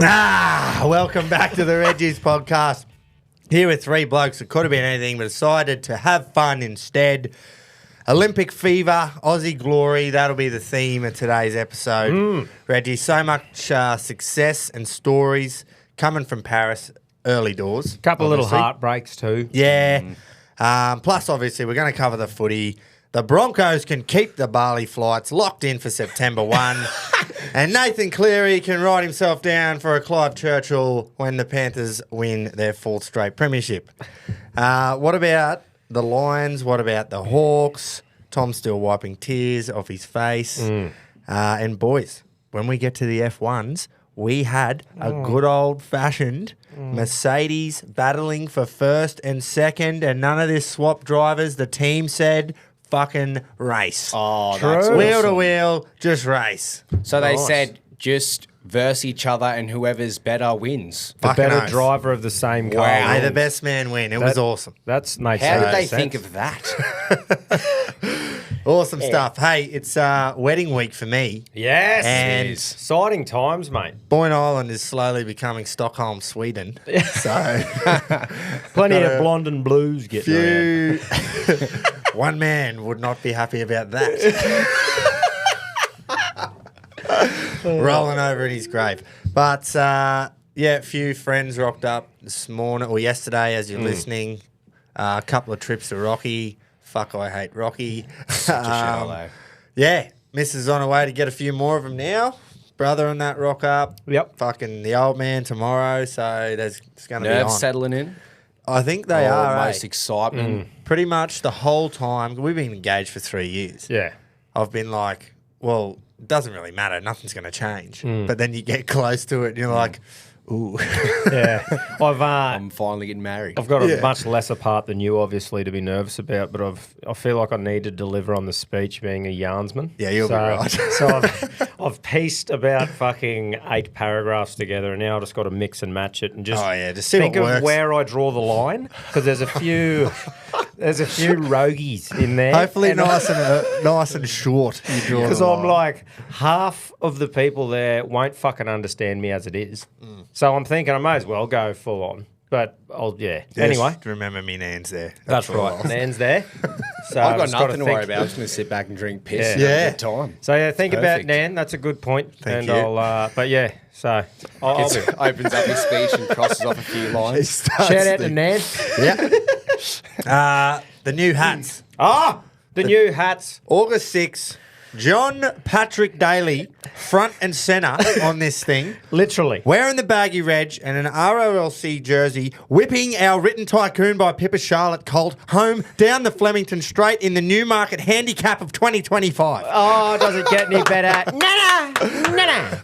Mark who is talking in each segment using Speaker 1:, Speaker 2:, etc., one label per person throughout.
Speaker 1: Welcome back to the Reggies podcast. Here with three blokes that could have been anything but decided to have fun instead. Olympic fever, Aussie glory, that'll be the theme of today's episode. Reggie, so much success and stories coming from Paris early doors.
Speaker 2: Couple of little
Speaker 1: obviously.
Speaker 2: heartbreaks too.
Speaker 1: Yeah. Plus, obviously, we're going to cover the footy. The Broncos can keep the Bali flights locked in for September 1. And Nathan Cleary can write himself down for a Clive Churchill when the Panthers win their fourth straight premiership. What about the Lions? What about the Hawks? Tom's still wiping tears off his face. And boys, when we get to the F1s, we had a good old-fashioned Mercedes battling for first and second, and none of this swap drivers. The team said, fucking race.
Speaker 3: Oh, that's
Speaker 1: Wheel
Speaker 3: awesome.
Speaker 1: to wheel, just race.
Speaker 3: So they
Speaker 2: Nice.
Speaker 3: said just verse each other and whoever's better wins.
Speaker 2: The
Speaker 1: Fucking
Speaker 2: better
Speaker 1: oath.
Speaker 2: driver of the same car.
Speaker 3: Wow.
Speaker 1: May the best man win. It was awesome.
Speaker 2: That's makes
Speaker 3: How did
Speaker 2: no
Speaker 3: they
Speaker 2: sense.
Speaker 3: think of that?
Speaker 1: Awesome stuff. Hey, it's wedding week for me.
Speaker 2: Yes,
Speaker 1: And-
Speaker 2: it is. Exciting times, mate.
Speaker 1: Boyne Island is slowly becoming Stockholm, Sweden. So,
Speaker 2: Plenty
Speaker 1: Got
Speaker 2: of
Speaker 1: a
Speaker 2: blonde and blues getting around.
Speaker 1: few. One man would not be happy about that. Rolling over in his grave. But, yeah, a few friends rocked up this morning or yesterday as you're listening. A couple of trips to Rocky. Fuck, I hate Rocky. Yeah, Missus on her way to get a few more of them now. Brother and that rock up.
Speaker 2: Yep.
Speaker 1: Fucking the old man tomorrow. So it's going to be on.
Speaker 3: Nerves settling in.
Speaker 1: I think they are.
Speaker 3: Almost
Speaker 1: eh?
Speaker 3: excitement.
Speaker 1: Pretty much the whole time. We've been engaged for 3 years.
Speaker 2: Yeah.
Speaker 1: I've been like, well, it doesn't really matter. Nothing's going to change. But then you get close to it and you're like, ooh.
Speaker 2: Yeah.
Speaker 3: I'm finally getting married.
Speaker 2: I've got a much lesser part than you, obviously, to be nervous about, but I feel like I need to deliver on the speech being a yarnsman.
Speaker 1: Yeah, you'll be right.
Speaker 2: So I've pieced about fucking 8 paragraphs together, and now I've just got to mix and match it and just
Speaker 1: Just see
Speaker 2: think
Speaker 1: what
Speaker 2: of
Speaker 1: works.
Speaker 2: where I draw the line, because there's a few roguies in there.
Speaker 1: Hopefully
Speaker 2: and
Speaker 1: nice and short. You draw
Speaker 2: because
Speaker 1: the
Speaker 2: I'm
Speaker 1: line.
Speaker 2: like, half of the people there won't fucking understand me as it is. So I'm thinking I may as well go full on. But
Speaker 1: Just
Speaker 2: anyway,
Speaker 1: remember me Nan's there.
Speaker 2: that's
Speaker 1: all.
Speaker 2: right. Nan's there. So
Speaker 3: I've got
Speaker 2: just gotta
Speaker 3: nothing to worry
Speaker 2: think.
Speaker 3: about. I'm just going to sit back and drink piss.
Speaker 2: Yeah.
Speaker 3: And have
Speaker 1: Yeah.
Speaker 3: a good time.
Speaker 2: So yeah, think about
Speaker 3: Perfect.
Speaker 2: Nan. That's a good point.
Speaker 1: Thank
Speaker 2: and
Speaker 1: you.
Speaker 2: but yeah, so I'll be.
Speaker 3: Opens up his speech and crosses off a few
Speaker 1: He
Speaker 3: lines.
Speaker 1: starts
Speaker 2: Shout out to
Speaker 1: the-
Speaker 2: Nan.
Speaker 1: Yeah. The new hats.
Speaker 2: The new hats.
Speaker 1: August 6th, John Patrick Daly, front and centre on this thing,
Speaker 2: Literally.
Speaker 1: wearing the baggy reg and an ROLC jersey, whipping our written tycoon by Pippa Charlotte Colt home down the Flemington Straight in the Newmarket handicap of 2025.
Speaker 2: Oh, does it get any better? No.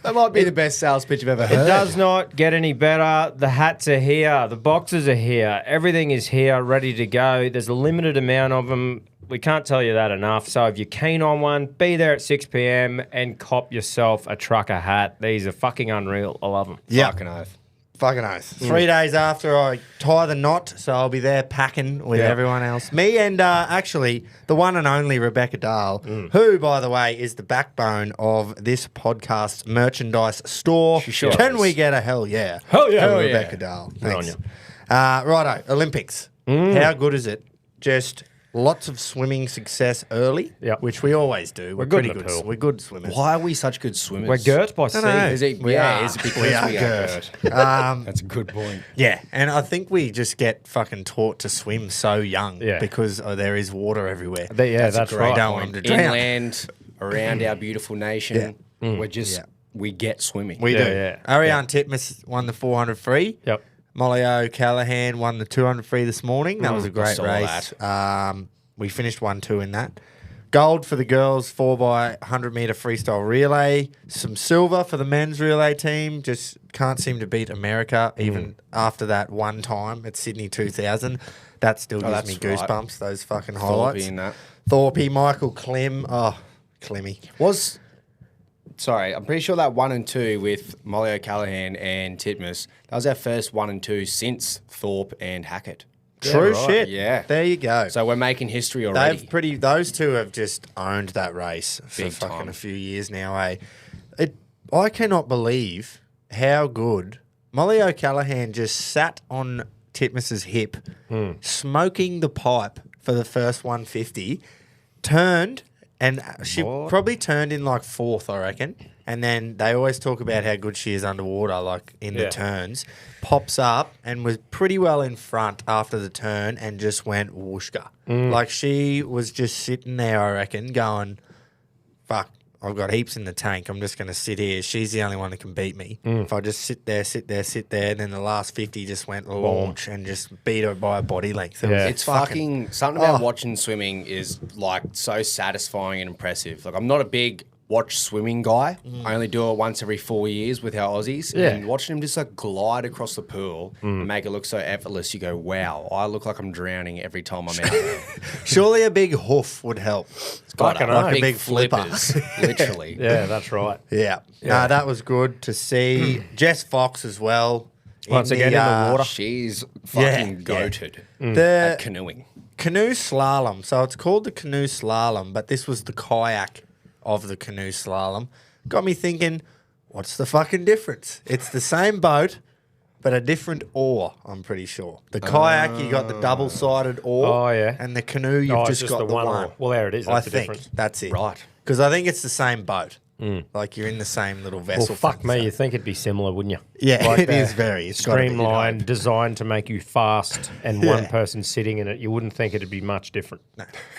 Speaker 3: That might be the best sales pitch I've ever
Speaker 2: It
Speaker 3: heard.
Speaker 2: does not get any better. The hats are here. The boxes are here. Everything is here, ready to go. There's a limited amount of them. We can't tell you that enough. So if you're keen on one, be there at 6 p.m. and cop yourself a trucker hat. These are fucking unreal. I love them.
Speaker 1: Yeah.
Speaker 3: Fucking oath.
Speaker 1: Fucking oath. 3 days after I tie the knot, so I'll be there packing with
Speaker 2: Yeah.
Speaker 1: everyone else. Me and actually the one and only Rebecca Dahl, who, by the way, is the backbone of this podcast merchandise store.
Speaker 3: She sure
Speaker 1: Can
Speaker 3: is.
Speaker 1: we get a hell yeah?
Speaker 2: Hell yeah.
Speaker 1: From
Speaker 2: Hell
Speaker 1: Rebecca
Speaker 3: yeah.
Speaker 1: Dahl.
Speaker 2: Good on
Speaker 1: Thanks. Righto, Olympics. How good is it? Just lots of swimming success early,
Speaker 2: Yep.
Speaker 1: which we always do. We're
Speaker 2: good
Speaker 1: pretty
Speaker 2: in the
Speaker 1: good.
Speaker 2: pool.
Speaker 1: We're good swimmers.
Speaker 3: Why are we such good swimmers?
Speaker 2: We're girt by sea.
Speaker 1: know.
Speaker 3: Is it,
Speaker 1: We
Speaker 3: yeah,
Speaker 1: are.
Speaker 3: is it because
Speaker 1: We are
Speaker 3: we are
Speaker 1: girt.
Speaker 3: girt?
Speaker 1: Um,
Speaker 3: That's a good point.
Speaker 1: Yeah, and I think we just get fucking taught to swim so young
Speaker 2: Yeah.
Speaker 1: because there is water everywhere.
Speaker 2: That's
Speaker 1: a great
Speaker 2: right.
Speaker 1: We don't want them to drown.
Speaker 3: Inland, around our beautiful nation, we're just,
Speaker 1: Yeah.
Speaker 3: we get swimming.
Speaker 1: We
Speaker 2: Yeah,
Speaker 1: do.
Speaker 2: yeah.
Speaker 1: Ariane Titmus won the 400 free.
Speaker 2: Yep.
Speaker 1: Molly O'Callaghan won the 200 free this morning. That was a great
Speaker 3: saw
Speaker 1: race. We finished 1-2 in that. Gold for the girls 4x100 metre freestyle relay. Some silver for the men's relay team. Just can't seem to beat America even after that one time at Sydney 2000. That still gives me
Speaker 3: that's right.
Speaker 1: goosebumps, those fucking highlights.
Speaker 3: in that.
Speaker 1: Thorpe, Michael Clem. Oh, Clemmy.
Speaker 3: Sorry, I'm pretty sure that 1 and 2 with Molly O'Callaghan and Titmus, that was our first 1 and 2 since Thorpe and Hackett.
Speaker 1: True
Speaker 2: right.
Speaker 1: shit.
Speaker 3: Yeah.
Speaker 1: There you go.
Speaker 3: So we're making history already.
Speaker 1: Those two have just owned that race for
Speaker 3: Big
Speaker 1: fucking
Speaker 3: time.
Speaker 1: a few years now, eh? I cannot believe how good Molly O'Callaghan just sat on Titmus's hip, smoking the pipe for the first 150, turned, and she probably turned in like fourth, I reckon. And then they always talk about how good she is underwater, like in the turns. Pops up and was pretty well in front after the turn and just went whooshka. Like she was just sitting there, I reckon, going, fuck, I've got heaps in the tank. I'm just going to sit here. She's the only one that can beat me. If I just sit there, and then the last 50 just went launch and just beat her by a body length.
Speaker 3: It's fucking something about watching swimming is like so satisfying and impressive. Like I'm not a big watch swimming guy. I only do it once every 4 years with our Aussies.
Speaker 2: Yeah.
Speaker 3: And watching him just like glide across the pool and make it look so effortless, you go, wow, I look like I'm drowning every time I'm out there.
Speaker 1: Surely a big hoof would help.
Speaker 3: It's got
Speaker 2: Fucking
Speaker 3: like
Speaker 1: a big
Speaker 3: flippers, literally.
Speaker 2: Yeah, that's right.
Speaker 1: Yeah. No, that was good to see. Jess Fox as well.
Speaker 2: Once again in the water.
Speaker 3: She's fucking goated
Speaker 1: The
Speaker 3: at canoeing.
Speaker 1: canoe slalom. So it's called the canoe slalom, but this was the kayak of the canoe slalom. Got me thinking, what's the fucking difference? It's the same boat, but a different oar, I'm pretty sure. The kayak, you got the double-sided oar.
Speaker 2: Oh, yeah.
Speaker 1: And the canoe, you've
Speaker 2: It's
Speaker 1: just got the one.
Speaker 2: oar. Well, there it is.
Speaker 1: I
Speaker 2: That's the
Speaker 1: think
Speaker 2: difference.
Speaker 1: that's it.
Speaker 3: Right.
Speaker 1: Because I think it's the same boat. Like you're in the same little vessel.
Speaker 2: Well, fuck
Speaker 1: thing,
Speaker 2: me,
Speaker 1: so-
Speaker 2: you'd think it'd be similar, wouldn't you?
Speaker 1: Yeah,
Speaker 2: Like
Speaker 1: it
Speaker 2: that
Speaker 1: is very. It's gotta be, you'd
Speaker 2: streamlined,
Speaker 1: hope.
Speaker 2: designed to make you fast, and one person sitting in it. You wouldn't think it'd be much different.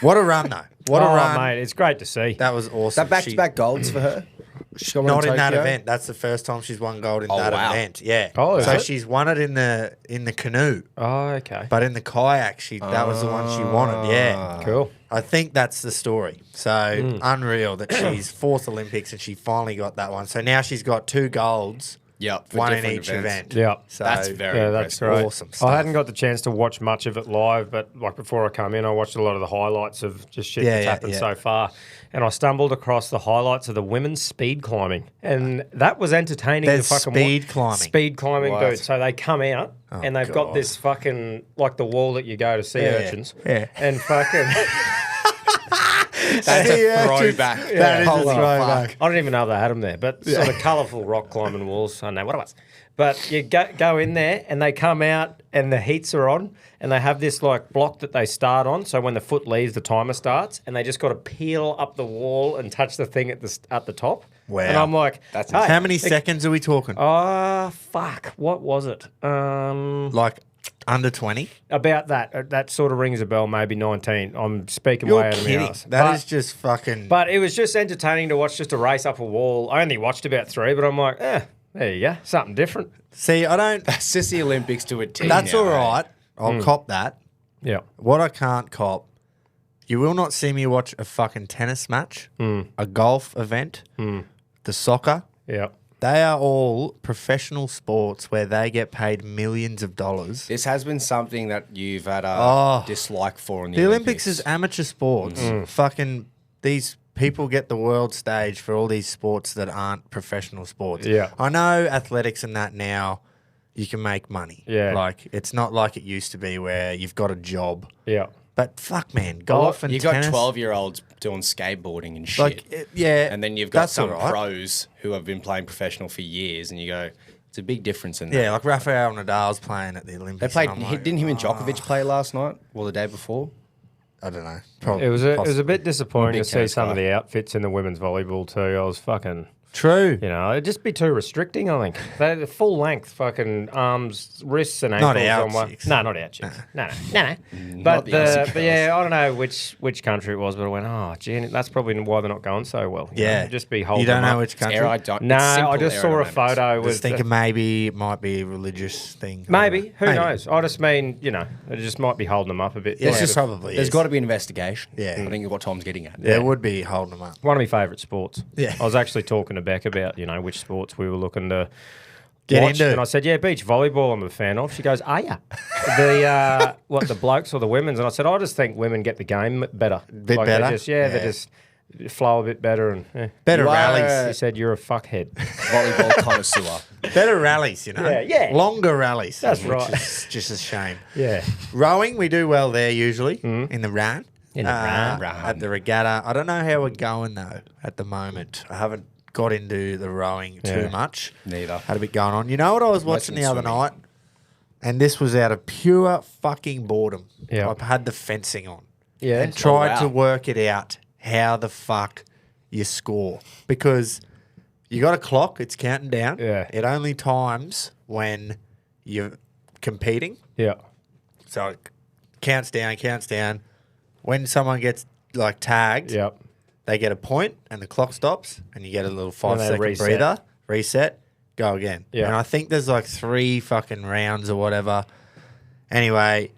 Speaker 1: What a run, though. What a run.
Speaker 2: Mate, it's great to see.
Speaker 1: That was awesome.
Speaker 3: That back-to-back golds for her? She got one
Speaker 1: Not in that
Speaker 3: Tokyo?
Speaker 1: event. That's the first time she's won gold in that
Speaker 3: wow.
Speaker 1: event. Yeah.
Speaker 2: Oh, is
Speaker 1: so
Speaker 2: it?
Speaker 1: she's won it in the canoe,
Speaker 2: Oh, okay.
Speaker 1: but in the kayak, that was the one she wanted. Yeah.
Speaker 2: Cool.
Speaker 1: I think that's the story. So unreal that she's fourth Olympics and she finally got that one. So now she's got 2 golds,
Speaker 3: Yep. for
Speaker 1: one in
Speaker 3: different
Speaker 1: each
Speaker 3: events.
Speaker 1: event.
Speaker 2: Yeah.
Speaker 1: So
Speaker 3: That's very
Speaker 2: Yeah, that's
Speaker 3: impressive.
Speaker 2: great.
Speaker 1: Awesome stuff.
Speaker 2: I hadn't got the chance to watch much of it live, but like before I come in, I watched a lot of the highlights of just shit that's happened so far. And I stumbled across the highlights of the women's speed climbing, and that was entertaining.
Speaker 1: There's
Speaker 2: to fucking
Speaker 1: speed
Speaker 2: watch.
Speaker 1: climbing.
Speaker 2: Speed climbing,
Speaker 3: What?
Speaker 2: dude. So they come out and they've got
Speaker 1: God.
Speaker 2: this fucking like the wall that you go to sea urchins,
Speaker 1: Yeah.
Speaker 2: and fucking.
Speaker 3: That's
Speaker 1: Sea
Speaker 3: a
Speaker 1: urchins.
Speaker 3: throwback.
Speaker 1: That is a
Speaker 3: Holy
Speaker 1: throwback.
Speaker 3: fuck.
Speaker 2: I don't even know if they had them there, but sort of colourful rock climbing walls. I don't know what it was. But you go in there and they come out and the heats are on and they have this like block that they start on. So when the foot leaves, the timer starts and they just got to peel up the wall and touch the thing at the top.
Speaker 1: Wow.
Speaker 2: And I'm like,
Speaker 3: That's
Speaker 2: hey,
Speaker 1: How many seconds are we talking?
Speaker 2: fuck. What was it?
Speaker 1: Like under 20?
Speaker 2: About that. That sort of rings a bell, maybe 19. I'm speaking
Speaker 1: You're
Speaker 2: way out of my
Speaker 1: kidding.
Speaker 2: ass.
Speaker 1: That is just fucking...
Speaker 2: But it was just entertaining to watch just a race up a wall. I only watched about 3, but I'm like, there you go. Something different.
Speaker 1: See, I don't...
Speaker 3: That's just the Olympics to a T.
Speaker 1: That's
Speaker 3: now,
Speaker 1: all
Speaker 3: eh?
Speaker 1: right. I'll cop that.
Speaker 2: Yeah.
Speaker 1: What I can't cop, you will not see me watch a fucking tennis match, a golf event, the soccer.
Speaker 2: Yeah.
Speaker 1: They are all professional sports where they get paid millions of dollars.
Speaker 3: This has been something that you've had a dislike for in the
Speaker 1: The Olympics is amateur sports. Fucking these people get the world stage for all these sports that aren't professional sports.
Speaker 2: Yeah.
Speaker 1: I know athletics and that now you can make money.
Speaker 2: Yeah.
Speaker 1: Like it's not like it used to be where you've got a job.
Speaker 2: Yeah.
Speaker 1: But fuck, man, golf and
Speaker 3: you
Speaker 1: tennis.
Speaker 3: got 12-year-olds doing skateboarding and shit.
Speaker 1: Like, yeah.
Speaker 3: and then you've got
Speaker 1: that's
Speaker 3: some
Speaker 1: all right.
Speaker 3: pros who have been playing professional for years, and you go, it's a big difference in that.
Speaker 1: Yeah, like Rafael Nadal's playing at the Olympics.
Speaker 3: They played.
Speaker 1: and I'm like,
Speaker 3: Didn't him and Djokovic play last night or the day before?
Speaker 1: I don't know. Probably,
Speaker 2: It was a
Speaker 1: possibly.
Speaker 2: bit disappointing
Speaker 3: Big
Speaker 2: to see
Speaker 3: tennis
Speaker 2: some of
Speaker 3: guy.
Speaker 2: the outfits in the women's volleyball too. I was fucking,
Speaker 1: True.
Speaker 2: you know, it'd just be too restricting. I think the full length fucking arms, wrists, and
Speaker 1: Not
Speaker 2: ankles
Speaker 1: our
Speaker 2: on one.
Speaker 1: chicks.
Speaker 2: No, not our chicks. No.
Speaker 3: Not
Speaker 2: But
Speaker 3: the Aussie
Speaker 2: but yeah, I don't know which country it was, but I went, oh, gee, and that's probably why they're not going so well. You
Speaker 1: Yeah.
Speaker 2: know, just be holding.
Speaker 1: You don't
Speaker 2: them
Speaker 1: know
Speaker 2: up.
Speaker 1: which country?
Speaker 2: No, I just saw a photo.
Speaker 1: I was
Speaker 2: With
Speaker 1: thinking maybe it might be a religious thing. I don't
Speaker 2: maybe
Speaker 1: know.
Speaker 2: who knows? I just mean, you know, it just might be holding them up a bit.
Speaker 1: Yeah,
Speaker 2: Like,
Speaker 1: it's probably.
Speaker 3: There's
Speaker 1: is.
Speaker 3: got to be an investigation.
Speaker 1: Yeah.
Speaker 3: I think what Tom's getting at.
Speaker 1: There would be holding them up.
Speaker 2: one of my favourite sports.
Speaker 1: Yeah.
Speaker 2: I was actually talking to Beck about, you know, which sports we were looking to
Speaker 1: Get
Speaker 2: watch.
Speaker 1: into.
Speaker 2: And I said, yeah, beach volleyball I'm a fan of. She goes, are ya? The blokes or the women's? And I said, I just think women get the game better.
Speaker 1: Bit better?
Speaker 2: They just flow a bit better. And
Speaker 1: Better
Speaker 3: You are-
Speaker 1: rallies.
Speaker 2: She said, you're a fuckhead.
Speaker 3: Volleyball connoisseur.
Speaker 1: Better rallies, you know.
Speaker 2: Yeah.
Speaker 1: Longer rallies.
Speaker 2: That's
Speaker 1: which
Speaker 2: right.
Speaker 1: is just a shame.
Speaker 2: Yeah.
Speaker 1: Rowing, we do well there usually in the run.
Speaker 2: In the run.
Speaker 1: At the regatta. I don't know how we're going though at the moment. I haven't got into the rowing too much.
Speaker 3: Neither.
Speaker 1: Had a bit going on. You know what I was watching the other night? And this was out of pure fucking boredom.
Speaker 2: Yeah.
Speaker 1: I had the fencing on.
Speaker 2: Yeah.
Speaker 1: And tried
Speaker 3: wow.
Speaker 1: to work it out how the fuck you score. Because you got a clock, it's counting down.
Speaker 2: Yeah.
Speaker 1: It only times when you're competing.
Speaker 2: Yeah.
Speaker 1: So it counts down. When someone gets like tagged,
Speaker 2: Yep.
Speaker 1: they get a point and the clock stops and you get a little 5
Speaker 2: they
Speaker 1: second
Speaker 2: reset.
Speaker 1: breather, reset, go again.
Speaker 2: Yeah.
Speaker 1: And I think there's like 3 fucking rounds or whatever. Anyway,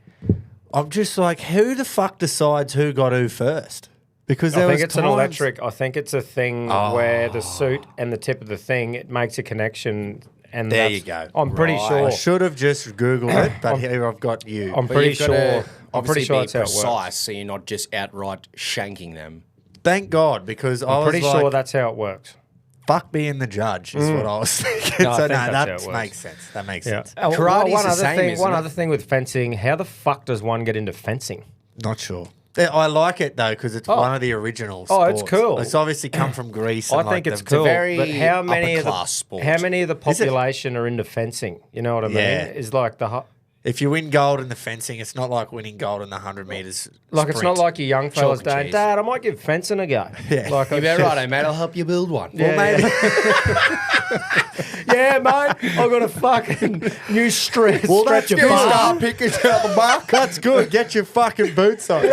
Speaker 1: I'm just like, who the fuck decides who got who first? Because there
Speaker 2: I think
Speaker 1: was
Speaker 2: it's an
Speaker 1: times-
Speaker 2: electric. I think it's a thing where the suit and the tip of the thing, it makes a connection. And
Speaker 1: There
Speaker 2: that's-
Speaker 1: you go.
Speaker 2: I'm pretty
Speaker 3: Right.
Speaker 2: sure.
Speaker 1: I should have just Googled it, but here I've got you.
Speaker 2: I'm
Speaker 3: But
Speaker 2: pretty
Speaker 3: you've gotta
Speaker 2: sure. I'm
Speaker 3: obviously
Speaker 2: pretty sure
Speaker 3: be
Speaker 2: that's how it works.
Speaker 3: precise, so you're not just outright shanking them.
Speaker 1: Thank God, because I
Speaker 2: I'm
Speaker 1: was
Speaker 2: pretty
Speaker 1: like,
Speaker 2: sure that's how it works.
Speaker 1: fuck being the judge is what I was thinking.
Speaker 2: No, I
Speaker 1: so
Speaker 2: think
Speaker 1: no,
Speaker 2: that's how it
Speaker 1: that
Speaker 2: works.
Speaker 1: makes sense. That makes
Speaker 2: Yeah.
Speaker 1: sense.
Speaker 3: Karate's
Speaker 2: one
Speaker 3: the
Speaker 2: other
Speaker 3: same,
Speaker 2: thing.
Speaker 3: isn't
Speaker 2: One
Speaker 3: it?
Speaker 2: other thing with fencing. How the fuck does one get into fencing?
Speaker 1: Not sure. I like it though because it's one of the original.
Speaker 2: Oh, it's
Speaker 1: sports.
Speaker 2: cool.
Speaker 1: It's obviously come from Greece.
Speaker 2: I
Speaker 1: And
Speaker 2: think
Speaker 1: like
Speaker 2: it's
Speaker 1: the-
Speaker 2: cool.
Speaker 3: very
Speaker 2: but how many of the
Speaker 3: upper-class sport.
Speaker 2: how many of the
Speaker 1: Is it?
Speaker 2: population are into fencing? You know what I mean?
Speaker 1: Yeah.
Speaker 2: Is like
Speaker 1: If you win gold in the fencing, it's not like winning gold in the 100 meters.
Speaker 2: like it's not
Speaker 1: sprint.
Speaker 2: like your young fellas
Speaker 3: Chalk and
Speaker 2: going,
Speaker 3: cheese.
Speaker 2: Dad, I might give fencing a go.
Speaker 1: Yeah.
Speaker 2: Like
Speaker 3: You're about right, mate. I'll help you build one.
Speaker 2: Yeah,
Speaker 1: maybe.
Speaker 2: yeah, mate. I got a fucking new stretch.
Speaker 1: Well,
Speaker 2: stretch
Speaker 1: that's
Speaker 2: of
Speaker 1: good.
Speaker 2: bar.
Speaker 1: Start picking out the mark. That's good. Get your fucking boots on.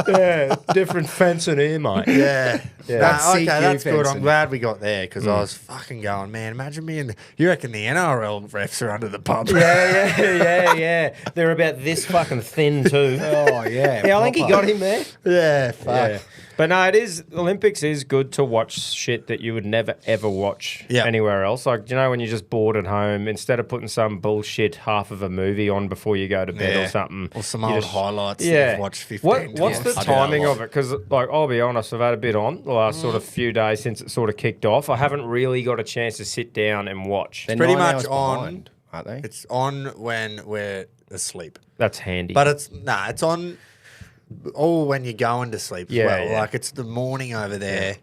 Speaker 2: Yeah, different fencing here, mate.
Speaker 1: Yeah.
Speaker 3: That's
Speaker 1: okay,
Speaker 3: CQ
Speaker 1: that's good. I'm
Speaker 3: fencing.
Speaker 1: glad we got there because I was fucking going, man, imagine me and you reckon the NRL refs are under the pump.
Speaker 2: Yeah. They're about this fucking thin too.
Speaker 3: Oh, yeah.
Speaker 2: Yeah, I think he got him there.
Speaker 1: Yeah, fuck.
Speaker 2: Yeah. But no, it is. Olympics is good to watch shit that you would never ever watch
Speaker 1: Yeah.
Speaker 2: anywhere else. Like, you know, when you're just bored at home, instead of putting some bullshit half of a movie on before you go to bed
Speaker 1: Yeah.
Speaker 2: or something,
Speaker 1: Or some
Speaker 2: you
Speaker 1: old
Speaker 2: just-
Speaker 1: highlights that
Speaker 2: Yeah.
Speaker 1: you've watched 15
Speaker 2: What's
Speaker 1: times.
Speaker 2: the
Speaker 3: I do that a
Speaker 2: timing
Speaker 3: lot.
Speaker 2: of it? Because, like, I'll be honest, I've had a bit on the last sort of few days since it sort of kicked off. I haven't really got a chance to sit down and watch.
Speaker 3: They're
Speaker 1: pretty
Speaker 3: 9
Speaker 1: much
Speaker 3: hours
Speaker 1: on-
Speaker 3: behind, aren't they?
Speaker 1: It's on when we're asleep.
Speaker 2: That's handy.
Speaker 1: But it's on all when you're going to sleep as
Speaker 2: Yeah,
Speaker 1: well.
Speaker 2: yeah.
Speaker 1: Like it's the morning over there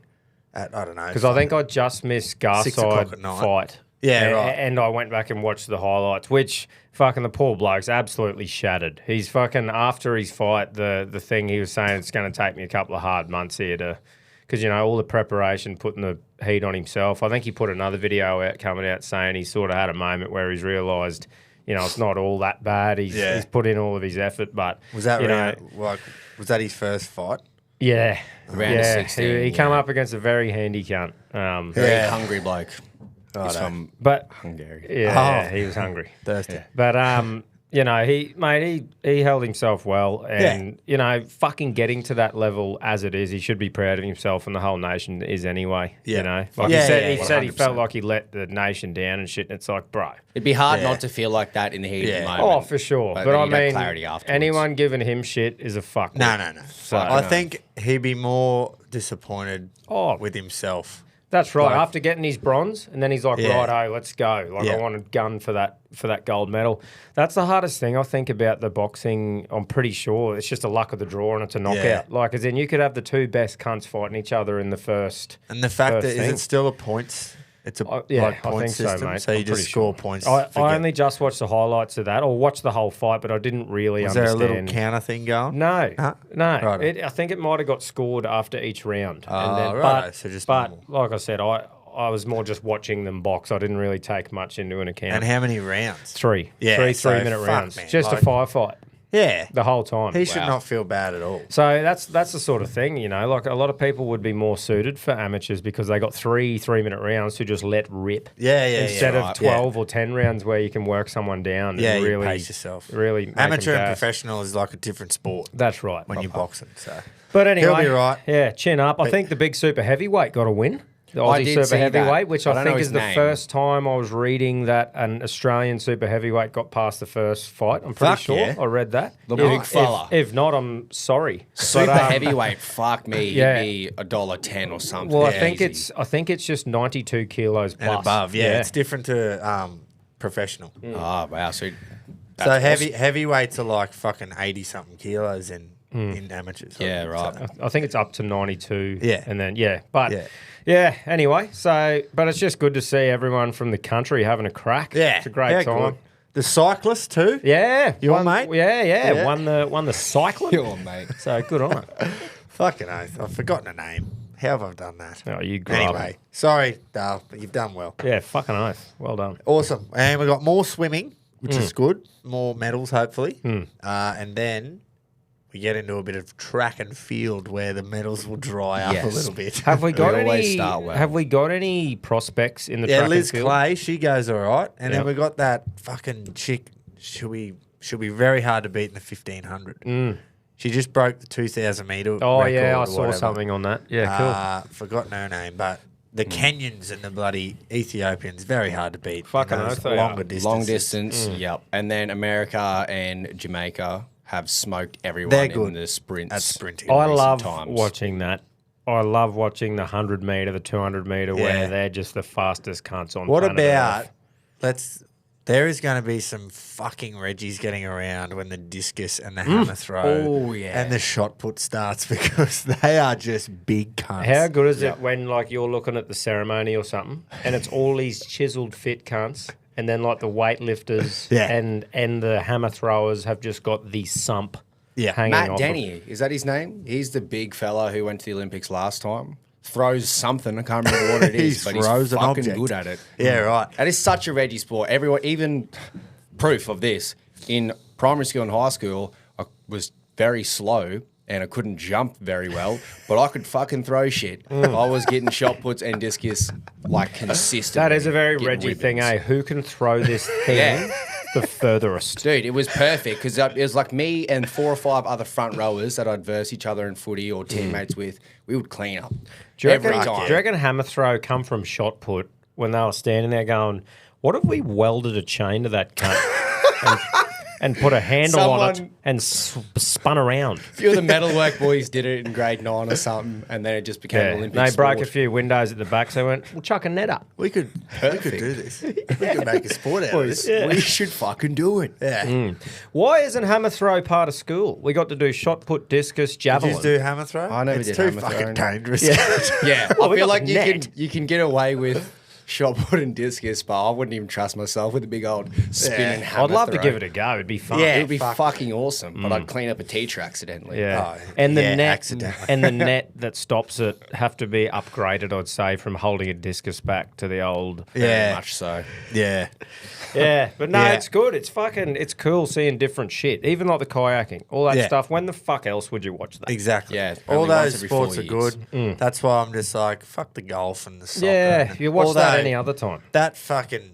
Speaker 1: at, I don't know.
Speaker 2: Because I think I just missed
Speaker 1: 6 o'clock
Speaker 2: Garside
Speaker 1: at night.
Speaker 2: fight.
Speaker 1: Yeah,
Speaker 2: and,
Speaker 1: right.
Speaker 2: And I went back and watched the highlights, which fucking the poor bloke's absolutely shattered. He's fucking, after his fight, the thing he was saying, it's going to take me a couple of hard months here to, because, you know, all the preparation, putting the heat on himself. I think he put another video out coming out saying he sort of had a moment where he's realised, you know, it's not all that bad. He's put in all of his effort, but
Speaker 1: was that
Speaker 2: you know,
Speaker 1: round, like was that his first fight?
Speaker 2: yeah,
Speaker 3: Round of 16,
Speaker 2: He come
Speaker 3: yeah.
Speaker 2: up against a very handy cunt.
Speaker 3: Very
Speaker 1: Yeah.
Speaker 3: hungry bloke. He's from
Speaker 2: But
Speaker 3: Hungary.
Speaker 2: yeah,
Speaker 1: Oh.
Speaker 2: he was hungry.
Speaker 1: Thirsty.
Speaker 2: But you know, he held himself well, and you know, fucking getting to that level as it is, he should be proud of himself, and the whole nation is anyway.
Speaker 1: Yeah.
Speaker 2: You know, like
Speaker 1: Yeah,
Speaker 2: he said,
Speaker 1: yeah,
Speaker 2: he said he
Speaker 3: 100%.
Speaker 2: felt like he let the nation down and shit. And it's like, bro,
Speaker 3: It'd be hard
Speaker 1: Yeah.
Speaker 3: not to feel like that in the heat of the
Speaker 1: Yeah.
Speaker 3: moment.
Speaker 2: oh for sure. But
Speaker 3: then
Speaker 2: I
Speaker 3: you got
Speaker 2: mean,
Speaker 3: clarity afterwards.
Speaker 2: anyone giving him shit is a fuck.
Speaker 1: No. I
Speaker 3: no.
Speaker 1: think he'd be more disappointed
Speaker 2: Oh.
Speaker 1: with himself.
Speaker 2: That's right.
Speaker 1: Like-
Speaker 2: After getting his bronze, and then he's like,
Speaker 1: Yeah.
Speaker 2: "Righto, let's go." Like,
Speaker 1: Yeah.
Speaker 2: I want a gun for that gold medal. That's the hardest thing I think about the boxing. I'm pretty sure it's just a luck of the draw, and it's a knockout.
Speaker 1: Yeah.
Speaker 2: Like, as in, you could have the two best cunts fighting each other in the first.
Speaker 1: And the fact
Speaker 2: First
Speaker 1: that is
Speaker 2: thing.
Speaker 1: it still a points? It's a
Speaker 2: Yeah,
Speaker 1: like
Speaker 2: I
Speaker 1: point
Speaker 2: think
Speaker 1: system,
Speaker 2: so, mate.
Speaker 1: so you
Speaker 2: I'm
Speaker 1: just
Speaker 2: pretty
Speaker 1: score
Speaker 2: sure.
Speaker 1: points.
Speaker 2: I
Speaker 1: forget-
Speaker 2: only just watched the highlights of that, or watched the whole fight, but I didn't really
Speaker 1: was there a
Speaker 2: understand.
Speaker 1: little counter thing going?
Speaker 2: No,
Speaker 1: Huh?
Speaker 2: no.
Speaker 1: Righto.
Speaker 2: I think it might have got scored after each round.
Speaker 1: Oh, righto,
Speaker 2: but,
Speaker 1: so just
Speaker 2: but
Speaker 1: normal.
Speaker 2: like I said, I was more just watching them box. I didn't really take much into an account.
Speaker 1: And how many rounds?
Speaker 2: Three.
Speaker 1: Yeah,
Speaker 2: Three
Speaker 1: so
Speaker 2: 3-minute
Speaker 1: fuck,
Speaker 2: rounds.
Speaker 1: man,
Speaker 2: Just
Speaker 1: like-
Speaker 2: a firefight
Speaker 1: Yeah,
Speaker 2: the whole time.
Speaker 1: he should
Speaker 3: Wow.
Speaker 1: not feel bad at all.
Speaker 2: So that's the sort of thing, you know. Like, a lot of people would be more suited for amateurs because they got 3-minute rounds to just let rip.
Speaker 1: Yeah,
Speaker 2: Instead of
Speaker 1: right.
Speaker 2: 12 or 10 rounds where you can work someone down
Speaker 1: Yeah,
Speaker 2: and
Speaker 1: you
Speaker 2: really
Speaker 1: pace yourself.
Speaker 2: Really make
Speaker 1: Amateur
Speaker 2: them
Speaker 1: and
Speaker 2: gas.
Speaker 1: professional is like a different sport
Speaker 2: That's right.
Speaker 1: when you're boxing. So
Speaker 2: But anyway,
Speaker 1: He'll be right.
Speaker 2: Yeah, chin up. I think the big super heavyweight got a win. The
Speaker 3: I
Speaker 2: Aussie
Speaker 3: did
Speaker 2: super
Speaker 3: see that.
Speaker 2: heavyweight, which
Speaker 3: I
Speaker 2: I
Speaker 3: don't know
Speaker 2: think
Speaker 3: his
Speaker 2: is the
Speaker 3: name.
Speaker 2: first time I was reading that an Australian super heavyweight got past the first fight. I'm pretty
Speaker 1: Fuck
Speaker 2: sure
Speaker 1: yeah.
Speaker 2: I read that.
Speaker 3: The big fella.
Speaker 2: If not, I'm sorry.
Speaker 3: Super
Speaker 2: But,
Speaker 3: heavyweight, fuck me.
Speaker 2: yeah.
Speaker 3: He'd be $1.10 or something.
Speaker 2: Well,
Speaker 3: Yeah,
Speaker 2: I think it's just 92 kilos plus
Speaker 1: and above, yeah, it's different to professional.
Speaker 3: Oh, wow. So,
Speaker 1: So heavyweights are like fucking 80 something kilos in in amateurs.
Speaker 3: Yeah, right.
Speaker 2: I think it's up to 92.
Speaker 1: Yeah.
Speaker 2: And then, anyway. So, but it's just good to see everyone from the country having a crack.
Speaker 1: Yeah.
Speaker 2: It's a great
Speaker 1: how
Speaker 2: time.
Speaker 1: good. The cyclists too.
Speaker 2: Yeah.
Speaker 1: Your mate?
Speaker 2: Yeah.
Speaker 1: Yeah.
Speaker 2: Won the cycling.
Speaker 3: Your mate.
Speaker 2: So good on it.
Speaker 1: Fucking oath. I've forgotten a name. How have I done that?
Speaker 2: Oh, you grew
Speaker 1: Anyway, sorry, Dale, but you've done well.
Speaker 2: Yeah, fucking oath. Well done.
Speaker 1: Awesome. And we've got more swimming, which is good. More medals, hopefully. And then we get into a bit of track and field where the medals will dry up a
Speaker 3: Yes.
Speaker 1: little bit.
Speaker 2: Have we got
Speaker 3: always
Speaker 2: any?
Speaker 3: start well.
Speaker 2: Have we got any prospects in the
Speaker 1: Yeah,
Speaker 2: track
Speaker 1: Liz
Speaker 2: and field?
Speaker 1: Clay, she goes all right. And
Speaker 2: Yep.
Speaker 1: then we got that fucking chick. She'll be very hard to beat in the 1500. She just broke the 2,000 metre
Speaker 2: Oh
Speaker 1: record
Speaker 2: yeah, I
Speaker 1: or
Speaker 2: saw
Speaker 1: whatever.
Speaker 2: something on that. Yeah, cool.
Speaker 1: Forgotten her name, but the Kenyans and the bloody Ethiopians, very hard to beat. in
Speaker 2: Fucking
Speaker 1: those
Speaker 2: oath they
Speaker 1: longer
Speaker 2: are.
Speaker 1: distances.
Speaker 3: Long distance, yep. And then America and Jamaica have smoked
Speaker 1: They're
Speaker 3: everyone
Speaker 1: good
Speaker 3: in the sprints.
Speaker 1: at sprinting.
Speaker 2: I
Speaker 3: recent
Speaker 2: love
Speaker 3: times.
Speaker 2: watching that. I love watching the 100 metre, the 200 metre,
Speaker 1: Yeah.
Speaker 2: where they're just the fastest cunts on
Speaker 1: What
Speaker 2: planet
Speaker 1: about
Speaker 2: Earth.
Speaker 1: there is going to be some fucking Reggies getting around when the discus and the hammer throw
Speaker 3: Oh, yeah.
Speaker 1: and the shot put starts because they are just big cunts.
Speaker 2: How good is it when like you're looking at the ceremony or something and it's all these chiseled fit cunts and then like the weightlifters
Speaker 1: Yeah.
Speaker 2: and the hammer throwers have just got the sump
Speaker 1: Yeah.
Speaker 2: hanging
Speaker 3: Matt
Speaker 2: off
Speaker 3: Denny, is that his name? He's the big fella who went to the Olympics last time. Throws something, I can't remember what it is,
Speaker 1: He
Speaker 3: but
Speaker 1: throws
Speaker 3: he's
Speaker 1: an
Speaker 3: fucking
Speaker 1: object.
Speaker 3: good at it.
Speaker 1: Yeah, right.
Speaker 3: That is such a Reggie sport. Everyone, even proof of this, in primary school and high school, I was very slow and I couldn't jump very well, but I could fucking throw shit. I was getting shot puts and discus like consistently.
Speaker 2: That is a very
Speaker 3: getting
Speaker 2: Reggie thing,
Speaker 3: ribbons.
Speaker 2: eh? Who can throw this thing
Speaker 3: Yeah.
Speaker 2: the furthest?
Speaker 3: Dude, it was perfect because it was like me and 4 or 5 other front rowers that I'd verse each other in footy or teammates with. We would clean up
Speaker 2: Do you reckon,
Speaker 3: every
Speaker 2: do
Speaker 3: time.
Speaker 2: you reckon hammer throw come from shot put when they were standing there going, what if we welded a chain to that cunt and put a handle on it
Speaker 3: Someone-
Speaker 2: and spun around?
Speaker 3: A few of the metalwork boys did it in grade 9 or something, and then it just became
Speaker 2: Yeah.
Speaker 3: Olympic
Speaker 2: They broke a
Speaker 3: sport.
Speaker 2: few windows at the back, so they went, we'll chuck a net up.
Speaker 1: We could do this. We could make a sport out of this.
Speaker 3: We should fucking do it.
Speaker 1: Yeah.
Speaker 2: Why isn't hammer throw part of school? We got to do shot put, discus,
Speaker 1: Did
Speaker 2: javelin.
Speaker 1: you do hammer throw?
Speaker 3: I never
Speaker 1: it's
Speaker 3: did
Speaker 1: too
Speaker 3: hammer
Speaker 1: fucking
Speaker 3: throwing.
Speaker 1: dangerous.
Speaker 3: Yeah,
Speaker 2: Well,
Speaker 3: I
Speaker 2: we
Speaker 3: feel
Speaker 2: got
Speaker 3: like
Speaker 2: the
Speaker 3: you
Speaker 2: net.
Speaker 3: can get away with shot put and discus, but I wouldn't even trust myself with a big old spinning hammer
Speaker 2: I'd love to
Speaker 3: throw.
Speaker 2: give it a go. It'd be fun.
Speaker 1: Yeah.
Speaker 3: It would be
Speaker 1: fuck.
Speaker 3: fucking awesome, but I'd clean up a T-track accidentally.
Speaker 2: Yeah.
Speaker 1: Oh,
Speaker 2: and the
Speaker 1: yeah,
Speaker 2: net
Speaker 1: accidentally.
Speaker 2: and the net that stops it have to be upgraded, I'd say, from holding a discus back to the old.
Speaker 3: Very
Speaker 1: Yeah.
Speaker 3: much so.
Speaker 1: Yeah.
Speaker 2: Yeah, but no,
Speaker 1: Yeah.
Speaker 2: it's good. It's cool seeing different shit. Even like the kayaking, all that
Speaker 1: Yeah.
Speaker 2: stuff. When the fuck else would you watch that?
Speaker 1: Exactly.
Speaker 3: Yeah,
Speaker 1: All
Speaker 3: only once
Speaker 1: those
Speaker 3: every
Speaker 1: sports
Speaker 3: 4
Speaker 1: are
Speaker 3: years.
Speaker 1: good. That's why I'm just like, fuck the golf and the soccer.
Speaker 2: Yeah,
Speaker 1: and-
Speaker 2: you watch that
Speaker 1: Although,
Speaker 2: any other time.
Speaker 1: That fucking.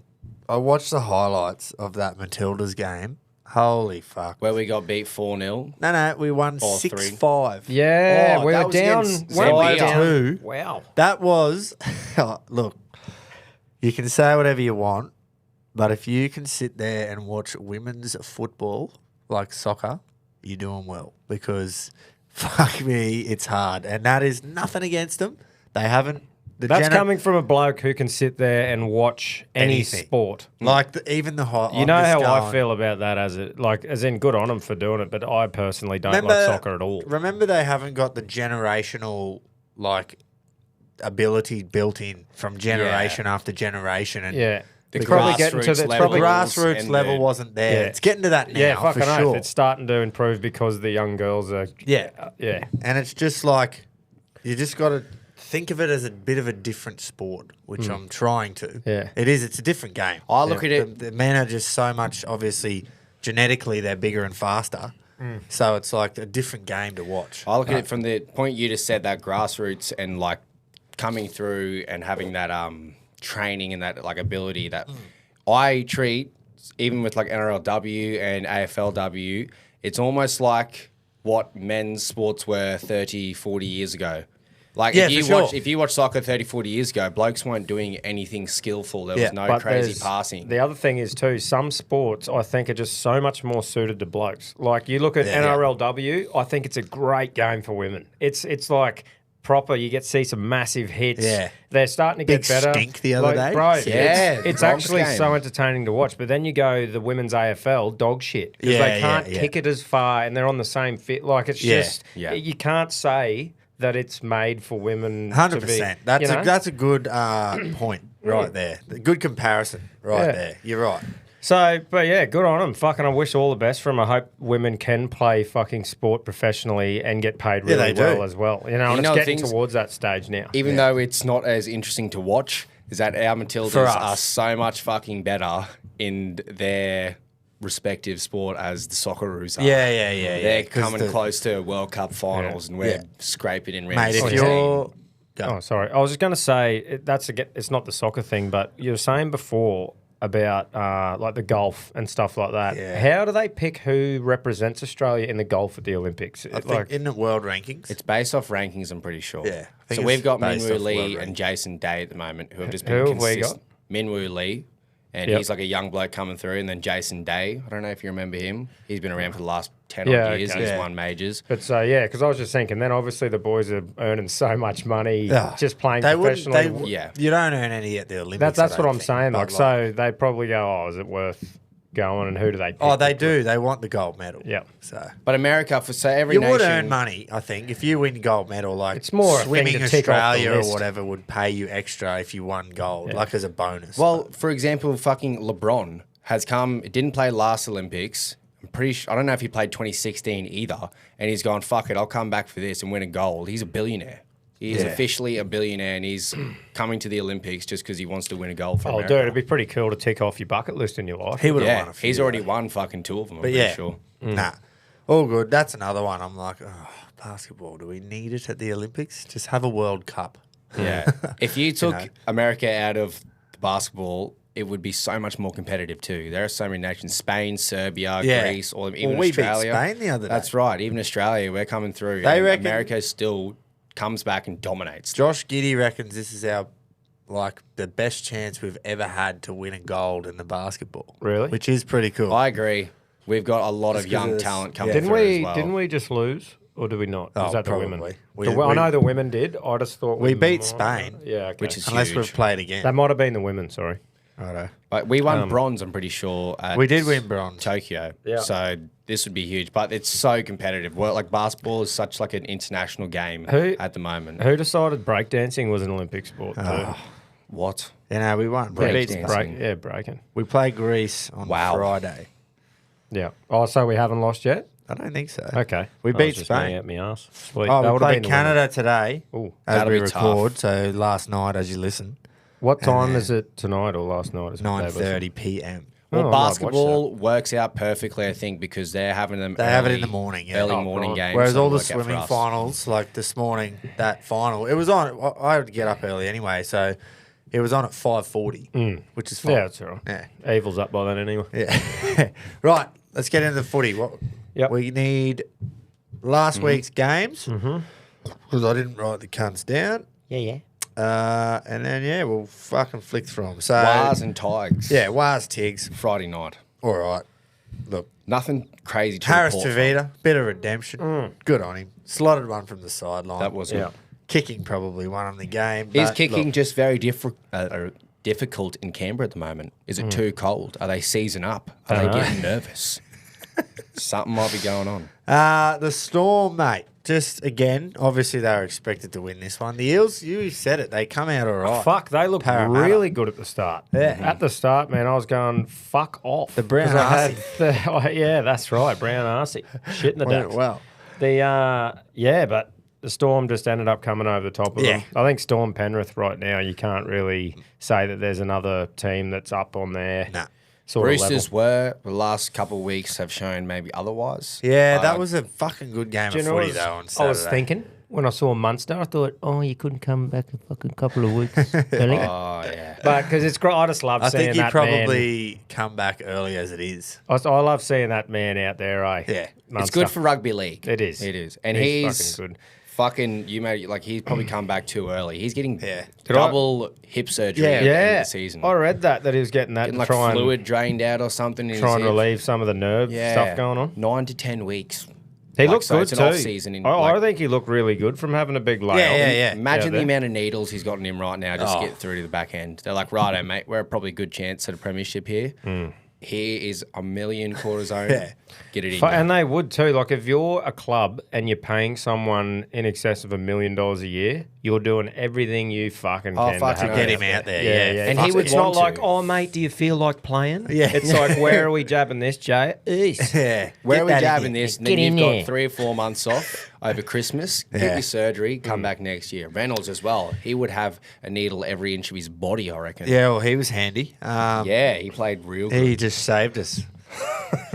Speaker 1: I watched the highlights of that Matildas game. Holy fuck.
Speaker 3: Where we got beat 4-0.
Speaker 1: No, we won
Speaker 3: 4-3.
Speaker 1: 6-5.
Speaker 2: Yeah,
Speaker 3: Oh,
Speaker 2: we
Speaker 3: that
Speaker 2: were
Speaker 3: was
Speaker 2: down.
Speaker 3: against
Speaker 2: weren't we
Speaker 3: Zambia.
Speaker 2: down?
Speaker 1: 5-2.
Speaker 2: Wow.
Speaker 1: That was. Look, you can say whatever you want, but if you can sit there and watch women's football, like soccer, you're doing well because, fuck me, it's hard. And that is nothing against them. They haven't.
Speaker 2: That's coming from a bloke who can sit there and watch any
Speaker 1: Anything.
Speaker 2: sport.
Speaker 1: Like even the high.
Speaker 2: You know how I feel about that as in good on them for doing it, but I personally don't like soccer at all.
Speaker 1: Remember, they haven't got the generational like ability built in from generation after generation, and
Speaker 2: Yeah.
Speaker 3: The
Speaker 2: It's probably getting to
Speaker 3: grassroots
Speaker 2: the it's
Speaker 3: level.
Speaker 2: probably,
Speaker 1: grassroots
Speaker 3: and
Speaker 1: level
Speaker 3: the-
Speaker 1: wasn't there.
Speaker 2: Yeah.
Speaker 1: It's getting to that now,
Speaker 2: yeah,
Speaker 1: for
Speaker 2: fucking oath.
Speaker 1: sure.
Speaker 2: It's starting to improve because the young girls are
Speaker 1: Yeah,
Speaker 2: yeah.
Speaker 1: and it's just like you just got to think of it as a bit of a different sport, which I'm trying to.
Speaker 2: Yeah.
Speaker 1: it is. It's a different game.
Speaker 3: I look at it-
Speaker 1: The men are just so much. Obviously, genetically, they're bigger and faster. So it's like a different game to watch.
Speaker 3: I look at it from the point you just said, that grassroots and like coming through and having that training and that like ability that I treat, even with like NRLW and AFLW, it's almost like what men's sports were 30, 40 years ago. Like
Speaker 1: Yeah,
Speaker 3: if you
Speaker 1: for sure.
Speaker 3: watch if you watch soccer 30, 40 years ago, blokes weren't doing anything skillful. There
Speaker 1: Yeah.
Speaker 3: was no
Speaker 2: But
Speaker 3: crazy
Speaker 2: there's-
Speaker 3: passing.
Speaker 2: The other thing is too, some sports I think are just so much more suited to blokes. Like you look at
Speaker 1: Yeah.
Speaker 2: NRLW, I think it's a great game for women. It's like proper. You get to see some massive hits.
Speaker 1: Yeah.
Speaker 2: They're starting to get
Speaker 1: Big
Speaker 2: better.
Speaker 1: stink the other day.
Speaker 2: Bro,
Speaker 3: Yeah,
Speaker 2: it's
Speaker 3: the Bronx
Speaker 2: actually
Speaker 3: game.
Speaker 2: so entertaining to watch. But then you go the women's AFL, dog shit. Because
Speaker 1: Yeah,
Speaker 2: they can't
Speaker 1: yeah.
Speaker 2: kick it as far and they're on the same fit. Like, it's
Speaker 1: Yeah.
Speaker 2: just,
Speaker 3: Yeah.
Speaker 2: you can't say that it's made for women.
Speaker 1: 100%.
Speaker 2: To be,
Speaker 1: That's a good point right there. A good comparison right
Speaker 2: Yeah.
Speaker 1: there. You're right.
Speaker 2: So, but yeah, good on them. Fucking, I wish all the best for them. I hope women can play fucking sport professionally and get paid
Speaker 1: Yeah,
Speaker 2: really
Speaker 1: they
Speaker 2: well
Speaker 1: do.
Speaker 2: as well. You know,
Speaker 3: You
Speaker 2: and
Speaker 3: know
Speaker 2: it's getting
Speaker 3: things-
Speaker 2: towards that stage now.
Speaker 3: Even though it's not as interesting to watch, is that our Matildas
Speaker 1: For us.
Speaker 3: are so much fucking better in their respective sport as the Socceroos are.
Speaker 1: Yeah.
Speaker 3: They're
Speaker 1: 'cause
Speaker 3: coming close to World Cup finals and we're
Speaker 1: Yeah.
Speaker 3: scraping in round
Speaker 1: Mate, if
Speaker 3: 16.
Speaker 1: you're... Go.
Speaker 2: Oh, sorry. I was just going to say it's not the soccer thing, but you were saying before about like the golf and stuff like that.
Speaker 1: Yeah.
Speaker 2: How do they pick who represents Australia in the golf at the Olympics?
Speaker 1: I think in the world rankings.
Speaker 3: It's based off rankings, I'm pretty sure.
Speaker 1: Yeah, I think
Speaker 3: So
Speaker 1: it's
Speaker 3: we've got
Speaker 1: based
Speaker 3: Minwoo
Speaker 1: off
Speaker 3: Lee
Speaker 1: world
Speaker 3: and Jason Day at the moment who have just
Speaker 2: Who
Speaker 3: been
Speaker 2: have we
Speaker 3: consistent. Minwoo Lee, and
Speaker 2: Yep.
Speaker 3: he's like a young bloke coming through, and then Jason Day. I don't know if you remember him. He's been around for the last 10
Speaker 2: Yeah,
Speaker 3: odd years.
Speaker 2: okay.
Speaker 3: He's
Speaker 1: Yeah.
Speaker 3: won majors.
Speaker 2: But so yeah, because I was just thinking. Then obviously the boys are earning so much money
Speaker 1: Ugh.
Speaker 2: just playing
Speaker 1: They wouldn't.
Speaker 2: professionally.
Speaker 3: Yeah.
Speaker 1: You don't earn any at the Olympics.
Speaker 2: That's
Speaker 1: I
Speaker 2: what
Speaker 1: don't
Speaker 2: I'm
Speaker 1: think,
Speaker 2: saying.
Speaker 1: but
Speaker 2: Like, so they probably go, oh, is it worth going? And who do they pick?
Speaker 1: Oh, they do. They want the gold medal.
Speaker 2: Yeah.
Speaker 1: So
Speaker 3: But America, so every
Speaker 1: you
Speaker 3: nation.
Speaker 1: would earn money, I think, if you win gold medal. Like
Speaker 2: It's more a thing
Speaker 1: swimming
Speaker 2: to tick off the
Speaker 1: Australia or
Speaker 2: list.
Speaker 1: whatever would pay you extra if you won gold, like as a bonus.
Speaker 3: Well, for example, fucking LeBron has come, didn't play last Olympics. I'm pretty sure, I don't know if he played 2016 either. And he's gone, fuck it, I'll come back for this and win a gold. He's a billionaire. He's
Speaker 1: Yeah.
Speaker 3: officially a billionaire and he's coming to the Olympics just because he wants to win a gold for
Speaker 2: Oh,
Speaker 3: America.
Speaker 2: dude, it'd be pretty cool to tick off your bucket list in your life.
Speaker 1: he would have
Speaker 3: Yeah,
Speaker 1: won a few.
Speaker 3: he's already
Speaker 1: though.
Speaker 3: won fucking 2 of them, I'm
Speaker 1: But
Speaker 3: pretty
Speaker 1: yeah,
Speaker 3: sure.
Speaker 1: nah, all good. That's another one. I'm like, oh, basketball. Do we need it at the Olympics? Just have a World Cup.
Speaker 3: Yeah. If you took
Speaker 1: know.
Speaker 3: America out of the basketball, it would be so much more competitive too. There are so many nations: Spain, Serbia,
Speaker 1: Yeah.
Speaker 3: Greece, all of them. Even
Speaker 1: Well, we beat
Speaker 3: Australia.
Speaker 1: Spain the other day.
Speaker 3: That's right. Even Australia, we're coming through.
Speaker 1: They
Speaker 3: and
Speaker 1: reckon-
Speaker 3: America still comes back and dominates.
Speaker 1: Josh Giddey reckons this is our the best chance we've ever had to win a gold in the basketball.
Speaker 2: Really?
Speaker 1: Which is pretty cool.
Speaker 3: I agree. We've got a lot of
Speaker 1: 'cause
Speaker 3: young
Speaker 1: of this-
Speaker 3: talent coming
Speaker 1: yeah.
Speaker 2: Didn't
Speaker 3: through
Speaker 2: we?
Speaker 3: as well.
Speaker 2: Didn't we just lose, or did we not?
Speaker 1: Oh,
Speaker 2: Was that the women?
Speaker 1: probably.
Speaker 2: I know the women did. I just thought
Speaker 1: We beat
Speaker 2: might-
Speaker 1: Spain.
Speaker 2: Yeah, okay.
Speaker 3: Which is
Speaker 1: Unless
Speaker 3: huge.
Speaker 1: we've played again.
Speaker 2: That might have been the women. Sorry.
Speaker 1: Righto.
Speaker 3: But we won bronze, I'm pretty sure. At
Speaker 1: We did win bronze.
Speaker 3: Tokyo.
Speaker 2: Yeah.
Speaker 3: So this would be huge. But it's so competitive. Well, like basketball is such like an international game
Speaker 2: Who-
Speaker 3: at the moment.
Speaker 2: Who decided breakdancing was an Olympic sport? Too?
Speaker 3: What?
Speaker 1: You know, we won. We
Speaker 3: Break
Speaker 1: beat
Speaker 3: dancing.
Speaker 1: Spain.
Speaker 2: breaking.
Speaker 1: We play Greece on
Speaker 3: Wow.
Speaker 1: Friday.
Speaker 2: Yeah. Oh, so we haven't lost yet?
Speaker 1: I don't think so.
Speaker 2: Okay.
Speaker 1: We
Speaker 2: I was
Speaker 1: beat
Speaker 2: just
Speaker 1: Spain.
Speaker 2: laying out my ass. Sweet.
Speaker 1: Oh,
Speaker 2: That
Speaker 1: we
Speaker 2: would have
Speaker 1: played
Speaker 2: been the winner.
Speaker 1: Canada today
Speaker 2: Ooh.
Speaker 1: as
Speaker 3: That'll
Speaker 1: we
Speaker 3: be tough.
Speaker 1: record. So last night as you listen,
Speaker 2: What time
Speaker 1: then-
Speaker 2: is it tonight or last night? Is what they listen?
Speaker 1: 9:30 p.m.
Speaker 2: Oh, I
Speaker 3: Well,
Speaker 2: might watch
Speaker 3: basketball works out perfectly, I think, because they're having them.
Speaker 1: They have it in the morning, yeah.
Speaker 3: Early
Speaker 1: Oh,
Speaker 3: morning
Speaker 2: right.
Speaker 3: games.
Speaker 1: Whereas
Speaker 3: so
Speaker 1: all the
Speaker 3: it'll work out for
Speaker 1: swimming
Speaker 3: us.
Speaker 1: finals, like this morning, that final, it was on. I would get up early anyway, so it was on at 5:40, which is fine.
Speaker 2: Yeah, that's all right.
Speaker 1: Yeah.
Speaker 2: Evil's up by then anyway.
Speaker 1: Yeah. Right, let's get into the footy. What
Speaker 2: Yep.
Speaker 1: we need last week's games because I didn't write the cunts down.
Speaker 2: Yeah.
Speaker 1: And then we'll fucking flick through them. So
Speaker 3: Wars and Tigers.
Speaker 1: Wars Tigs.
Speaker 3: Friday night.
Speaker 1: All right. Look,
Speaker 3: Nothing crazy to
Speaker 1: Harris
Speaker 3: report from.
Speaker 1: Tavita, bit of redemption. Good on him. Slotted one from the sideline.
Speaker 3: That was
Speaker 2: Yeah.
Speaker 3: good.
Speaker 1: Kicking probably won the game.
Speaker 3: Is
Speaker 1: but
Speaker 3: kicking
Speaker 1: look,
Speaker 3: just very difficult in Canberra at the moment? Is it too cold? Are they season up? Are they
Speaker 2: Dunno.
Speaker 3: getting nervous? Something might be going on.
Speaker 1: the Storm, mate. Just again, obviously they were expected to win this one. The Eels, you said it, they come out all right.
Speaker 2: Fuck, they looked
Speaker 1: Parramatta.
Speaker 2: really good at the start.
Speaker 1: Yeah.
Speaker 2: At the start, man, I was going, fuck off.
Speaker 1: The brown
Speaker 2: 'Cause I
Speaker 1: arsey.
Speaker 2: had yeah, that's right, brown arsey. Shit in the
Speaker 1: Went
Speaker 2: ducks.
Speaker 1: well.
Speaker 2: But the Storm just ended up coming over the top of
Speaker 1: Yeah.
Speaker 2: them. I think Storm Penrith right now, you can't really say that there's another team that's up on their
Speaker 1: Nah.
Speaker 2: sort of
Speaker 3: Roosters
Speaker 2: level.
Speaker 3: were, the last couple of weeks have shown maybe otherwise.
Speaker 1: Yeah, that was a fucking good game
Speaker 2: Do you
Speaker 1: of
Speaker 2: know
Speaker 1: footy,
Speaker 2: what
Speaker 1: though, on
Speaker 2: I was
Speaker 1: Saturday.
Speaker 2: thinking when I saw Munster? I thought, oh, you couldn't come back a fucking couple of weeks. Really?
Speaker 3: Oh, yeah.
Speaker 2: But because it's great, I just love
Speaker 1: I
Speaker 2: seeing
Speaker 1: think he
Speaker 2: that man.
Speaker 1: probably come back early as it is.
Speaker 2: I love seeing that man out there.
Speaker 1: Yeah.
Speaker 3: It's
Speaker 2: Munster.
Speaker 3: good for rugby league.
Speaker 2: It is.
Speaker 3: It is. And
Speaker 2: He's
Speaker 3: he's
Speaker 2: fucking good.
Speaker 3: fucking, you made like he's probably come back too early. He's getting
Speaker 1: Yeah.
Speaker 3: double hip surgery at the end of the season.
Speaker 2: I read that he was getting that
Speaker 3: Getting
Speaker 2: to
Speaker 3: like
Speaker 2: try
Speaker 3: fluid drained out or something.
Speaker 2: and try and relieve some of the nerve stuff going on.
Speaker 3: 9 to 10 weeks.
Speaker 2: He looked
Speaker 3: so
Speaker 2: good
Speaker 3: it's an
Speaker 2: too.
Speaker 3: off-season
Speaker 2: I think he looked really good from having a big layoff.
Speaker 1: Yeah.
Speaker 3: Imagine
Speaker 2: Yeah,
Speaker 3: the amount of needles he's got in him right now just to get through to the back end. They're like, righto, mate, we're a probably good chance at a premiership here. Here is $1 million cortisone.
Speaker 1: Yeah.
Speaker 3: Get it in.
Speaker 2: And they would too. Like if you're a club and you're paying someone in excess of $1 million a year, you're doing everything you fucking can
Speaker 3: fuck
Speaker 2: to
Speaker 3: to
Speaker 2: have
Speaker 1: Get
Speaker 2: him
Speaker 1: him out there.
Speaker 2: Yeah.
Speaker 3: And
Speaker 2: And
Speaker 3: he would
Speaker 2: it's not
Speaker 3: want
Speaker 2: like,
Speaker 3: to.
Speaker 2: oh mate, do you feel like playing?
Speaker 1: Yeah.
Speaker 2: It's like, where are we jabbing this, Jay? East.
Speaker 1: Yeah.
Speaker 3: Where
Speaker 1: Get
Speaker 3: are we
Speaker 1: that in
Speaker 3: jabbing
Speaker 1: there.
Speaker 3: this? And
Speaker 2: Get
Speaker 3: then
Speaker 2: in
Speaker 3: you've
Speaker 2: there.
Speaker 3: got 3 or 4 months off over Christmas. Get
Speaker 1: Yeah.
Speaker 3: your surgery. Come back next year. Reynolds as well. He would have a needle every inch of his body, I reckon.
Speaker 1: Yeah, well, he was handy.
Speaker 3: Yeah, he played real good.
Speaker 1: He just saved us.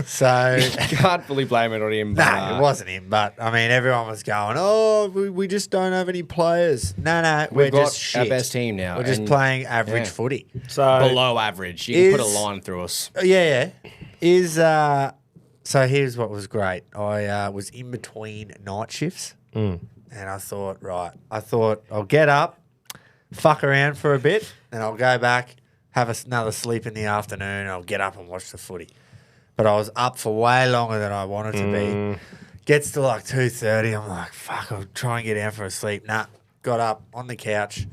Speaker 1: So,
Speaker 3: Can't fully blame it on him.
Speaker 1: no,
Speaker 3: but,
Speaker 1: it wasn't him. But, I mean, everyone was going, oh, we just don't have any players. No, we're
Speaker 3: We've got
Speaker 1: just shit.
Speaker 3: our best team now.
Speaker 1: We're just
Speaker 3: and
Speaker 1: playing average
Speaker 3: yeah.
Speaker 1: footy.
Speaker 2: So
Speaker 3: below average. You can put a
Speaker 1: Is-
Speaker 3: line through us.
Speaker 1: Yeah. So here's what was great. I was in between night shifts. And I thought, I'll get up, fuck around for a bit, and I'll go back, have another sleep in the afternoon, and I'll get up and watch the footy. But I was up for way longer than I wanted to be. Gets to like 2:30. I'm like, fuck, I'll try and get down for a sleep. Nah, got up on the couch,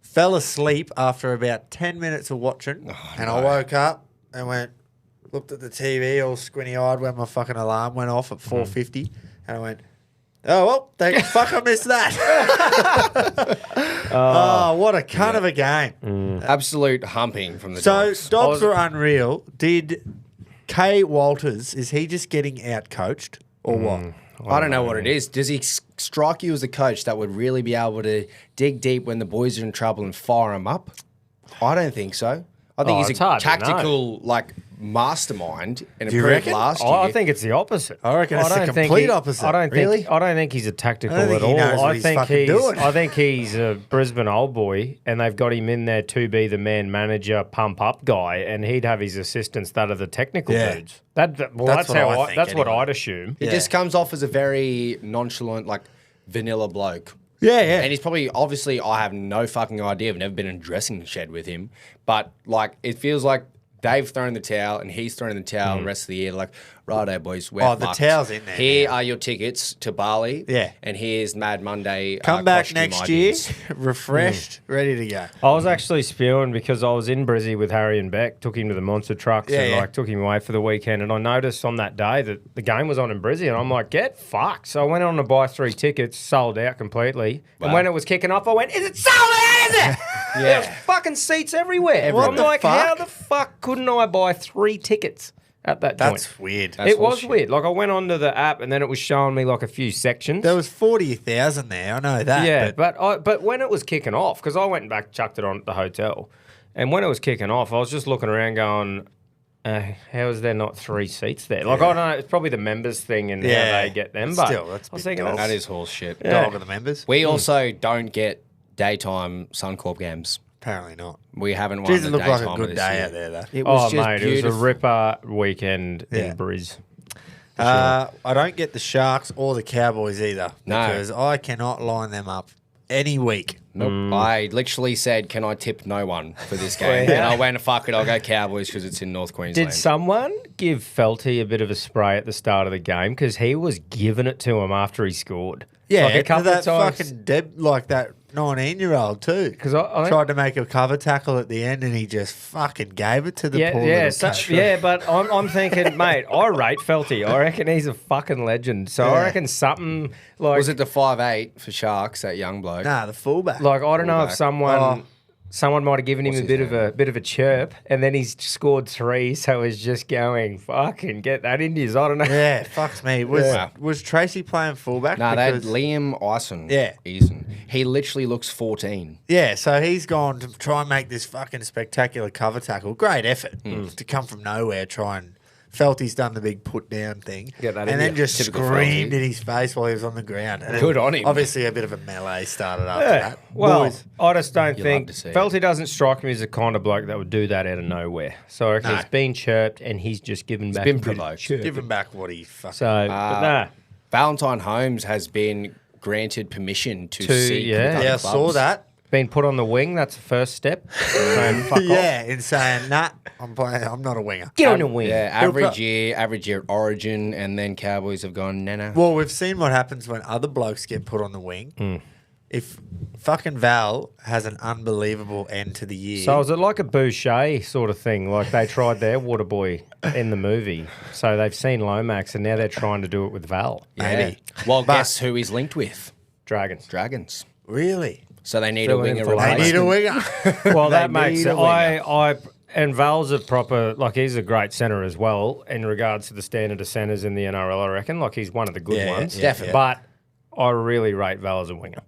Speaker 1: fell asleep after about 10 minutes of watching, and I woke up and looked at the TV all squinty-eyed when my fucking alarm went off at 4:50, and I went, oh, well, fuck, I missed that. Oh, what a cunt of a game.
Speaker 3: Absolute humping from the
Speaker 1: So,
Speaker 3: dogs.
Speaker 1: dogs were unreal. Did Kay Walters, is he just getting out-coached or what?
Speaker 3: I don't know what it is. Does he strike you as a coach that would really be able to dig deep when the boys are in trouble and fire them up? I don't think so. I think
Speaker 2: it's
Speaker 3: he's a
Speaker 2: hard to know.
Speaker 3: tactical mastermind and
Speaker 1: you
Speaker 3: improved
Speaker 1: reckon?
Speaker 3: last year.
Speaker 2: I think it's the opposite.
Speaker 1: I reckon it's the
Speaker 2: don't think
Speaker 1: complete opposite.
Speaker 2: I don't
Speaker 1: Really?
Speaker 2: think. I don't think he's a tactical
Speaker 1: I don't think
Speaker 2: at
Speaker 1: he
Speaker 2: all.
Speaker 1: knows what
Speaker 2: I
Speaker 1: he's
Speaker 2: think
Speaker 1: fucking
Speaker 2: he's.
Speaker 1: doing.
Speaker 2: I think he's a Brisbane old boy, and they've got him in there to be the man manager, pump up guy, and he'd have his assistants that are the technical
Speaker 1: Yeah.
Speaker 2: dudes. That's
Speaker 1: what
Speaker 2: how
Speaker 1: I think
Speaker 2: that's what
Speaker 1: anyway.
Speaker 2: I'd assume.
Speaker 3: He just comes off as a very nonchalant, like vanilla bloke.
Speaker 1: Yeah.
Speaker 3: And he's probably, obviously, I have no fucking idea. I've never been in a dressing shed with him. But, like, it feels like they've thrown the towel and he's thrown the towel the rest of the year. Like, righto, boys, we're
Speaker 1: The
Speaker 3: fucked.
Speaker 1: towel's in there
Speaker 3: Here
Speaker 1: now.
Speaker 3: are your tickets to Bali.
Speaker 1: Yeah.
Speaker 3: And here's Mad Monday.
Speaker 1: Come back
Speaker 3: costume
Speaker 1: next year,
Speaker 3: ideas.
Speaker 1: refreshed, ready to go.
Speaker 2: I was actually spewing because I was in Brizzy with Harry and Beck, took him to the monster trucks and
Speaker 1: Yeah.
Speaker 2: like took him away for the weekend. And I noticed on that day that the game was on in Brizzy, and I'm like, get fucked. So I went on to buy 3 tickets, sold out completely. And when it was kicking off, I went, is it sold out? Is it? There was fucking seats everywhere.
Speaker 1: What
Speaker 2: I'm
Speaker 1: the
Speaker 2: like,
Speaker 1: fuck?
Speaker 2: how the fuck couldn't I buy 3 tickets at that joint?
Speaker 1: That's weird.
Speaker 2: It was
Speaker 3: bullshit.
Speaker 2: weird. Like I went onto the app and then it was showing me like a few sections.
Speaker 1: There was 40,000 there. I know that.
Speaker 2: Yeah,
Speaker 1: but
Speaker 2: but when it was kicking off, because I went back, chucked it on at the hotel, and when it was kicking off, I was just looking around going, how is there not 3 seats there? Like, I don't know, it's probably the members thing and
Speaker 1: Yeah.
Speaker 2: how they get them, but
Speaker 1: Still, that's
Speaker 2: I was
Speaker 1: big
Speaker 2: thinking,
Speaker 1: dogs.
Speaker 3: That is horse shit.
Speaker 1: dog of the members.
Speaker 3: We also don't get daytime Suncorp games.
Speaker 1: Apparently not.
Speaker 3: We haven't won
Speaker 1: Jeez,
Speaker 3: the
Speaker 1: it looked
Speaker 3: daytime
Speaker 1: like a
Speaker 3: of
Speaker 1: good
Speaker 3: this
Speaker 1: day
Speaker 3: year.
Speaker 1: out there, though.
Speaker 3: It was
Speaker 2: oh,
Speaker 3: just
Speaker 2: mate,
Speaker 3: beautiful.
Speaker 2: it was a ripper weekend
Speaker 1: Yeah.
Speaker 2: in Briz.
Speaker 1: I don't get the Sharks or the Cowboys either
Speaker 3: No.
Speaker 1: because I cannot line them up any week.
Speaker 3: Nope. I literally said, "Can I tip no one for this game?" And I went, "Fuck it, I'll go Cowboys because it's in North Queensland."
Speaker 2: Did someone give Felty a bit of a spray at the start of the game? Because he was giving it to him after he scored.
Speaker 1: Yeah,
Speaker 2: like a couple
Speaker 1: that
Speaker 2: of times.
Speaker 1: fucking like that 19-year-old too.
Speaker 2: Because I think-
Speaker 1: tried to make a cover tackle at the end and he just fucking gave it to the
Speaker 2: Yeah,
Speaker 1: poor
Speaker 2: yeah,
Speaker 1: little
Speaker 2: so,
Speaker 1: cunt.
Speaker 2: yeah. But I'm thinking, mate, I rate Felty. I reckon he's a fucking legend. So I
Speaker 1: Yeah.
Speaker 2: reckon something like
Speaker 3: Was it the 5'8" for Sharks? That young bloke.
Speaker 1: Nah, the fullback.
Speaker 2: like I don't know if
Speaker 3: Fullback.
Speaker 2: someone might have given him
Speaker 3: What's
Speaker 2: a
Speaker 3: his
Speaker 2: bit of a chirp, and then he's scored 3, so he's just going fucking get that into his. I don't know.
Speaker 1: Yeah, fucks me. Was
Speaker 3: Yeah.
Speaker 1: was Tracy playing fullback?
Speaker 3: Nah, that
Speaker 1: Because-
Speaker 3: Liam Eisen.
Speaker 1: Yeah.
Speaker 3: Eason. He literally looks 14.
Speaker 1: Yeah, so he's gone to try and make this fucking spectacular cover tackle. Great effort to come from nowhere, try and Felty's done the big put down thing,
Speaker 2: Get that
Speaker 1: and
Speaker 2: in
Speaker 1: then
Speaker 2: you.
Speaker 1: just
Speaker 3: Typical
Speaker 1: screamed
Speaker 3: Felty.
Speaker 1: in his face while he was on the ground. And
Speaker 3: Good
Speaker 1: then
Speaker 3: on him.
Speaker 1: Obviously, a bit of a melee started after
Speaker 2: Yeah.
Speaker 1: that.
Speaker 2: Well,
Speaker 1: Boys,
Speaker 2: I just don't
Speaker 3: You
Speaker 2: think
Speaker 3: love to see it.
Speaker 2: Felty doesn't strike me as the kind of bloke that would do that out of nowhere. So I reckon
Speaker 1: No.
Speaker 2: he's been chirped and he's just given back.
Speaker 3: been
Speaker 2: a bit of
Speaker 3: provoked.
Speaker 2: chirp.
Speaker 1: give him back what he fucking.
Speaker 2: So, but nah.
Speaker 3: Valentine Holmes has been granted permission to
Speaker 2: To-
Speaker 3: seek
Speaker 2: yeah.
Speaker 3: with other
Speaker 1: Yeah, I
Speaker 3: clubs.
Speaker 1: saw that.
Speaker 2: been put on the wing. That's the first step. Saying, fuck off.
Speaker 1: Yeah, in saying, nah, I'm not a winger.
Speaker 2: Get on the wing.
Speaker 3: Yeah, average year Origin, and then Cowboys have gone, nah.
Speaker 1: Well, we've seen what happens when other blokes get put on the wing.
Speaker 2: Mm.
Speaker 1: If fucking Val has an unbelievable end to the year.
Speaker 2: So is it like a Boucher sort of thing? Like they tried their water boy in the movie. So they've seen Lomax and now they're trying to do it with Val.
Speaker 1: Maybe.
Speaker 3: Well, guess who he's linked with?
Speaker 2: Dragons.
Speaker 3: Dragons.
Speaker 1: Really?
Speaker 3: So they need
Speaker 2: Fill
Speaker 3: a
Speaker 2: in
Speaker 3: winger
Speaker 2: for
Speaker 1: They need a
Speaker 3: replacement.
Speaker 1: winger.
Speaker 2: Well, that
Speaker 3: They
Speaker 2: makes
Speaker 3: need
Speaker 2: it.
Speaker 3: a winger.
Speaker 2: And Val's a proper, like he's a great centre as well in regards to the standard of centres in the NRL, I reckon. Like he's one of the good
Speaker 1: Yeah,
Speaker 2: ones.
Speaker 1: yeah,
Speaker 3: Definitely.
Speaker 2: But I really rate Val as a winger.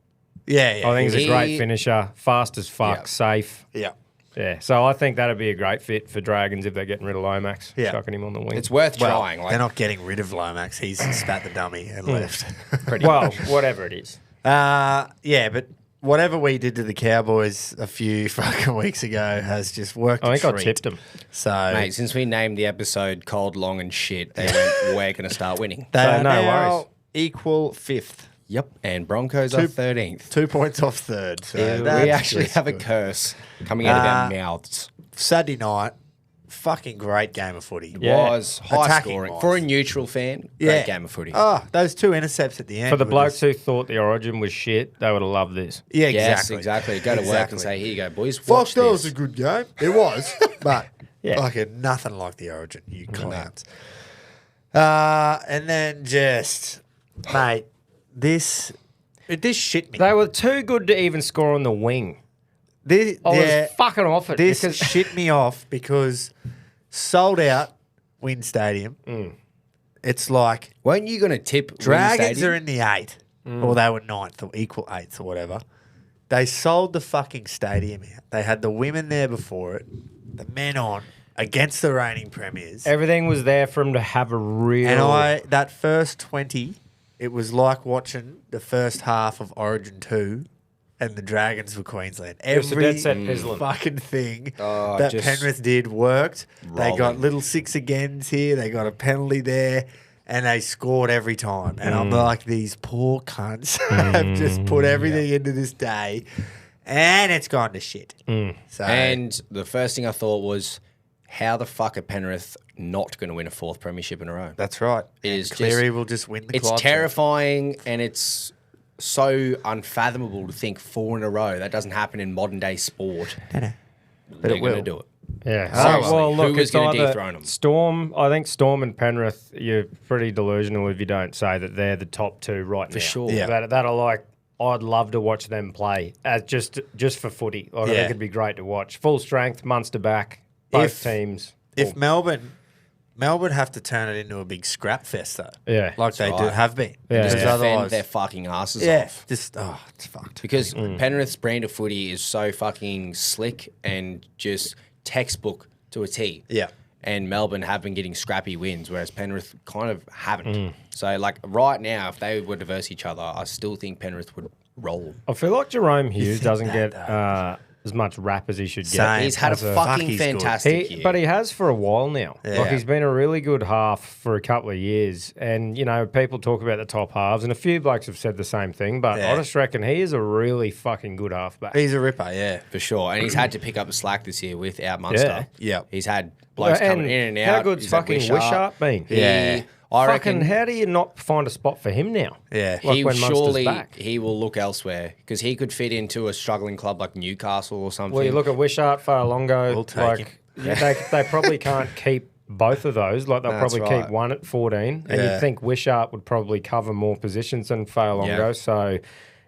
Speaker 1: Yeah.
Speaker 2: I think he's a great
Speaker 3: He-
Speaker 2: finisher, fast as fuck,
Speaker 3: Yeah.
Speaker 2: safe.
Speaker 1: Yeah.
Speaker 2: Yeah, so I think that'd be a great fit for Dragons if they're getting rid of Lomax,
Speaker 1: Yeah.
Speaker 2: chucking him on the wing.
Speaker 3: It's worth
Speaker 1: Well,
Speaker 3: trying. Like,
Speaker 1: they're not getting rid of Lomax. He's spat the dummy and left.
Speaker 2: well, whatever it is.
Speaker 1: Yeah, but whatever we did to the Cowboys a few fucking weeks ago has just worked.
Speaker 2: I think
Speaker 1: a
Speaker 2: I
Speaker 1: treat.
Speaker 2: tipped him.
Speaker 1: So
Speaker 3: mate, since we named the episode Cold, Long, and Shit, they went, we're going to start winning.
Speaker 1: they
Speaker 2: So
Speaker 1: are
Speaker 2: no
Speaker 1: now
Speaker 2: worries.
Speaker 1: equal fifth.
Speaker 3: Yep. And Broncos are 13th.
Speaker 1: 2 points off third. So
Speaker 3: Yeah, we
Speaker 1: that's
Speaker 3: actually
Speaker 1: just
Speaker 3: have a
Speaker 1: good.
Speaker 3: curse coming out of our mouths.
Speaker 1: Saturday night, fucking great game of footy.
Speaker 2: Yeah.
Speaker 3: Was high
Speaker 1: Attacking
Speaker 3: scoring.
Speaker 1: wise.
Speaker 3: For a neutral fan, great game of footy.
Speaker 1: Oh, those 2 intercepts at the end.
Speaker 2: For the
Speaker 1: were
Speaker 2: blokes
Speaker 1: just-
Speaker 2: who thought the Origin was shit, they would have loved this.
Speaker 1: Yeah,
Speaker 3: Yes,
Speaker 1: exactly.
Speaker 3: exactly. Go to work and
Speaker 1: Exactly.
Speaker 3: say, here you go, boys.
Speaker 1: Fuck,
Speaker 3: Watch
Speaker 1: that was
Speaker 3: this.
Speaker 1: a good game. It was, but
Speaker 2: Yeah.
Speaker 1: fucking nothing like the Origin, you clowns. And then just, mate, this shit me.
Speaker 2: They were too good to even score on the wing.
Speaker 1: This,
Speaker 2: I
Speaker 1: yeah,
Speaker 2: was fucking off it.
Speaker 1: this
Speaker 2: because
Speaker 1: shit me off because sold out Wynn Stadium. It's like
Speaker 3: Weren't you going to tip
Speaker 1: Dragons
Speaker 3: Wynn
Speaker 1: are in the 8, or they were 9th or equal 8th or whatever. They sold the fucking stadium out. They had the women there before it, the men on against the reigning premiers.
Speaker 2: everything was there for him to have a real.
Speaker 1: And that first 20, it was like watching the first half of Origin 2 and the Dragons for Queensland.
Speaker 2: was a
Speaker 1: Every
Speaker 2: dead set pizzling.
Speaker 1: fucking thing
Speaker 3: Oh,
Speaker 1: that
Speaker 3: just
Speaker 1: Penrith did worked. They got
Speaker 3: rolling.
Speaker 1: little 6 agains here. They got a penalty there. And they scored every time. And I'm like, these poor cunts have just put everything into this day. And it's gone to shit. So,
Speaker 3: And the first thing I thought was, how the fuck are Penrith not going to win a 4th premiership in a row?
Speaker 1: that's right.
Speaker 3: It
Speaker 1: And
Speaker 3: is
Speaker 1: Cleary
Speaker 3: just-
Speaker 1: will just win the
Speaker 3: It's
Speaker 1: Clive
Speaker 3: terrifying and it's so unfathomable to think 4 in a row. That doesn't happen in modern day sport.
Speaker 1: Trophy.
Speaker 3: They're
Speaker 1: it
Speaker 3: going to
Speaker 1: will.
Speaker 3: do it.
Speaker 2: Yeah.
Speaker 3: Seriously,
Speaker 2: well, look,
Speaker 3: who was
Speaker 2: it's
Speaker 3: gonna
Speaker 2: either
Speaker 3: dethrone 'em?
Speaker 2: Storm. I think Storm and Penrith. You're pretty delusional if you don't say that they're the top 2 right now.
Speaker 3: For sure.
Speaker 1: Yeah.
Speaker 2: That are like. I'd love to watch them play just for footy. Like, I
Speaker 1: Yeah.
Speaker 2: think it'd be great to watch. Full strength, Munster back, both
Speaker 1: If-
Speaker 2: teams.
Speaker 1: If Melbourne have to turn it into a big scrap fest, though.
Speaker 2: Yeah.
Speaker 1: Like they do
Speaker 3: right.
Speaker 1: have been.
Speaker 2: Yeah.
Speaker 1: Because
Speaker 3: Just defend
Speaker 1: otherwise,
Speaker 3: their fucking asses
Speaker 1: yeah,
Speaker 3: off.
Speaker 1: just, it's fucked.
Speaker 3: Because Penrith's brand of footy is so fucking slick and just textbook to a T.
Speaker 1: Yeah.
Speaker 3: And Melbourne have been getting scrappy wins, whereas Penrith kind of haven't. So, like, right now, if they were to verse each other, I still think Penrith would roll.
Speaker 2: I feel like Jerome Hughes
Speaker 1: think
Speaker 2: doesn't
Speaker 1: that,
Speaker 2: get as much rap as he should get.
Speaker 1: Same.
Speaker 3: He's had a
Speaker 1: As a-
Speaker 3: fucking
Speaker 1: fuck, he's good.
Speaker 3: fantastic year.
Speaker 2: But he has for a while now.
Speaker 1: Yeah.
Speaker 2: Like he's been a really good half for a couple of years. And, you know, people talk about the top halves, and a few blokes have said the same thing, but
Speaker 1: Yeah.
Speaker 2: I just reckon he is a really fucking good halfback.
Speaker 1: He's a ripper, yeah.
Speaker 3: For sure. And he's had to pick up the slack this year without Munster.
Speaker 1: Yeah.
Speaker 3: He's had blokes coming in and out.
Speaker 2: How good's
Speaker 3: He's had
Speaker 2: fucking Wishart been?
Speaker 1: Yeah.
Speaker 3: I
Speaker 2: Fucking,
Speaker 3: reckon
Speaker 2: how do you not find a spot for him now?
Speaker 1: Yeah.
Speaker 2: Like
Speaker 3: he
Speaker 2: when Munster's
Speaker 3: surely
Speaker 2: back.
Speaker 3: he will look elsewhere because he could fit into a struggling club like Newcastle or something.
Speaker 2: Well, you look at Wishart, Farlongo,
Speaker 1: We'll take
Speaker 2: like they probably can't keep both of those. Like they'll
Speaker 3: That's
Speaker 2: probably
Speaker 3: right.
Speaker 2: keep one at 14, and
Speaker 1: Yeah.
Speaker 2: you'd think Wishart would probably cover more positions than Farlongo.
Speaker 3: Yeah.
Speaker 2: So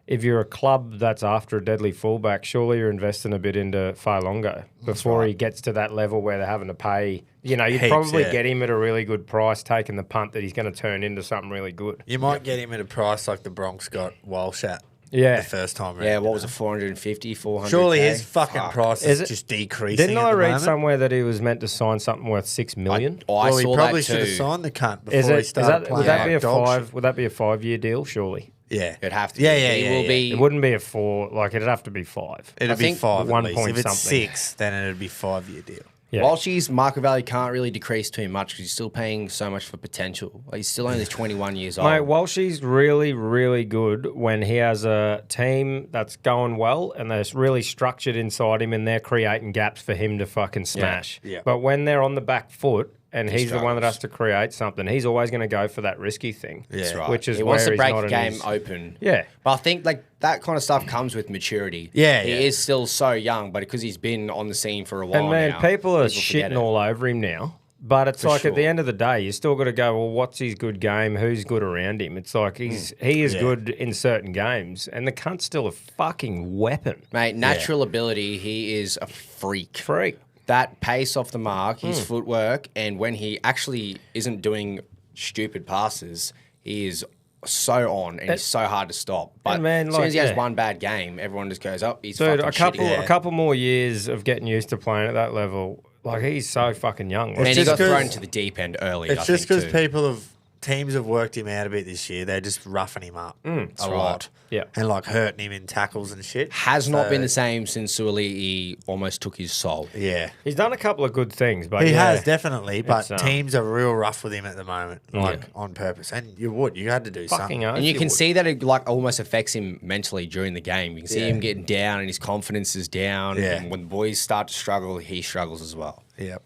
Speaker 2: if you're a club that's after a deadly fullback, surely you're investing a bit into Farlongo before he gets to that level where they're having to pay. You know, you'd
Speaker 1: Heaps,
Speaker 2: probably
Speaker 1: yeah.
Speaker 2: get him at a really good price, taking the punt that he's going to turn into something really good.
Speaker 1: You might get him at a price like the Bronx got Walsh at
Speaker 2: Yeah.
Speaker 1: the first time around.
Speaker 3: yeah, what
Speaker 1: you
Speaker 3: was
Speaker 1: know?
Speaker 3: it, 450, 400?
Speaker 1: Surely his fucking
Speaker 3: Fuck.
Speaker 1: price
Speaker 2: Is
Speaker 1: is
Speaker 2: it-
Speaker 1: just decreasing.
Speaker 2: Didn't
Speaker 1: at
Speaker 2: I
Speaker 1: the
Speaker 2: read
Speaker 1: moment.
Speaker 2: somewhere that he was meant to sign something worth $6 million?
Speaker 3: I
Speaker 1: Well, he
Speaker 3: saw
Speaker 1: probably
Speaker 3: that
Speaker 1: should have
Speaker 3: too.
Speaker 1: signed the cunt before
Speaker 2: Is
Speaker 1: he
Speaker 2: it? Is
Speaker 1: started
Speaker 2: that
Speaker 1: playing
Speaker 2: would that be a
Speaker 1: like dog
Speaker 2: five?
Speaker 1: shit.
Speaker 2: Would that be a 5-year deal? Surely
Speaker 1: Yeah.
Speaker 3: It'd have to
Speaker 1: Yeah,
Speaker 3: be.
Speaker 1: yeah,
Speaker 3: He
Speaker 1: yeah,
Speaker 3: will
Speaker 1: yeah.
Speaker 3: be.
Speaker 2: it wouldn't be a 4. Like it'd have to be 5.
Speaker 1: It'd
Speaker 3: I
Speaker 1: be
Speaker 3: think
Speaker 1: 5
Speaker 2: 1
Speaker 1: at least.
Speaker 2: point
Speaker 1: If it's
Speaker 2: something.
Speaker 1: 6, then it'd be 5-year deal.
Speaker 2: Yeah.
Speaker 3: Walshy's market value can't really decrease too much because he's still paying so much for potential. Like, he's still only 21 years old.
Speaker 2: Mate, Walshy's really, really good when he has a team that's going well and they're really structured inside him and they're creating gaps for him to fucking smash.
Speaker 1: Yeah.
Speaker 2: But when they're on the back foot and he's the one that
Speaker 3: struggles.
Speaker 2: has to create something, he's always going to go for that risky thing.
Speaker 1: That's
Speaker 3: right.
Speaker 2: Which is
Speaker 3: he
Speaker 2: where
Speaker 3: wants to
Speaker 2: he's
Speaker 3: break
Speaker 2: not
Speaker 3: the
Speaker 2: in
Speaker 3: game
Speaker 2: his-
Speaker 3: open.
Speaker 2: Yeah.
Speaker 3: But I think like that kind of stuff comes with maturity.
Speaker 1: Yeah,
Speaker 3: He
Speaker 1: yeah.
Speaker 3: is still so young, but because he's been on the scene for a while
Speaker 2: And man,
Speaker 3: now,
Speaker 2: people are
Speaker 3: forget
Speaker 2: shitting
Speaker 3: it.
Speaker 2: all over him now. But it's like at the
Speaker 3: sure.
Speaker 2: end of the day, you still got to go, well, what's his good game? Who's good around him? It's like he is
Speaker 1: Yeah.
Speaker 2: good in certain games, and the cunt's still a fucking weapon.
Speaker 3: Mate, natural ability, he is a freak.
Speaker 2: Freak.
Speaker 3: That pace off the mark, his
Speaker 2: Hmm.
Speaker 3: footwork, and when he actually isn't doing stupid passes, he is so on and he's so hard to stop. But
Speaker 2: And man,
Speaker 3: as soon
Speaker 2: like,
Speaker 3: as he has
Speaker 2: yeah.
Speaker 3: one bad game, everyone just goes, oh, he's
Speaker 2: Dude,
Speaker 3: fucking shitty.
Speaker 2: a couple more years of getting used to playing at that level. Like he's so fucking young. Like,
Speaker 3: And he
Speaker 1: just
Speaker 3: got
Speaker 1: 'cause-
Speaker 3: thrown into the deep end early,
Speaker 1: It's
Speaker 3: I
Speaker 1: just
Speaker 3: think,
Speaker 1: because
Speaker 3: too.
Speaker 1: teams have worked him out a bit this year. They're just roughing him up a
Speaker 3: right.
Speaker 1: lot.
Speaker 2: Yeah.
Speaker 1: And like hurting him in tackles and shit.
Speaker 3: Has not
Speaker 1: So,
Speaker 3: been the same since Suoli'i almost took his soul.
Speaker 1: Yeah.
Speaker 2: he's done a couple of good things, but
Speaker 1: He
Speaker 2: yeah.
Speaker 1: has definitely, but
Speaker 2: It's,
Speaker 1: teams are real rough with him at the moment, like on purpose. And you had to do
Speaker 2: fucking
Speaker 1: something.
Speaker 2: oath
Speaker 3: And you
Speaker 2: he
Speaker 3: can
Speaker 2: would.
Speaker 3: see that it like almost affects him mentally during the game. You can see
Speaker 1: Yeah.
Speaker 3: him getting down and his confidence is down.
Speaker 1: Yeah.
Speaker 3: And when the boys start to struggle, he struggles as well.
Speaker 1: Yep.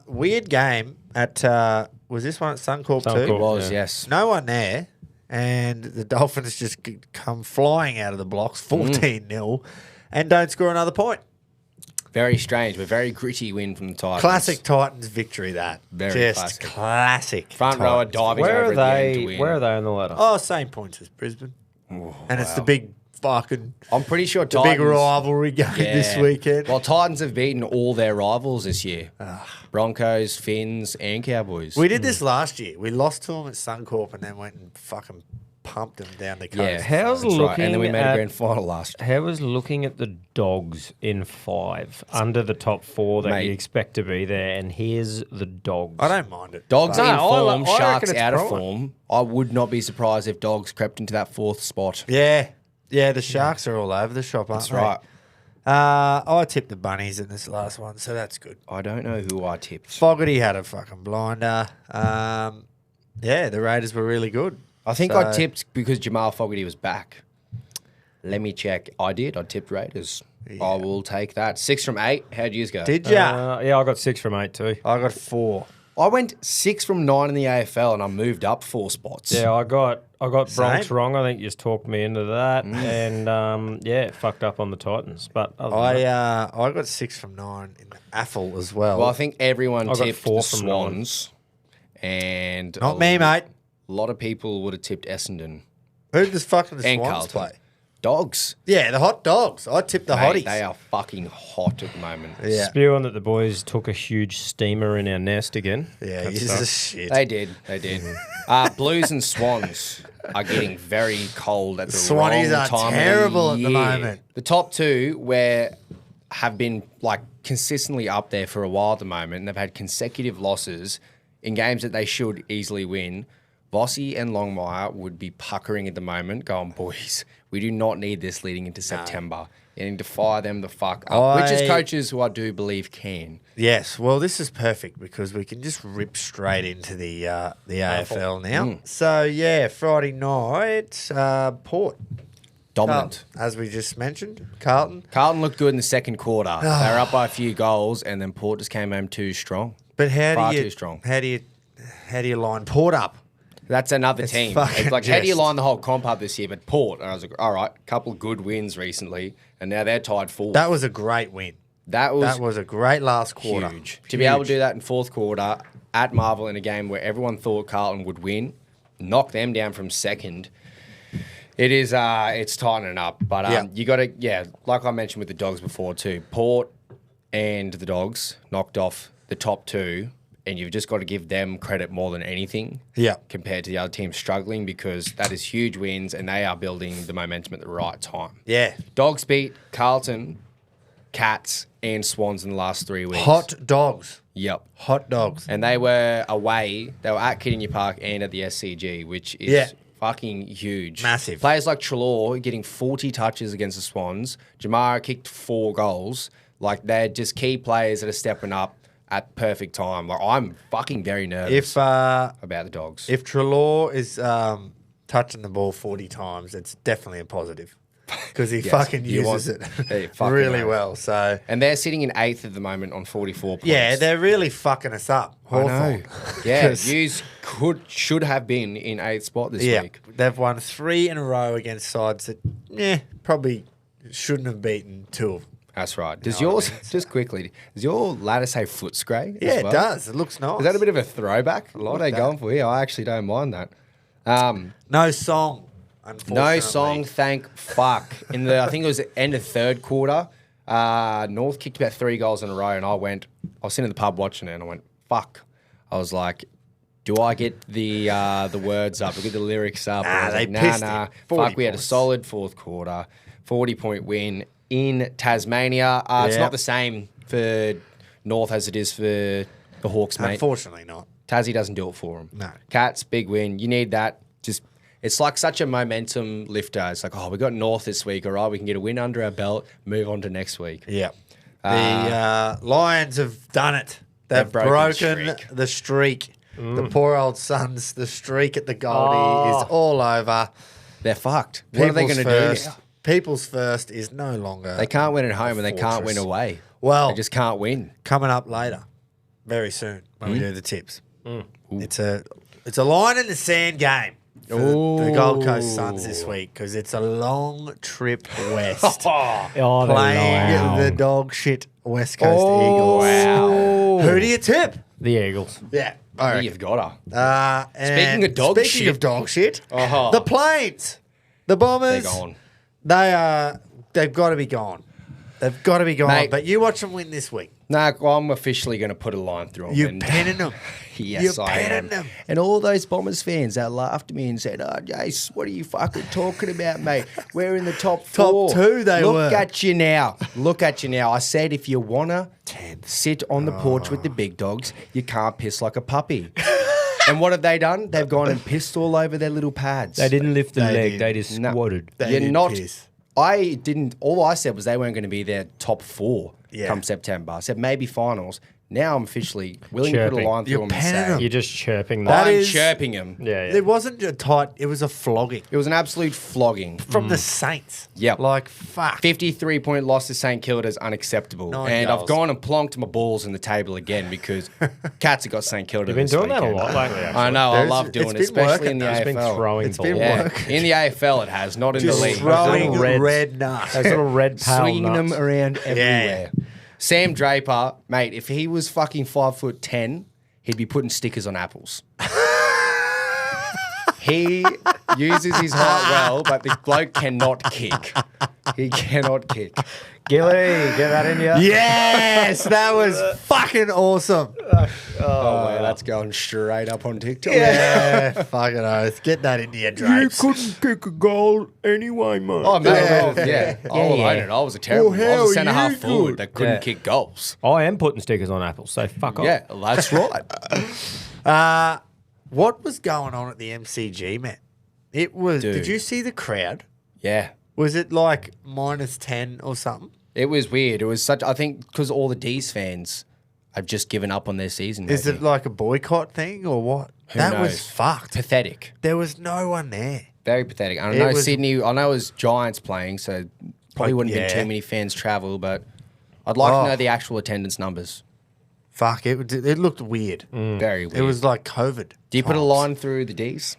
Speaker 1: Weird game at was this one at Suncorp too?
Speaker 2: Suncorp.
Speaker 3: It was,
Speaker 2: Yeah.
Speaker 3: yes.
Speaker 1: No one there, and the Dolphins just come flying out of the blocks, 14-0, and don't score another point.
Speaker 3: Very strange, but very gritty win from the Titans.
Speaker 1: Classic Titans victory. That
Speaker 3: Very
Speaker 1: just
Speaker 3: classic.
Speaker 1: classic.
Speaker 3: Front rower
Speaker 1: Titans.
Speaker 3: diving
Speaker 2: Where
Speaker 3: over
Speaker 2: are
Speaker 3: at the end to
Speaker 2: they?
Speaker 3: win.
Speaker 2: Where are they on the ladder?
Speaker 1: Oh, same points as Brisbane, and it's the big fucking
Speaker 3: I'm pretty sure
Speaker 1: the
Speaker 3: Titans...
Speaker 1: big rivalry game this weekend.
Speaker 3: Well, Titans have beaten all their rivals this year. Broncos, Finns, and Cowboys.
Speaker 1: We did this last year. We lost to them at Suncorp and then went and fucking pumped them down the coast.
Speaker 3: yeah,
Speaker 2: How's
Speaker 3: that's right. And then we
Speaker 2: looking
Speaker 3: made a
Speaker 2: at-
Speaker 3: grand final last year.
Speaker 2: How was looking at the Dogs in 5 under the top 4 that
Speaker 3: Mate.
Speaker 2: you expect to be there, and here's the Dogs.
Speaker 1: I don't mind it.
Speaker 3: Dogs
Speaker 2: No,
Speaker 3: in
Speaker 2: I
Speaker 3: form,
Speaker 2: reckon
Speaker 3: Sharks
Speaker 2: it's
Speaker 3: out of
Speaker 2: prime.
Speaker 3: form. I would not be surprised if Dogs crept into that 4th spot.
Speaker 1: Yeah. The Sharks are all over the shop, aren't
Speaker 3: That's
Speaker 1: they?
Speaker 3: right.
Speaker 1: I tipped the Bunnies in this last one, so that's good.
Speaker 3: I don't know who I tipped.
Speaker 1: Fogarty had a fucking blinder. The Raiders were really good.
Speaker 3: I think I
Speaker 1: So-
Speaker 3: tipped because Jamal Fogarty was back. Let me check. I did. I tipped Raiders. I will take that. 6 from 8. How'd you go?
Speaker 1: Did ya?
Speaker 2: Yeah, I got 6 from 8 too.
Speaker 1: I got 4.
Speaker 3: I went 6 from 9 in the AFL and I moved up 4 spots.
Speaker 2: Yeah, I got Bronx
Speaker 1: Same.
Speaker 2: wrong. I think you just talked me into that, and fucked up on the Titans. But other than that,
Speaker 1: I got 6 from 9 in the AFL as well.
Speaker 3: Well, I think everyone
Speaker 2: I got
Speaker 3: tipped
Speaker 2: 4
Speaker 3: the
Speaker 2: from
Speaker 3: Swans. And
Speaker 1: Not me, mate.
Speaker 3: A lot of people would have tipped Essendon.
Speaker 1: Who does fucking the
Speaker 3: And
Speaker 1: Swans
Speaker 3: Carlton.
Speaker 1: play?
Speaker 3: Dogs.
Speaker 1: Yeah, the Hot Dogs. I tipped the
Speaker 3: Mate,
Speaker 1: Hotties.
Speaker 3: they are fucking hot at the moment.
Speaker 1: Yeah.
Speaker 2: spewing that the boys took a huge steamer in our nest again.
Speaker 1: Yeah,
Speaker 2: That
Speaker 1: this
Speaker 2: sucks.
Speaker 1: is shit.
Speaker 3: They did. They did. Blues and Swans are getting very cold at the
Speaker 1: Swannies
Speaker 3: wrong
Speaker 1: are
Speaker 3: time
Speaker 1: terrible
Speaker 3: of
Speaker 1: at
Speaker 3: the
Speaker 1: the
Speaker 3: year.
Speaker 1: moment.
Speaker 3: The top 2 have been like consistently up there for a while at the moment. And they've had consecutive losses in games that they should easily win. Vossi and Longmire would be puckering at the moment, going, boys, we do not need this leading into September. You need to fire them the fuck up, which is coaches who I do believe can.
Speaker 1: Yes, well, this is perfect because we can just rip straight into the AFL now. So, Friday night, Port.
Speaker 3: Dominant.
Speaker 1: As we just mentioned, Carlton.
Speaker 3: Carlton looked good in the second quarter. They were up by a few goals, and then Port just came home too strong.
Speaker 1: But
Speaker 3: Far too strong.
Speaker 1: How do you line Port up?
Speaker 3: That's another team.
Speaker 1: fucking
Speaker 3: It's like, how do you
Speaker 1: jest.
Speaker 3: line the whole comp up this year? But Port, and I was like, all right, couple of good wins recently, and now they're tied 4th.
Speaker 1: That was a great win.
Speaker 3: That was
Speaker 1: That was a great last quarter.
Speaker 3: huge. To be able to do that in 4th quarter at Marvel in a game where everyone thought Carlton would win, knock them down from 2nd. It is, it's tightening up. But
Speaker 1: Yeah.
Speaker 3: you got to, like I mentioned with the Dogs before too, Port and the Dogs knocked off the top 2, and you've just got to give them credit more than anything.
Speaker 1: Yeah.
Speaker 3: Compared to the other teams struggling, because that is huge wins and they are building the momentum at the right time.
Speaker 1: Yeah.
Speaker 3: Dogs beat Carlton, Cats, and Swans in the last 3 weeks.
Speaker 1: Hot dogs.
Speaker 3: Yep.
Speaker 1: Hot dogs.
Speaker 3: And they were away. They were at Kidinya Park and at the SCG, which is
Speaker 1: Yeah.
Speaker 3: fucking huge.
Speaker 1: Massive.
Speaker 3: Players like Trelaw getting 40 touches against the Swans. Jamara kicked 4 goals. Like they're just key players that are stepping up at perfect time. Like I'm fucking very nervous about the Dogs.
Speaker 1: If Treloar is touching the ball 40 times, it's definitely a positive because he fucking uses it really well. So
Speaker 3: and they're sitting in 8th at the moment on 44 points.
Speaker 1: yeah, they're really fucking us up. Hawthorn.
Speaker 3: Yeah, Hughes should have been in 8th spot this week.
Speaker 1: They've won 3 in a row against sides that probably shouldn't have beaten 2 of them.
Speaker 3: That's right. Does yours, just quickly, does your ladder say Footscray?
Speaker 1: Yeah, it does. It looks nice.
Speaker 3: Is that a bit of a throwback? What are they
Speaker 1: that.
Speaker 3: going for here? I actually don't mind that.
Speaker 1: No song, unfortunately.
Speaker 3: No song, thank fuck. I think it was the end of third quarter, North kicked about 3 goals in a row, and I was sitting in the pub watching it, and I went, fuck. I was like, do I get the words up? I get the lyrics up?
Speaker 1: They pissed him.
Speaker 3: Fuck, we had a
Speaker 1: points.
Speaker 3: solid fourth quarter, 40-point win in Tasmania. It's not the same for North as it is for the Hawks, mate.
Speaker 1: Unfortunately not.
Speaker 3: Tassie doesn't do it for them.
Speaker 1: No.
Speaker 3: Cats, big win. You need that. It's like such a momentum lifter. It's like, we got North this week. All right, we can get a win under our belt, move on to next week.
Speaker 1: Yeah. The Lions have done it. They've broken the streak. The poor old Suns, the streak at the Goldie is all over.
Speaker 3: They're fucked. What are they going to do now?
Speaker 1: People's first is no longer.
Speaker 3: They can't win at home and they can't win away.
Speaker 1: Well,
Speaker 3: they just can't win.
Speaker 1: Coming up later, very soon when we do the tips. It's a line in the sand game for the Gold Coast Suns this week because it's a long trip west playing the dog shit West Coast Eagles.
Speaker 3: Wow.
Speaker 1: Who do you tip?
Speaker 2: The Eagles.
Speaker 1: Yeah.
Speaker 3: I think you've got
Speaker 1: her.
Speaker 3: Speaking of dog
Speaker 1: speaking
Speaker 3: shit.
Speaker 1: of dog shit, the Plains, the Bombers,
Speaker 3: They're gone.
Speaker 1: They've got to be gone. They've got to be gone.
Speaker 3: Mate.
Speaker 1: But you watch them win this week.
Speaker 3: Nah, I'm officially going to put a line through them.
Speaker 1: You're penning them.
Speaker 3: Yes,
Speaker 1: You're
Speaker 3: I am.
Speaker 1: penning them.
Speaker 3: And all those Bombers fans that laughed at me and said, "Oh, Jace, what are you fucking talking about, mate? We're in the top 4.
Speaker 1: Top 2 they were.
Speaker 3: Look at you now. Look at you now. I said if you want to sit on the porch with the big dogs, you can't piss like a puppy." And what have they done? They've gone and pissed all over their little pads.
Speaker 2: They didn't lift the
Speaker 1: They
Speaker 2: leg.
Speaker 1: did.
Speaker 2: They just
Speaker 3: No.
Speaker 2: squatted.
Speaker 1: They
Speaker 3: You're
Speaker 1: did
Speaker 3: not.
Speaker 1: piss.
Speaker 3: I didn't. All I said was they weren't going to be their top 4
Speaker 1: Yeah.
Speaker 3: come September. I said maybe finals. Now I'm officially willing to put a
Speaker 2: Chirping.
Speaker 3: line through
Speaker 1: You're
Speaker 3: them and
Speaker 1: penning
Speaker 3: say,
Speaker 1: them.
Speaker 2: You're just chirping
Speaker 1: That
Speaker 2: them.
Speaker 3: I'm
Speaker 1: is-
Speaker 3: chirping them.
Speaker 2: Yeah, yeah.
Speaker 1: It wasn't a tight. It was a flogging
Speaker 3: It was an absolute flogging.
Speaker 1: from the Saints.
Speaker 3: Yep.
Speaker 1: Like fuck.
Speaker 3: 53-point loss to St Kilda is unacceptable.
Speaker 1: 9
Speaker 3: and
Speaker 1: goals.
Speaker 3: I've gone and plonked my balls in the table again because Cats have got St Kilda.
Speaker 2: You've been
Speaker 3: this
Speaker 2: doing that a
Speaker 3: weekend.
Speaker 2: lot lately, actually.
Speaker 3: I know.
Speaker 1: There's-
Speaker 3: I love doing
Speaker 1: it's
Speaker 3: it,
Speaker 1: been
Speaker 3: especially
Speaker 1: working,
Speaker 3: in the
Speaker 1: though.
Speaker 2: It's
Speaker 3: AFL.
Speaker 2: been throwing
Speaker 1: It's
Speaker 2: balls.
Speaker 1: been
Speaker 3: Yeah.
Speaker 1: working.
Speaker 3: In the AFL it has, not in the
Speaker 1: Just
Speaker 3: league.
Speaker 1: throwing
Speaker 2: Those little
Speaker 1: red nuts.
Speaker 2: Those little red pale
Speaker 3: Swinging
Speaker 2: nuts.
Speaker 3: them around everywhere. Sam Draper, mate, if he was fucking 5'10", he'd be putting stickers on apples. He uses his height well, but the bloke cannot kick. He cannot kick.
Speaker 2: Gilly, get that in you.
Speaker 1: Yes, that was fucking awesome.
Speaker 3: Oh, man, that's going straight up on TikTok.
Speaker 1: Yeah, fucking oath. Get that into your drapes.
Speaker 2: couldn't kick a goal anyway, mate.
Speaker 3: Oh, man,
Speaker 1: Yeah.
Speaker 3: yeah. I'll own it. I was a terrible
Speaker 1: Well,
Speaker 3: I was a
Speaker 1: how
Speaker 3: centre half
Speaker 1: you
Speaker 3: forward
Speaker 1: good?
Speaker 3: that couldn't
Speaker 2: Yeah.
Speaker 3: kick goals.
Speaker 2: I am putting stickers on apples, so fuck off.
Speaker 3: Yeah, that's right.
Speaker 1: What was going on at the MCG, man? It was.
Speaker 3: Dude.
Speaker 1: Did you see the crowd?
Speaker 3: Yeah.
Speaker 1: Was it like -10 or something?
Speaker 3: It was weird. It was such, I think, because all the D's fans have just given up on their season.
Speaker 1: Is
Speaker 3: maybe.
Speaker 1: it like a boycott thing or what?
Speaker 3: Who
Speaker 1: that
Speaker 3: knows?
Speaker 1: was fucked.
Speaker 3: Pathetic.
Speaker 1: There was no one there.
Speaker 3: Very pathetic. I
Speaker 1: It
Speaker 3: know
Speaker 1: was-
Speaker 3: Sydney, I know it was Giants playing, so probably wouldn't have
Speaker 1: yeah.
Speaker 3: been too many fans travel, but I'd like
Speaker 1: Oh.
Speaker 3: to know the actual attendance numbers.
Speaker 1: Fuck, it looked weird.
Speaker 3: Very weird.
Speaker 1: It was like COVID.
Speaker 3: Do you put a
Speaker 1: times.
Speaker 3: line through the D's?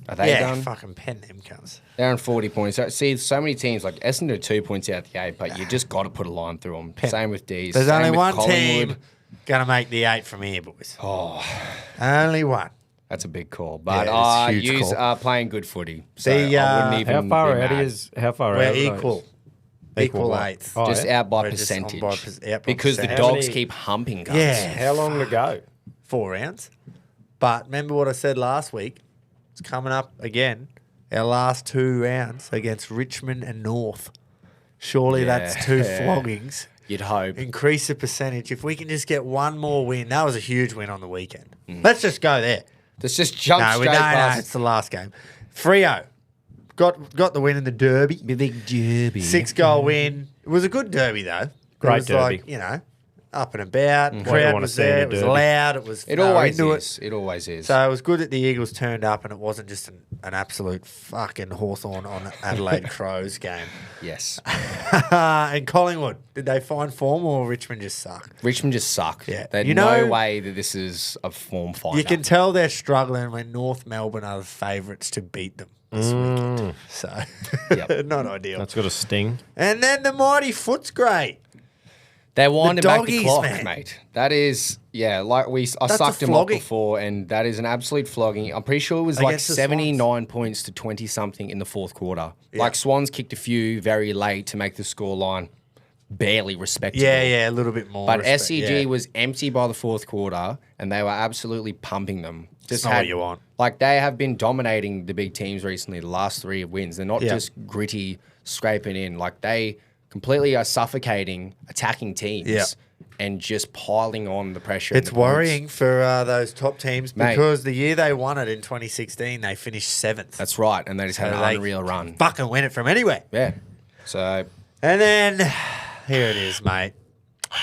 Speaker 3: Are they
Speaker 1: Yeah,
Speaker 3: done?
Speaker 1: fucking pen them cunts.
Speaker 3: They're on 40 points. So, see, so many teams, like Essendon are 2 points out the 8, but you just got to put a line through them. Same with D's.
Speaker 1: There's
Speaker 3: Same
Speaker 1: only
Speaker 3: with
Speaker 1: one
Speaker 3: Collingwood.
Speaker 1: team going to make the 8 from here, boys.
Speaker 3: Oh,
Speaker 1: Only one.
Speaker 3: that's a big call. But
Speaker 1: Yeah, it's a huge
Speaker 3: yous
Speaker 1: call.
Speaker 3: are playing good footy. So
Speaker 1: The,
Speaker 3: I wouldn't even
Speaker 2: How far
Speaker 3: be
Speaker 2: out
Speaker 3: mad.
Speaker 2: is how far
Speaker 1: We're
Speaker 2: out? are those?
Speaker 1: equal. Equal
Speaker 2: what?
Speaker 1: 8th.
Speaker 2: Oh,
Speaker 3: Just
Speaker 2: yeah?
Speaker 3: out by
Speaker 1: We're just on
Speaker 3: percentage.
Speaker 1: by out by
Speaker 3: because the
Speaker 1: percentage.
Speaker 2: How
Speaker 3: dogs
Speaker 2: many-
Speaker 3: keep humping guns.
Speaker 1: Yeah.
Speaker 2: How long to go?
Speaker 1: 4 rounds. But remember what I said last week? It's coming up again. Our last 2 rounds against Richmond and North. Surely that's 2 floggings.
Speaker 3: You'd hope.
Speaker 1: Increase the percentage. If we can just get one more win, that was a huge win on the weekend. Let's just go there.
Speaker 3: Let's just jump
Speaker 1: No,
Speaker 3: straight past.
Speaker 1: it's the last game. Freo got the win in the derby.
Speaker 3: Big derby.
Speaker 1: 6-goal win. It was a good derby though.
Speaker 2: Great
Speaker 1: it was
Speaker 2: derby.
Speaker 1: like, you know, up and about.
Speaker 2: What you
Speaker 1: Crowd
Speaker 2: wanna
Speaker 1: was
Speaker 2: see in a
Speaker 1: there. It was
Speaker 2: derby.
Speaker 1: loud. It was.
Speaker 3: It
Speaker 1: they were
Speaker 3: always
Speaker 1: into
Speaker 3: is. It always is.
Speaker 1: So it was good that the Eagles turned up and it wasn't just an absolute fucking Hawthorn on Adelaide Crows game.
Speaker 3: yes.
Speaker 1: And Collingwood, did they find form or Richmond just suck?
Speaker 3: Richmond just suck.
Speaker 1: Yeah.
Speaker 3: There's
Speaker 1: You
Speaker 3: no
Speaker 1: know-
Speaker 3: way that this is a form finder.
Speaker 1: You can tell they're struggling when North Melbourne are the favourites to beat them this weekend. So,
Speaker 3: Yep.
Speaker 1: not ideal.
Speaker 2: That's got a sting.
Speaker 1: And then the mighty Footscray.
Speaker 3: They're winding back the
Speaker 1: doggies,
Speaker 3: clock,
Speaker 1: man.
Speaker 3: mate. That is, yeah, like I
Speaker 1: That's
Speaker 3: sucked
Speaker 1: a
Speaker 3: them up
Speaker 1: flogging.
Speaker 3: before, and that is an absolute flogging. I'm pretty sure it was like
Speaker 1: Against the
Speaker 3: 79 points to 20 something in the fourth quarter.
Speaker 1: Yeah.
Speaker 3: Like Swans kicked a few very late to make the scoreline barely respectable.
Speaker 1: Yeah, a little bit more.
Speaker 3: But
Speaker 1: respect,
Speaker 3: SCG
Speaker 1: yeah.
Speaker 3: was empty by the fourth quarter, and they were absolutely pumping them. Just
Speaker 1: not what you want.
Speaker 3: Like they have been dominating the big teams recently. The last 3 wins, they're not
Speaker 1: Yeah.
Speaker 3: just gritty scraping in. Like they completely are suffocating attacking teams.
Speaker 1: Yeah.
Speaker 3: And just piling on the pressure. and
Speaker 1: It's
Speaker 3: the points.
Speaker 1: worrying for those top teams
Speaker 3: Mate.
Speaker 1: because the year they won it in 2016, they finished 7th.
Speaker 3: That's right, and they just had
Speaker 1: So
Speaker 3: an
Speaker 1: they
Speaker 3: unreal run.
Speaker 1: Fucking win it from anywhere.
Speaker 3: Yeah. So
Speaker 1: And then here it is, mate.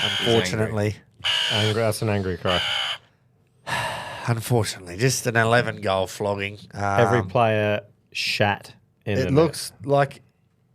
Speaker 1: Unfortunately.
Speaker 2: Angry, that's an angry cry.
Speaker 1: Unfortunately, just an 11-goal flogging.
Speaker 2: Every player shat in the
Speaker 1: It
Speaker 2: net.
Speaker 1: looks like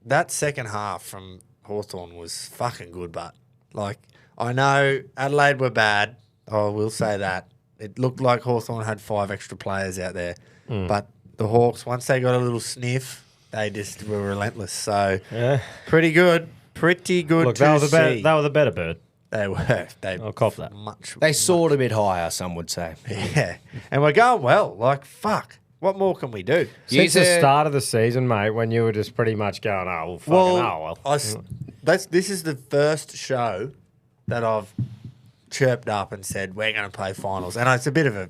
Speaker 1: that second half from Hawthorn was fucking good, but like I know Adelaide were bad. I will say that. It looked like Hawthorn had 5 extra players out there, but the Hawks, once they got a little sniff, they just were relentless. So
Speaker 2: Yeah.
Speaker 1: pretty good
Speaker 2: Look,
Speaker 1: to
Speaker 2: they were,
Speaker 1: see.
Speaker 2: they were the better bird.
Speaker 1: They were. They
Speaker 2: I'll cop that.
Speaker 1: much.
Speaker 3: they soared a bit higher, some would say.
Speaker 1: Yeah, and we're going well. Like fuck. What more can we do?
Speaker 2: Since the
Speaker 3: Use it-
Speaker 2: start of the season, mate, when you were just pretty much going, oh, well,
Speaker 1: This is the first show that I've chirped up and said we're going to play finals, and it's a bit of a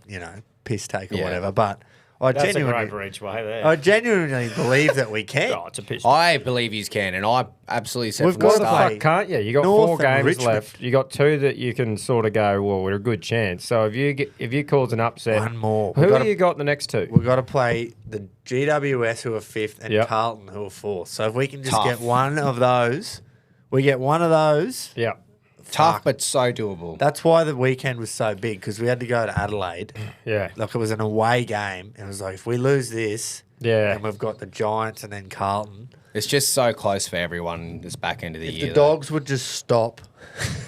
Speaker 1: piss take or
Speaker 3: Yeah.
Speaker 1: whatever, but I
Speaker 2: that's a
Speaker 1: genuinely,
Speaker 2: great reach way there.
Speaker 1: I genuinely believe that we can.
Speaker 2: Oh, it's a piss.
Speaker 3: I believe you can, and I absolutely said
Speaker 1: We've
Speaker 3: from the
Speaker 1: got to
Speaker 3: start.
Speaker 1: play.
Speaker 2: Can't you? You got
Speaker 1: North
Speaker 2: 4
Speaker 1: and
Speaker 2: games
Speaker 1: Richmond.
Speaker 2: left. You got 2 that you can sort of go, well, we're a good chance. So if you cause an upset,
Speaker 1: One more.
Speaker 2: Who
Speaker 1: We've
Speaker 2: have
Speaker 1: gotta-
Speaker 2: you got the next 2?
Speaker 1: We've got to play the GWS who are 5th and
Speaker 2: Yep.
Speaker 1: Carlton who are 4th. So if we can just
Speaker 3: Tough.
Speaker 1: get one of those, we get one of those.
Speaker 2: Yeah.
Speaker 3: Tough,
Speaker 1: Fuck.
Speaker 3: but so doable.
Speaker 1: That's why the weekend was so big because we had to go to Adelaide.
Speaker 2: Yeah.
Speaker 1: Like it was an away game. And it was like, if we lose this,
Speaker 2: Yeah.
Speaker 1: and we've got the Giants and then Carlton.
Speaker 3: It's just so close for everyone this back end of the
Speaker 1: If
Speaker 3: year.
Speaker 1: the Dogs would just stop.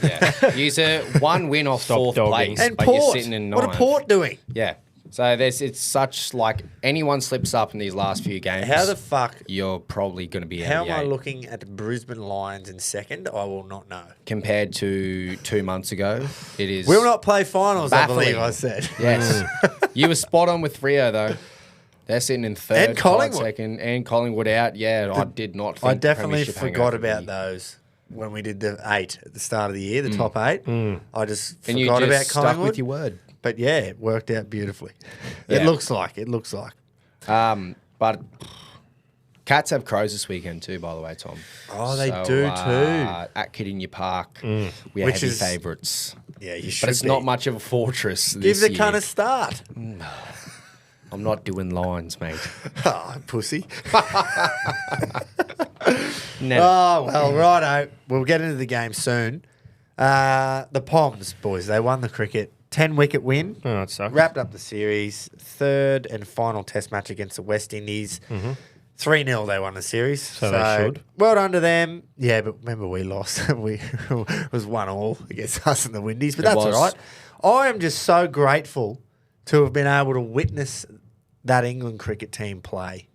Speaker 3: Yeah. Use a 1 win off
Speaker 2: Stop
Speaker 3: 4th
Speaker 2: dogging.
Speaker 3: place,
Speaker 1: And
Speaker 3: but
Speaker 1: Port.
Speaker 3: you're sitting in 9th.
Speaker 1: What are Port doing?
Speaker 3: Yeah. So it's such like anyone slips up in these last few games.
Speaker 1: How the fuck?
Speaker 3: you're probably going to be
Speaker 1: How
Speaker 3: out
Speaker 1: am
Speaker 3: of
Speaker 1: I
Speaker 3: the 8.
Speaker 1: looking at the Brisbane Lions in second? I will not know.
Speaker 3: Compared to 2 months ago, it is.
Speaker 1: We'll not play finals,
Speaker 3: Baffling.
Speaker 1: I believe I said.
Speaker 3: Yes. You were spot on with Rio though. They're sitting in 3rd,
Speaker 1: And Collingwood.
Speaker 3: tied 2nd, and Collingwood out. Yeah, I did not. Think
Speaker 1: I definitely
Speaker 3: premiership
Speaker 1: forgot
Speaker 3: hangover
Speaker 1: about
Speaker 3: would be-
Speaker 1: those when we did the 8 at the start of the year, the top 8. I just
Speaker 3: And you
Speaker 1: forgot
Speaker 3: just
Speaker 1: about
Speaker 3: stuck
Speaker 1: Collingwood.
Speaker 3: with your word.
Speaker 1: But yeah, it worked out beautifully.
Speaker 3: Yeah.
Speaker 1: It looks like.
Speaker 3: But Cats have Crows this weekend too, by the way, Tom.
Speaker 1: Oh, they do too.
Speaker 3: At Kidinya Park, we are
Speaker 1: Which
Speaker 3: heavy
Speaker 1: is-
Speaker 3: favourites.
Speaker 1: Yeah, you
Speaker 3: But
Speaker 1: should
Speaker 3: it's
Speaker 1: be.
Speaker 3: not much of a fortress
Speaker 1: Give
Speaker 3: this
Speaker 1: the
Speaker 3: year.
Speaker 1: kind of start.
Speaker 3: I'm not doing lines, mate.
Speaker 1: Oh, pussy.
Speaker 3: Never.
Speaker 1: Oh, well, righto. We'll get into the game soon. The Poms, boys, they won the cricket. 10-wicket win.
Speaker 2: Oh, it sucks.
Speaker 1: Wrapped up the series. 3rd and final test match against the West Indies. 3-0 they won the series.
Speaker 2: So they should.
Speaker 1: Well done to them. Yeah, but remember we lost. It was 1-1 against us and the Windies. But
Speaker 3: It
Speaker 1: that's all
Speaker 3: was.
Speaker 1: right. I am just so grateful to have been able to witness that England cricket team play.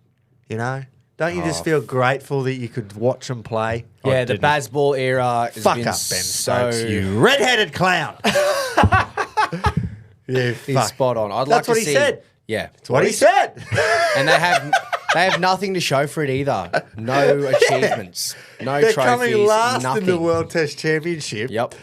Speaker 1: You know? Don't you just feel grateful that you could watch them play?
Speaker 3: Yeah, the
Speaker 2: didn't.
Speaker 3: Bazball era has
Speaker 1: Fuck
Speaker 3: been
Speaker 1: up, Ben
Speaker 3: so...
Speaker 1: Stokes, you red-headed clown. You
Speaker 3: He's
Speaker 1: fuck.
Speaker 3: spot on. I'd
Speaker 1: That's
Speaker 3: like
Speaker 1: what
Speaker 3: to
Speaker 1: he
Speaker 3: see,
Speaker 1: said.
Speaker 3: Yeah,
Speaker 1: That's what he said.
Speaker 3: and they have nothing to show for it either. No achievements, no
Speaker 1: They're
Speaker 3: trophies,
Speaker 1: coming last
Speaker 3: nothing.
Speaker 1: in the World Test Championship.
Speaker 3: Yep.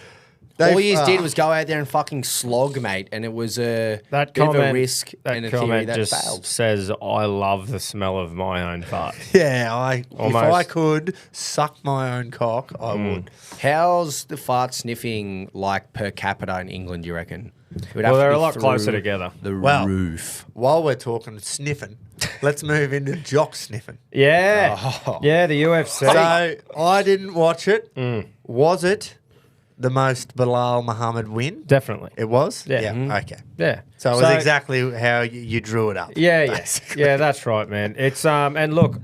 Speaker 1: They've-
Speaker 3: All you did was go out there and fucking slog, mate, and it was a
Speaker 2: That
Speaker 3: bit of
Speaker 2: comment,
Speaker 3: a risk
Speaker 2: that
Speaker 3: and a theory
Speaker 2: comment
Speaker 3: that
Speaker 2: just
Speaker 3: failed.
Speaker 2: says, I love the smell of my own fart.
Speaker 1: Yeah, if
Speaker 2: Almost.
Speaker 1: I could suck my own cock, I would.
Speaker 3: How's the fart sniffing like per capita in England? Do you reckon? It would
Speaker 2: Well,
Speaker 3: have to
Speaker 2: they're
Speaker 3: be
Speaker 2: a lot
Speaker 3: through
Speaker 2: closer together.
Speaker 3: The
Speaker 1: Well,
Speaker 3: roof.
Speaker 1: While we're talking sniffing, let's move into jock sniffing.
Speaker 2: Yeah.
Speaker 3: Oh.
Speaker 2: Yeah, the UFC.
Speaker 1: So I didn't watch it. Was it the most Bilal Muhammad win?
Speaker 2: Definitely.
Speaker 1: It was?
Speaker 2: Yeah.
Speaker 1: Okay.
Speaker 2: Yeah.
Speaker 1: So it was exactly how you drew it up.
Speaker 2: Yeah, yeah.
Speaker 1: basically.
Speaker 2: Yeah, that's right, man. It's and look,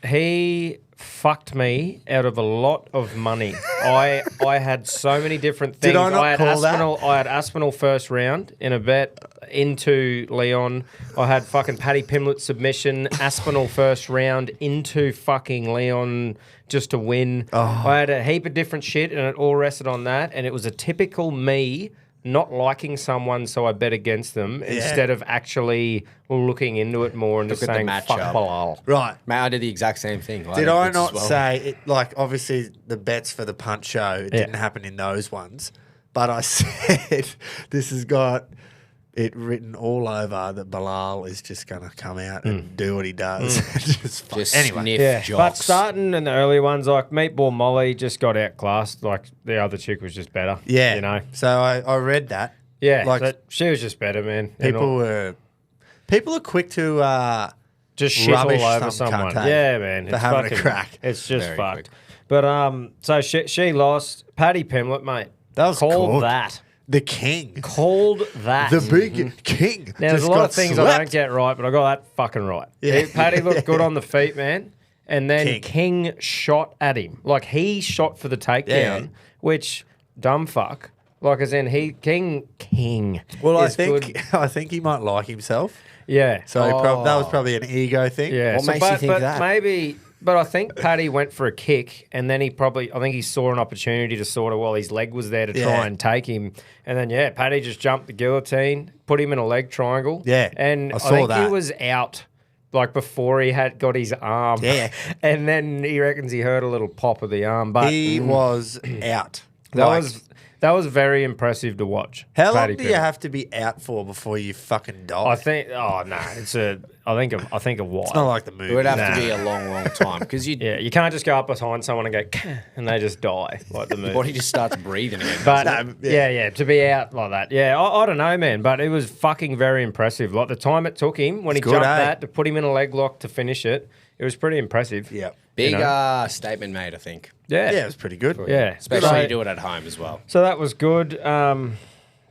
Speaker 2: he fucked me out of a lot of money. I had so many different things.
Speaker 1: Did I not
Speaker 2: had
Speaker 1: call that?
Speaker 2: I had Aspinall first round in a bet into Leon. I had fucking Paddy Pimlet submission, Aspinall first round into fucking Leon just to win. I had a heap of different shit and it all rested on that. And it was a typical me not liking someone, so I bet against them instead of actually looking into it more and just
Speaker 3: at the
Speaker 2: saying,
Speaker 3: matchup.
Speaker 2: fuck Bilal.
Speaker 1: Right.
Speaker 3: Mate, I did the exact same thing.
Speaker 1: Did I not say, obviously the bets for the punch show, it didn't happen in those ones, but I said this has got it written all over that Bilal is just going to come out and do what he does.
Speaker 3: Just
Speaker 1: anyway.
Speaker 3: sniff
Speaker 2: Yeah,
Speaker 3: jocks.
Speaker 2: but starting in the early ones, like Meatball Molly just got outclassed. Like the other chick was just better.
Speaker 1: Yeah.
Speaker 2: You know?
Speaker 1: So I read that.
Speaker 2: Yeah,
Speaker 1: Like
Speaker 2: she was just better, man.
Speaker 1: people are quick to
Speaker 2: Just shit all
Speaker 1: rubbish
Speaker 2: over
Speaker 1: some
Speaker 2: someone.
Speaker 1: cunt, eh?
Speaker 2: Yeah, man.
Speaker 1: For having a crack.
Speaker 2: It's just
Speaker 3: Very
Speaker 2: fucked.
Speaker 3: quick.
Speaker 2: But so she lost. Paddy Pimlet, mate.
Speaker 1: That was
Speaker 2: called
Speaker 1: cool.
Speaker 2: that.
Speaker 1: The king.
Speaker 2: Called that.
Speaker 1: The big king.
Speaker 2: Now, there's
Speaker 1: just
Speaker 2: a lot
Speaker 1: got
Speaker 2: of things I
Speaker 1: slapped.
Speaker 2: don't get right, but I got that fucking right.
Speaker 1: Yeah.
Speaker 2: Paddy looked good on the feet, man. And then
Speaker 1: King.
Speaker 2: King shot at him. Like, he shot for the takedown,
Speaker 1: Yeah.
Speaker 2: which, dumb fuck. Like, as in, King
Speaker 1: Well, I
Speaker 2: is good.
Speaker 1: think he might like himself.
Speaker 2: Yeah.
Speaker 1: So that was probably an ego thing.
Speaker 2: Yeah.
Speaker 3: What makes you think that?
Speaker 2: Maybe... But I think Paddy went for a kick, and then I think he saw an opportunity to sort of, while his leg was there to try and take him. And then, Paddy just jumped the guillotine, put him in a leg triangle.
Speaker 1: Yeah,
Speaker 2: And
Speaker 1: I
Speaker 2: I
Speaker 1: saw
Speaker 2: think
Speaker 1: that.
Speaker 2: he was out, like, before he had got his arm.
Speaker 1: Yeah.
Speaker 2: And then he reckons he heard a little pop of the arm. But
Speaker 1: He was out.
Speaker 2: that was very impressive to watch.
Speaker 1: How long
Speaker 2: Paddy
Speaker 1: do you
Speaker 2: Pimblett.
Speaker 1: have to be out for before you fucking die?
Speaker 2: I think, I think a while.
Speaker 1: it's not like the movie.
Speaker 3: It would have to be a long, long time because
Speaker 2: Yeah, you can't just go up behind someone and go, and they just die like the movie.
Speaker 3: your body just starts breathing again.
Speaker 2: But
Speaker 1: No, yeah.
Speaker 2: yeah, to be out like that. Yeah, I don't know, man, but it was fucking very impressive. Like the time it took him when he
Speaker 1: good,
Speaker 2: jumped
Speaker 1: eh?
Speaker 2: that to put him in a leg lock to finish it, it was pretty impressive.
Speaker 1: Yeah.
Speaker 3: Big
Speaker 2: you know?
Speaker 3: statement made, I think.
Speaker 2: Yeah.
Speaker 1: Yeah, it was pretty good.
Speaker 2: Yeah.
Speaker 3: Especially
Speaker 2: So-
Speaker 3: you do it at home as well.
Speaker 2: So that was good.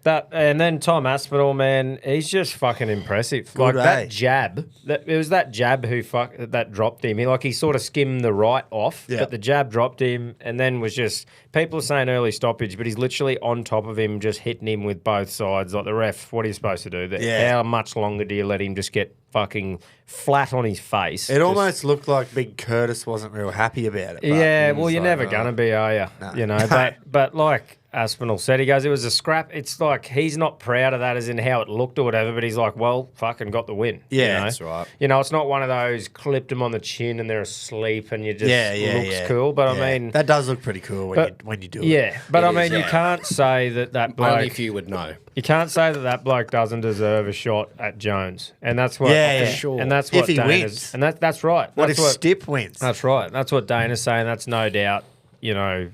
Speaker 2: And then Tom Aspinall, man, he's just fucking impressive.
Speaker 1: Good,
Speaker 2: like that
Speaker 1: eh?
Speaker 2: jab, it was that jab that dropped him. He sort of skimmed the right off,
Speaker 1: Yeah.
Speaker 2: but the jab dropped him, and then was just people are saying early stoppage, but he's literally on top of him, just hitting him with both sides. Like the ref, what are you supposed to do?
Speaker 1: Yeah.
Speaker 2: How much longer do you let him just get fucking flat on his face?
Speaker 1: It almost looked like Big Curtis wasn't real happy about it. But
Speaker 2: Yeah,
Speaker 1: it was
Speaker 2: well, you're
Speaker 1: like,
Speaker 2: never gonna be, are you?
Speaker 1: No.
Speaker 2: You know, but like Aspinall said, he goes, it was a scrap. It's like he's not proud of that as in how it looked or whatever, but he's like, well, fucking got the win.
Speaker 1: Yeah,
Speaker 2: you know?
Speaker 3: that's right.
Speaker 2: You know, it's not one of those clipped them on the chin and they're asleep and you just looks cool. But
Speaker 1: Yeah.
Speaker 2: I mean,
Speaker 1: that does look pretty cool when you do it.
Speaker 2: yeah. But
Speaker 3: It
Speaker 2: I mean,
Speaker 3: is,
Speaker 2: you
Speaker 3: yeah.
Speaker 2: can't say that bloke.
Speaker 3: Only if you would know.
Speaker 2: You can't say that bloke doesn't deserve a shot at Jones, and that's what.
Speaker 1: Yeah,
Speaker 2: and,
Speaker 1: for
Speaker 3: sure.
Speaker 2: And that's
Speaker 1: If
Speaker 2: what
Speaker 1: he
Speaker 2: Dana's.
Speaker 1: wins.
Speaker 2: And that's right.
Speaker 1: What
Speaker 2: that's
Speaker 1: if Stipp wins?
Speaker 2: That's right. That's what Dana's saying. That's no doubt. You know,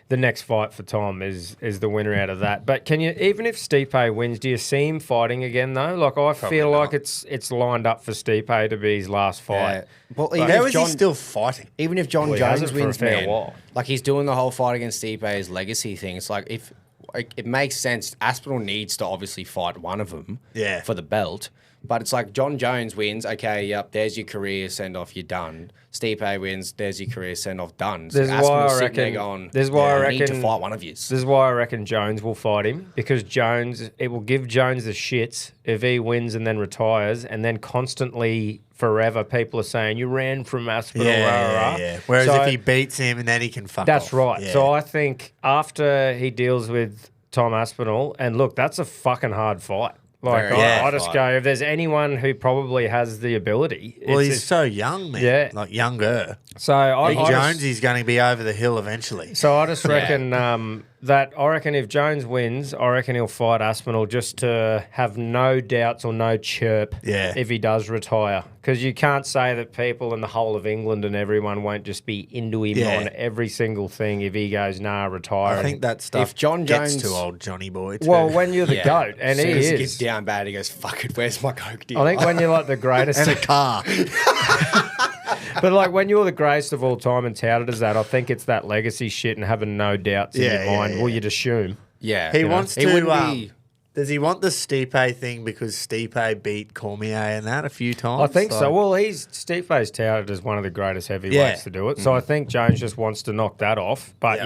Speaker 2: the next fight for Tom is the winner out of that. But can you, even if Stipe wins, do you see him fighting again though? Like I feel like it's lined up for Stipe to be his last fight.
Speaker 3: Well,
Speaker 2: But
Speaker 3: even
Speaker 1: How
Speaker 3: if
Speaker 1: is
Speaker 3: John,
Speaker 1: he still fighting?
Speaker 3: even if John
Speaker 2: Well, he
Speaker 3: Jones
Speaker 2: hasn't for a
Speaker 3: wins,
Speaker 2: fair
Speaker 3: man,
Speaker 2: while.
Speaker 3: like he's doing the whole fight against Stipe's legacy thing. It's like if it makes sense. Aspinall needs to obviously fight one of them,
Speaker 1: Yeah.
Speaker 3: for the belt. But it's like John Jones wins. Okay, yep, there's your career send off. You're done. Stipe wins. There's your career send off. Done. So
Speaker 2: This is why
Speaker 3: Aspinall's
Speaker 2: I
Speaker 3: sitting there
Speaker 2: reckon-
Speaker 3: going,
Speaker 2: this is why I
Speaker 3: I need to
Speaker 2: reckon-
Speaker 3: fight one of you.
Speaker 2: This is why I reckon Jones will fight him because it will give Jones the shits if he wins and then retires, and then constantly forever people are saying you ran from Aspinall. rah, rah, rah."
Speaker 1: Whereas
Speaker 2: So-
Speaker 1: if he beats him and then he can fuck
Speaker 2: That's
Speaker 1: off.
Speaker 2: right.
Speaker 1: Yeah.
Speaker 2: So I think after he deals with Tom Aspinall, and look, that's a fucking hard fight. Like,
Speaker 3: Very
Speaker 2: I
Speaker 3: hard
Speaker 2: just
Speaker 3: fight.
Speaker 2: go, if there's anyone who probably has the ability,
Speaker 1: well,
Speaker 2: it's-
Speaker 1: he's so young, man.
Speaker 2: Yeah.
Speaker 1: Like younger.
Speaker 2: so I
Speaker 1: Big
Speaker 2: just-
Speaker 1: Jonesy's going to be over the hill eventually.
Speaker 2: So I just reckon I reckon if Jones wins, I reckon he'll fight Aspinall just to have no doubts or no chirp
Speaker 1: Yeah.
Speaker 2: if he does retire. Because you can't say that people in the whole of England and everyone won't just be into him
Speaker 1: Yeah.
Speaker 2: on every single thing if he goes, nah, retire.
Speaker 1: I think that stuff
Speaker 3: If John
Speaker 1: gets
Speaker 3: Jones-
Speaker 1: too old, Johnny boy. Too.
Speaker 2: well, when you're the
Speaker 3: Yeah.
Speaker 2: GOAT, and
Speaker 3: As
Speaker 2: he
Speaker 3: soon as it
Speaker 2: is.
Speaker 3: gets down bad, he goes, "Fuck it, where's my coke deal?"
Speaker 2: I think when you're like the greatest...
Speaker 1: and a car.
Speaker 2: But like when you're the greatest of all time and touted as that, I think it's that legacy shit and having no doubts in your mind. Well, you'd assume.
Speaker 3: Yeah.
Speaker 1: He wants
Speaker 3: He wouldn't
Speaker 1: to.
Speaker 3: be.
Speaker 1: Does he want the Stipe thing because Stipe beat Cormier and that a few times?
Speaker 2: I think so. Well, Stipe's touted as one of the greatest heavyweights to do it. So I think Jones just wants to knock that off. But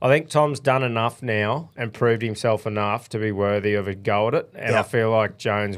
Speaker 2: I think Tom's done enough now and proved himself enough to be worthy of a go at it. And I feel like Jones,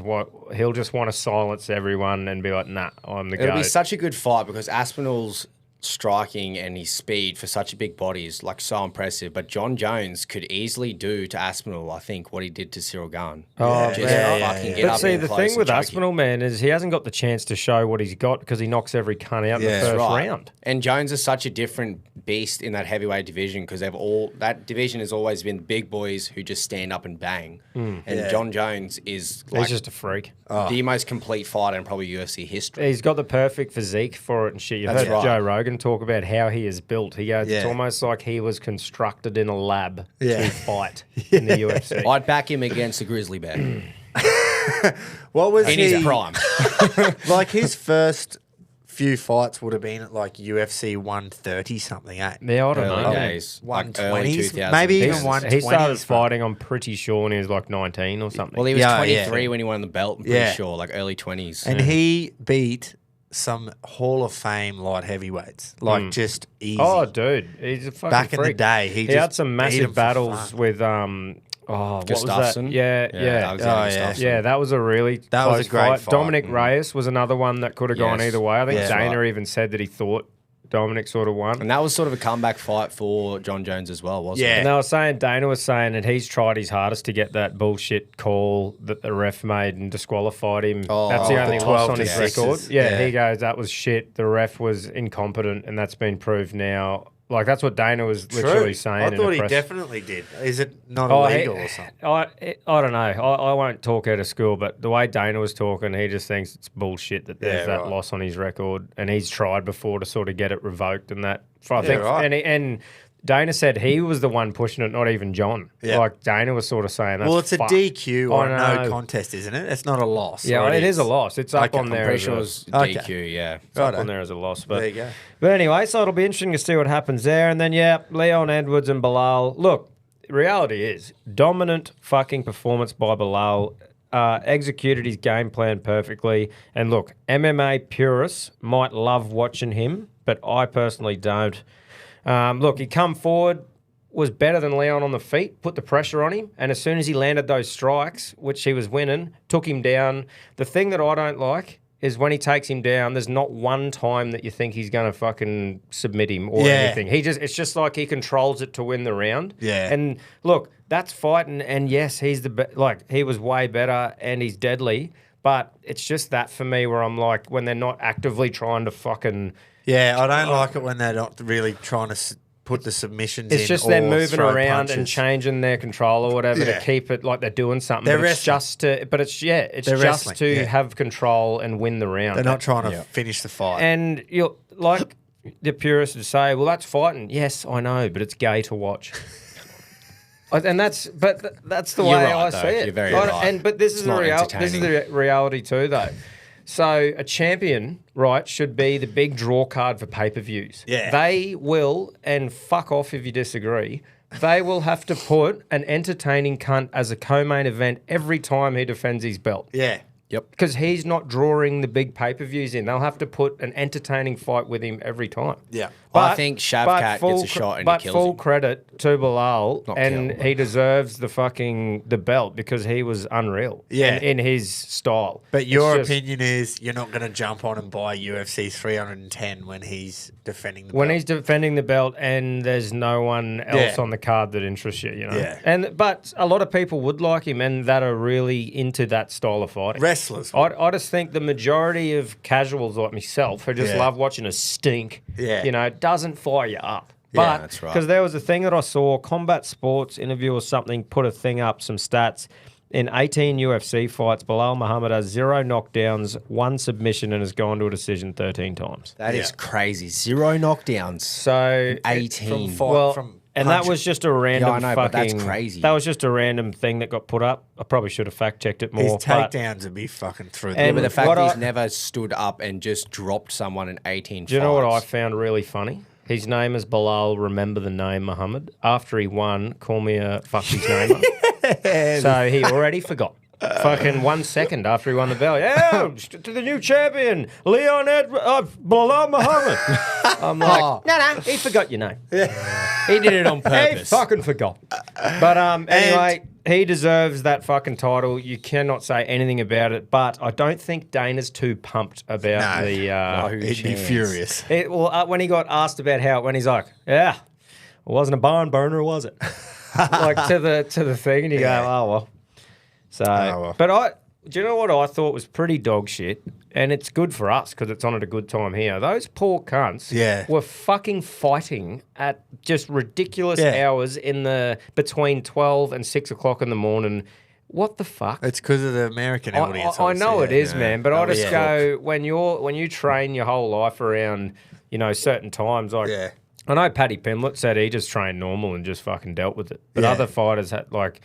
Speaker 2: he'll just want to silence everyone and be like, nah, I'm the
Speaker 3: It'll
Speaker 2: GOAT.
Speaker 3: be such a good fight because Aspinall's striking and his speed for such a big body is like so impressive. But John Jones could easily do to Aspinall, I think, what he did to Cyril Gahn.
Speaker 2: But see, the thing with Aspinall, man, is he hasn't got the chance to show what he's got because he knocks every cunt out in the first round.
Speaker 3: And Jones is such a different beast in that heavyweight division because that division has always been big boys who just stand up and bang. And John Jones is
Speaker 2: He's just a freak.
Speaker 3: The most complete fighter in probably UFC history.
Speaker 2: He's got the perfect physique for it and shit. You heard Joe Rogan talk about how he is built. He goes, it's almost like he was constructed in a lab to fight in the UFC.
Speaker 3: I'd back him against the Grizzly Bear.
Speaker 1: What was
Speaker 3: in his prime?
Speaker 1: Like his first few fights would have been at like UFC 130 something, eh?
Speaker 2: Yeah, I don't know.
Speaker 3: Days, like early
Speaker 1: 120s,
Speaker 3: 2000s.
Speaker 1: maybe even 120s.
Speaker 2: He started fighting, I'm pretty sure, when he was like 19 or something.
Speaker 3: Well, he was 23 when he won the belt, I'm pretty sure, like early 20s.
Speaker 1: And he beat some Hall of Fame light heavyweights, like just easy.
Speaker 2: Oh, dude, he's a fucking
Speaker 1: Back
Speaker 2: freak.
Speaker 1: in the day, he
Speaker 2: had some
Speaker 1: beat him
Speaker 2: massive
Speaker 1: for
Speaker 2: battles
Speaker 1: fun.
Speaker 2: with what was that?
Speaker 3: Gustafsson?
Speaker 2: Yeah.
Speaker 3: Gustafsson.
Speaker 2: Yeah, that was a really
Speaker 1: That was a
Speaker 2: close
Speaker 1: great fight.
Speaker 2: Dominic Reyes was another one that could have gone
Speaker 3: Yes.
Speaker 2: either way. I think
Speaker 3: Yeah.
Speaker 2: Dana even said that he thought Dominic sort of won.
Speaker 3: And that was sort of a comeback fight for John Jones as well, wasn't
Speaker 1: Yeah.
Speaker 3: it?
Speaker 2: And they were saying, Dana was saying that he's tried his hardest to get that bullshit call that the ref made and disqualified him. That's the only
Speaker 1: the
Speaker 2: loss
Speaker 1: 12
Speaker 2: on his
Speaker 1: to
Speaker 2: record.
Speaker 1: sixes.
Speaker 2: Yeah,
Speaker 1: Yeah.
Speaker 2: he goes, that was shit. The ref was incompetent, and that's been proved now. Like, that's what Dana was literally saying.
Speaker 1: I thought
Speaker 2: in
Speaker 1: he
Speaker 2: press.
Speaker 1: definitely did. Is it not
Speaker 2: Oh,
Speaker 1: illegal or something?
Speaker 2: I don't know. I won't talk out of school, but the way Dana was talking, he just thinks it's bullshit that there's that loss on his record, and he's tried before to sort of get it revoked and that. I think, and Dana said he was the one pushing it, not even John.
Speaker 1: Yeah.
Speaker 2: Like Dana was sort of saying that.
Speaker 1: Well, it's a
Speaker 2: fucked.
Speaker 1: DQ or
Speaker 2: I
Speaker 1: no
Speaker 2: know.
Speaker 1: contest, isn't it? It's not a loss.
Speaker 2: Yeah,
Speaker 1: or
Speaker 2: it is a loss. It's up
Speaker 1: Okay,
Speaker 2: on
Speaker 1: I'm
Speaker 2: there.
Speaker 3: I'm pretty
Speaker 2: as
Speaker 3: sure
Speaker 2: a-
Speaker 3: it was
Speaker 1: Okay.
Speaker 3: DQ, yeah.
Speaker 2: It's up
Speaker 1: Righto.
Speaker 2: on there as a loss. But
Speaker 1: There you go.
Speaker 2: But anyway, so it'll be interesting to see what happens there. And then, Leon Edwards and Bilal. Look, reality is dominant fucking performance by Bilal. Executed his game plan perfectly. And look, MMA purists might love watching him, but I personally don't. Look, he come forward, was better than Leon on the feet, put the pressure on him, and as soon as he landed those strikes, which he was winning, took him down. The thing that I don't like is when he takes him down, there's not one time that you think he's going to fucking submit him or anything. It's just like he controls it to win the round.
Speaker 1: Yeah.
Speaker 2: And look, that's fighting, and yes, he's he was way better and he's deadly, but it's just that for me where I'm like, when they're not actively trying to fucking...
Speaker 1: Yeah, I don't like it when they're not really trying to put the submissions in.
Speaker 2: It's just they're
Speaker 1: or
Speaker 2: moving
Speaker 1: throw
Speaker 2: around and
Speaker 1: punches.
Speaker 2: changing their control or whatever
Speaker 1: Yeah.
Speaker 2: to keep it like they're doing something.
Speaker 1: They're
Speaker 2: But it's
Speaker 1: wrestling.
Speaker 2: just to, but it's
Speaker 1: They're
Speaker 2: just
Speaker 1: wrestling,
Speaker 2: to
Speaker 1: yeah.
Speaker 2: have control and win the round.
Speaker 1: They're not trying to finish the fight.
Speaker 2: And you're like the purists would say, well, that's fighting. Yes, I know, but it's gay to watch. And that's the way
Speaker 3: You're right,
Speaker 2: I
Speaker 3: though.
Speaker 2: see it.
Speaker 3: You're very right.
Speaker 2: But this
Speaker 3: It's
Speaker 2: is
Speaker 3: not
Speaker 2: this is the reality too, though. So a champion, right, should be the big draw card for pay-per-views.
Speaker 1: Yeah.
Speaker 2: They will, and fuck off if you disagree, they will have to put an entertaining cunt as a co-main event every time he defends his belt.
Speaker 1: yeah.
Speaker 3: Yep.
Speaker 2: Because he's not drawing the big pay-per-views in. They'll have to put an entertaining fight with him every time.
Speaker 1: Yeah.
Speaker 3: I think Shavkat
Speaker 2: full
Speaker 3: gets a shot and he
Speaker 2: but
Speaker 3: kills
Speaker 2: full
Speaker 3: him.
Speaker 2: credit to Bilal,
Speaker 3: Not
Speaker 2: and
Speaker 3: kill, but-
Speaker 2: he deserves the belt because he was unreal.
Speaker 1: Yeah.
Speaker 2: in his style.
Speaker 1: But your
Speaker 2: It's just-
Speaker 1: opinion is you're not going to jump on and buy UFC 310 when he's defending the
Speaker 2: when
Speaker 1: belt.
Speaker 2: he's defending the belt and there's no one else
Speaker 1: Yeah.
Speaker 2: on the card that interests you, you know.
Speaker 1: Yeah.
Speaker 2: But a lot of people would like him and that are really into that style of fighting.
Speaker 1: Wrestlers.
Speaker 2: I just think the majority of casuals like myself who just
Speaker 1: Yeah.
Speaker 2: love watching a stink,
Speaker 1: Yeah.
Speaker 2: you know, doesn't fire you up.
Speaker 1: Yeah,
Speaker 2: But
Speaker 3: that's right.
Speaker 2: because there was a thing that I saw, Combat Sports interview or something, put a thing up, some stats. In 18 UFC fights, Bilal Muhammad has 0 knockdowns, 1 submission, and has gone to a decision 13 times.
Speaker 3: That is crazy. 0 knockdowns.
Speaker 2: So
Speaker 3: 18.
Speaker 1: from fight,
Speaker 2: Well,
Speaker 1: from
Speaker 2: And that was just a random
Speaker 3: I know, but
Speaker 2: fucking...
Speaker 3: that's crazy.
Speaker 2: That was just a random thing that got put up. I probably should have fact-checked it more.
Speaker 1: His
Speaker 2: but-
Speaker 1: takedowns would be fucking through the
Speaker 2: And-
Speaker 3: But the fact
Speaker 2: What
Speaker 3: he's
Speaker 2: I-
Speaker 3: never stood up and just dropped someone in 18
Speaker 2: Do you know what I
Speaker 3: fights.
Speaker 2: found really funny? His name is Bilal, remember the name Muhammad. After he won, call me a fuck his name up. So he already forgot. Fucking 1 second after he won the belt. Yeah, to the new champion, Bilal Muhammad. I'm like, no, he forgot your name.
Speaker 3: He did it on
Speaker 2: He
Speaker 3: purpose.
Speaker 2: fucking forgot. But anyway, he deserves that fucking title. You cannot say anything about it. But I don't think Dana's too pumped about
Speaker 1: No.
Speaker 2: the...
Speaker 3: No
Speaker 1: He'd be
Speaker 3: chance.
Speaker 1: furious.
Speaker 2: when he got asked about how it went, he's like, yeah, it wasn't a barn burner, was it? Like to the thing, and you go, oh, well. So,
Speaker 1: well.
Speaker 2: but do you know what I thought was pretty dog shit? And it's good for us because it's on at a good time here. Those poor cunts were fucking fighting at just ridiculous hours between 12 and 6 o'clock in the morning. What the fuck?
Speaker 1: It's because of the American audience.
Speaker 2: I know it is, man, but I just
Speaker 1: go.
Speaker 2: go when you train your whole life around, certain times. Like,
Speaker 1: Yeah.
Speaker 2: I know Paddy Pimblett said he just trained normal and just fucking dealt with it, but
Speaker 1: Yeah.
Speaker 2: other fighters had like.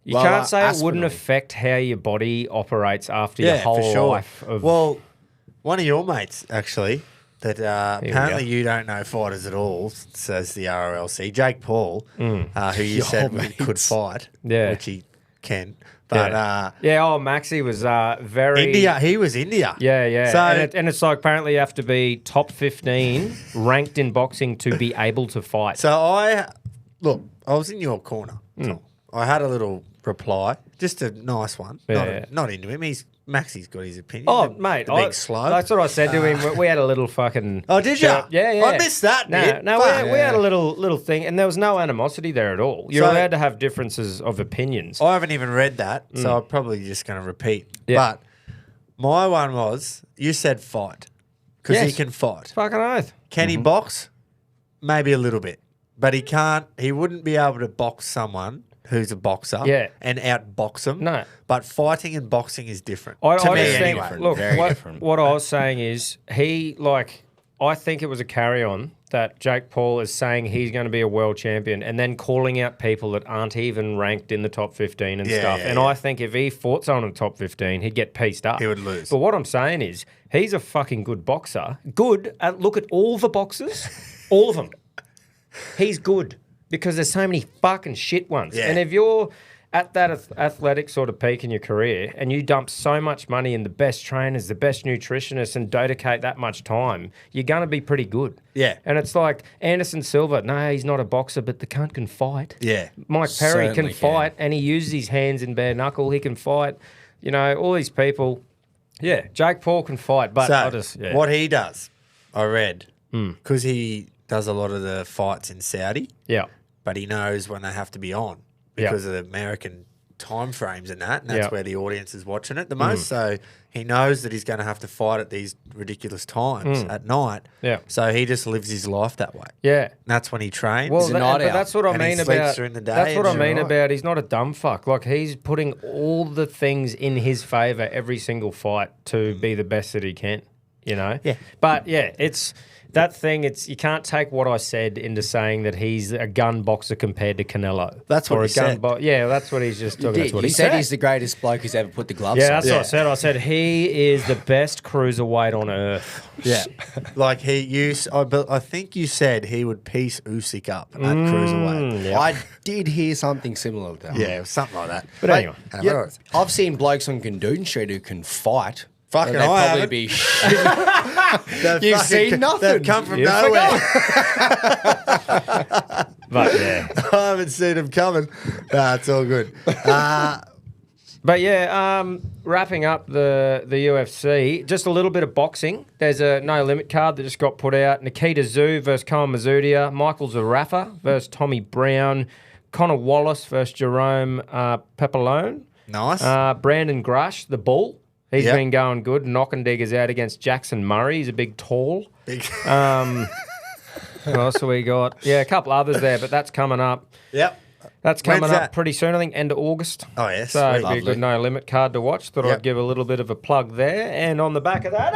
Speaker 2: You
Speaker 3: Well,
Speaker 2: can't say it wouldn't
Speaker 3: Aspinall.
Speaker 2: affect how your body operates after your whole
Speaker 1: for sure.
Speaker 2: life.
Speaker 1: Well, one of your mates, actually, that
Speaker 2: we
Speaker 1: apparently
Speaker 2: go.
Speaker 1: you don't know fighters at all, says the RLC, Jake Paul, who you said could fight,
Speaker 2: Yeah.
Speaker 1: which he can. But
Speaker 2: Maxie was very...
Speaker 1: India, he was India.
Speaker 2: Yeah.
Speaker 1: So,
Speaker 2: and it's like apparently you have to be top 15 ranked in boxing to be able to fight.
Speaker 1: so I was in your corner. So I had a little reply, just a nice one.
Speaker 2: Yeah.
Speaker 1: Not into him. Maxie's got his opinion.
Speaker 2: Oh,
Speaker 1: the,
Speaker 2: mate,
Speaker 1: the big slow.
Speaker 2: That's what I said to him. We had a little fucking...
Speaker 1: Oh, did you?
Speaker 2: Yeah.
Speaker 1: I missed that bit.
Speaker 2: No,
Speaker 1: Fuck.
Speaker 2: we had a little thing, and there was no animosity there at all. You're
Speaker 1: So-
Speaker 2: allowed to have differences of opinions.
Speaker 1: I haven't even read that, so I'm probably just going to repeat.
Speaker 2: Yeah.
Speaker 1: But my one was, you said fight, because he
Speaker 2: Yes.
Speaker 1: can fight.
Speaker 2: Fucking oath.
Speaker 1: Can he box? Maybe a little bit. But he wouldn't be able to box someone who's a boxer and outbox them.
Speaker 2: No.
Speaker 1: But fighting and boxing is different.
Speaker 2: I
Speaker 1: to me,
Speaker 2: just think,
Speaker 1: anyway.
Speaker 2: look,
Speaker 3: Very different.
Speaker 2: what I was saying is I think it was a carry-on that Jake Paul is saying he's going to be a world champion and then calling out people that aren't even ranked in the top 15 and stuff. And I think if he fought someone in the top 15, he'd get pieced up.
Speaker 1: He would lose.
Speaker 2: But what I'm saying is he's a fucking good boxer. Look at all the boxers. All of them. He's good because there's so many fucking shit ones.
Speaker 1: Yeah.
Speaker 2: And if you're at that athletic sort of peak in your career and you dump so much money in the best trainers, the best nutritionists and dedicate that much time, you're going to be pretty good.
Speaker 1: Yeah.
Speaker 2: And it's like Anderson Silva, no, he's not a boxer, but the cunt can fight.
Speaker 1: Yeah.
Speaker 2: Mike Perry
Speaker 3: Certainly
Speaker 2: can fight and he uses his hands in bare knuckle. He can fight. All these people. Yeah, Jake Paul can fight, but
Speaker 1: So, what he does, I read, because he does a lot of the fights in Saudi,
Speaker 2: Yeah.
Speaker 1: but he knows when they have to be on because of the American time frames and that's where the audience is watching it the most. So he knows that he's going to have to fight at these ridiculous times at night.
Speaker 2: Yeah.
Speaker 1: So he just lives his life that way.
Speaker 2: Yeah.
Speaker 1: And that's when he trains.
Speaker 2: Well,
Speaker 3: He's a night
Speaker 2: but
Speaker 3: owl.
Speaker 2: that's what I
Speaker 1: And he
Speaker 2: mean
Speaker 1: sleeps
Speaker 2: about.
Speaker 1: during the day
Speaker 2: That's what I
Speaker 1: and
Speaker 2: mean
Speaker 1: right.
Speaker 2: about. He's not a dumb fuck. Like he's putting all the things in his favor every single fight to be the best that he can.
Speaker 1: Yeah.
Speaker 2: But it's that thing. You can't take what I said into saying that he's a gun boxer compared to Canelo.
Speaker 1: That's what
Speaker 2: or
Speaker 1: he
Speaker 2: a gun
Speaker 1: said.
Speaker 2: that's what he's just talking. That's what
Speaker 3: You
Speaker 2: he
Speaker 3: said
Speaker 2: said.
Speaker 3: he's the greatest bloke who's ever put the gloves
Speaker 2: Yeah,
Speaker 3: on.
Speaker 2: that's what I said. I said he is the best cruiserweight on earth.
Speaker 1: Yeah. Like I think you said he would piece Usyk up at cruiserweight.
Speaker 2: Yeah.
Speaker 3: I did hear something similar to that.
Speaker 1: Yeah, something like that.
Speaker 2: But anyway.
Speaker 3: Yeah, I've seen blokes on Gundoon Street who can fight.
Speaker 1: Fucking
Speaker 3: They'd
Speaker 1: I
Speaker 3: probably
Speaker 1: haven't.
Speaker 3: be
Speaker 1: You've
Speaker 3: seen nothing.
Speaker 1: They've come from
Speaker 2: You
Speaker 1: nowhere.
Speaker 2: But yeah.
Speaker 1: I haven't seen them coming. It's all good.
Speaker 2: But wrapping up the UFC, just a little bit of boxing. There's a no limit card that just got put out. Nikita Tszyu versus Koa Mazudia, Michael Zarafa versus Tommy Brown, Connor Wallace versus Jerome Pepalone,
Speaker 1: Nice.
Speaker 2: Brandon Grush, the Bull. He's
Speaker 1: Yep.
Speaker 2: been going good. Knocking diggers out against Jackson Murray. He's a big tall.
Speaker 1: Big.
Speaker 2: What else have we got? Yeah, a couple others there, but that's coming up.
Speaker 1: Yep.
Speaker 2: That's coming
Speaker 1: When's
Speaker 2: up
Speaker 1: that?
Speaker 2: pretty soon, I think, end of August.
Speaker 1: Oh, yes.
Speaker 2: So it'd be a
Speaker 3: Lovely.
Speaker 2: good no limit card to watch. Thought
Speaker 1: Yep.
Speaker 2: I'd give a little bit of a plug there. And on the back of that,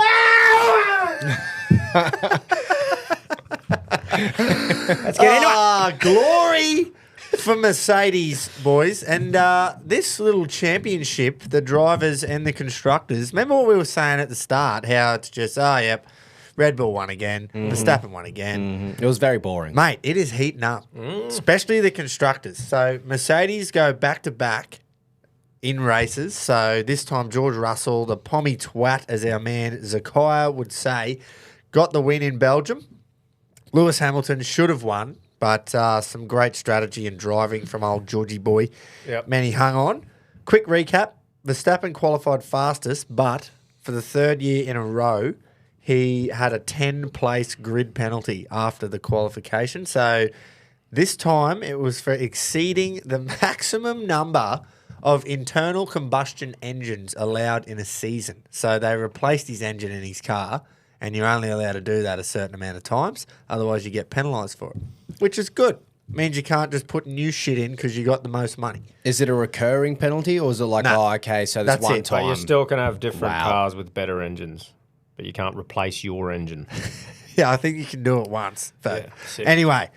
Speaker 2: Let's get into it.
Speaker 1: Glory for Mercedes, boys. And this little championship, the drivers and the constructors, remember what we were saying at the start, how it's just, yep, Red Bull won again, Verstappen won again.
Speaker 3: It was very boring.
Speaker 1: Mate, it is heating up, especially the constructors. So Mercedes go back-to-back in races. So this time George Russell, the pommy twat, as our man Zakiya would say, got the win in Belgium. Lewis Hamilton should have won, but some great strategy and driving from old Georgie boy.
Speaker 2: Yep.
Speaker 1: Man, he hung on. Quick recap. Verstappen qualified fastest, but for the third year in a row, he had a 10-place grid penalty after the qualification. So this time it was for exceeding the maximum number of internal combustion engines allowed in a season. So they replaced his engine in his car, and you're only allowed to do that a certain amount of times. Otherwise, you get penalised for it, which is good. Means you can't just put new shit in because you got the most money.
Speaker 3: Is it a recurring penalty, or is it like,
Speaker 1: No.
Speaker 3: okay, so
Speaker 1: That's
Speaker 3: this one
Speaker 1: it.
Speaker 3: time?
Speaker 2: But you're still going to have different
Speaker 3: Wow.
Speaker 2: cars with better engines. But you can't replace your engine.
Speaker 1: Yeah, I think you can do it once. But
Speaker 2: Yeah, sick.
Speaker 1: anyway,